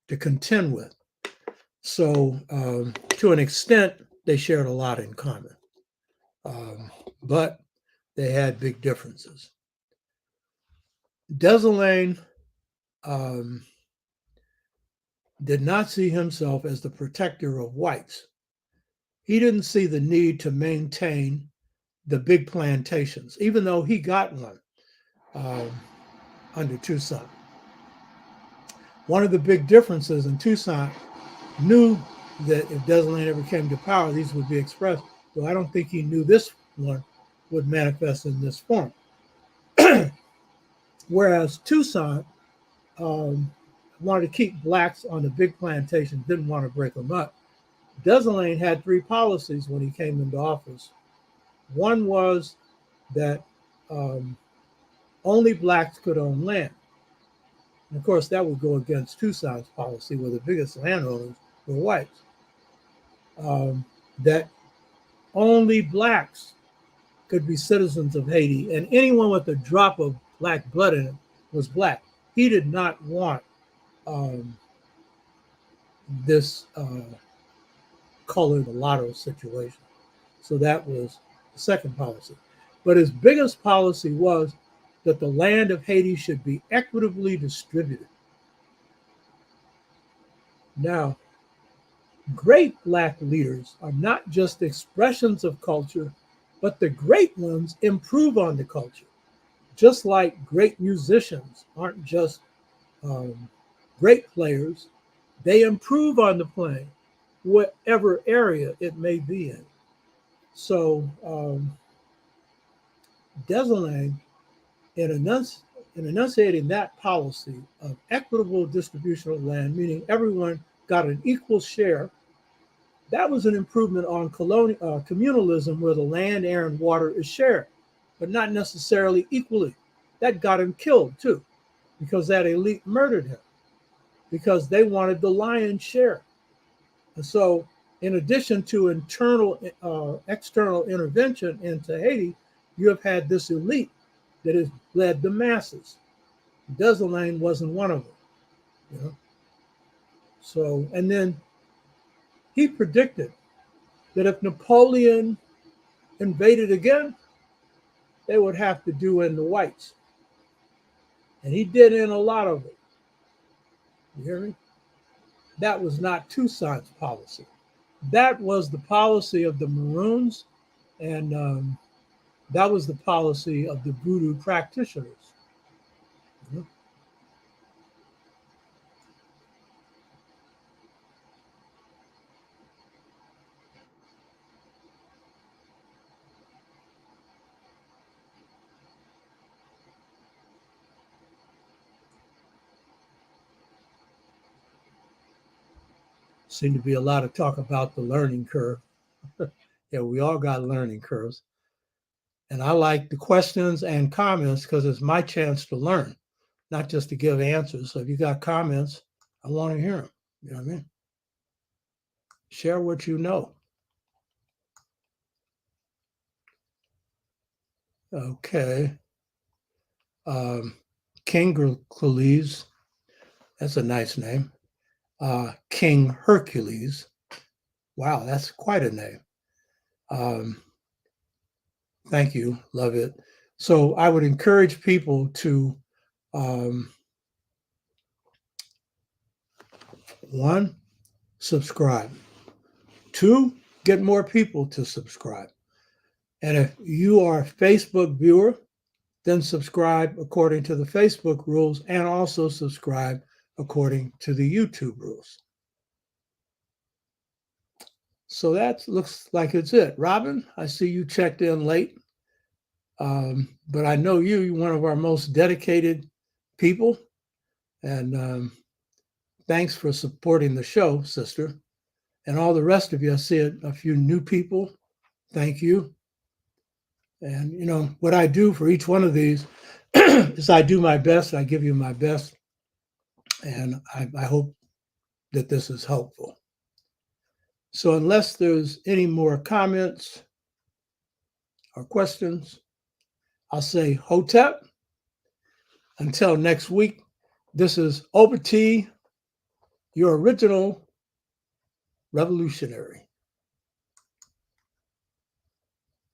to contend with. So to an extent, they shared a lot in common, but they had big differences. Dessalines did not see himself as the protector of whites. He didn't see the need to maintain the big plantations, even though he got one under Toussaint. One of the big differences in Toussaint knew that if Dessalines ever came to power, these would be expressed. So I don't think he knew this one would manifest in this form. Whereas Toussaint wanted to keep blacks on the big plantation, didn't want to break them up. Dessalines had three policies when he came into office. One was that only blacks could own land. And of course, that would go against Toussaint's policy, where the biggest landowners were whites. That only blacks could be citizens of Haiti, and anyone with a drop of black blood in it was black. He did not want this colored mulatto situation. So that was the second policy. But his biggest policy was that the land of Haiti should be equitably distributed. Now, great black leaders are not just expressions of culture, but the great ones improve on the culture. Just like great musicians aren't just great players, they improve on the playing, whatever area it may be in. So Dessalines, in enunciating that policy of equitable distribution of land, meaning everyone got an equal share, that was an improvement on communalism, where the land, air, and water is shared, but not necessarily equally. That got him killed too, because that elite murdered him, because they wanted the lion's share. And so, in addition to external intervention into Haiti, you have had this elite that has led the masses. Dessalines wasn't one of them, you know. So, and then he predicted that if Napoleon invaded again, they would have to do in the whites. And he did in a lot of it. You hear me? That was not Toussaint's policy. That was the policy of the Maroons, and that was the policy of the Voodoo practitioners. You know? Seemed to be a lot of talk about the learning curve. Yeah, we all got learning curves. And I like the questions and comments because it's my chance to learn, not just to give answers. So if you got comments, I want to hear them. You know what I mean? Share what you know. Okay. King Hercules, that's a nice name. King Hercules, wow, that's quite a name. Thank you, love it. So I would encourage people to, one, subscribe. Two, get more people to subscribe. And if you are a Facebook viewer, then subscribe according to the Facebook rules and also subscribe according to the YouTube rules. So that looks like it's it. Robin, I see you checked in late, but I know you're one of our most dedicated people. And thanks for supporting the show, sister. And all the rest of you, I see a few new people. Thank you. And, you know, what I do for each one of these is I do my best. I give you my best. And I hope that this is helpful. So unless there's any more comments or questions, I'll say Hotep, Until next week, this is Oba T, your original revolutionary.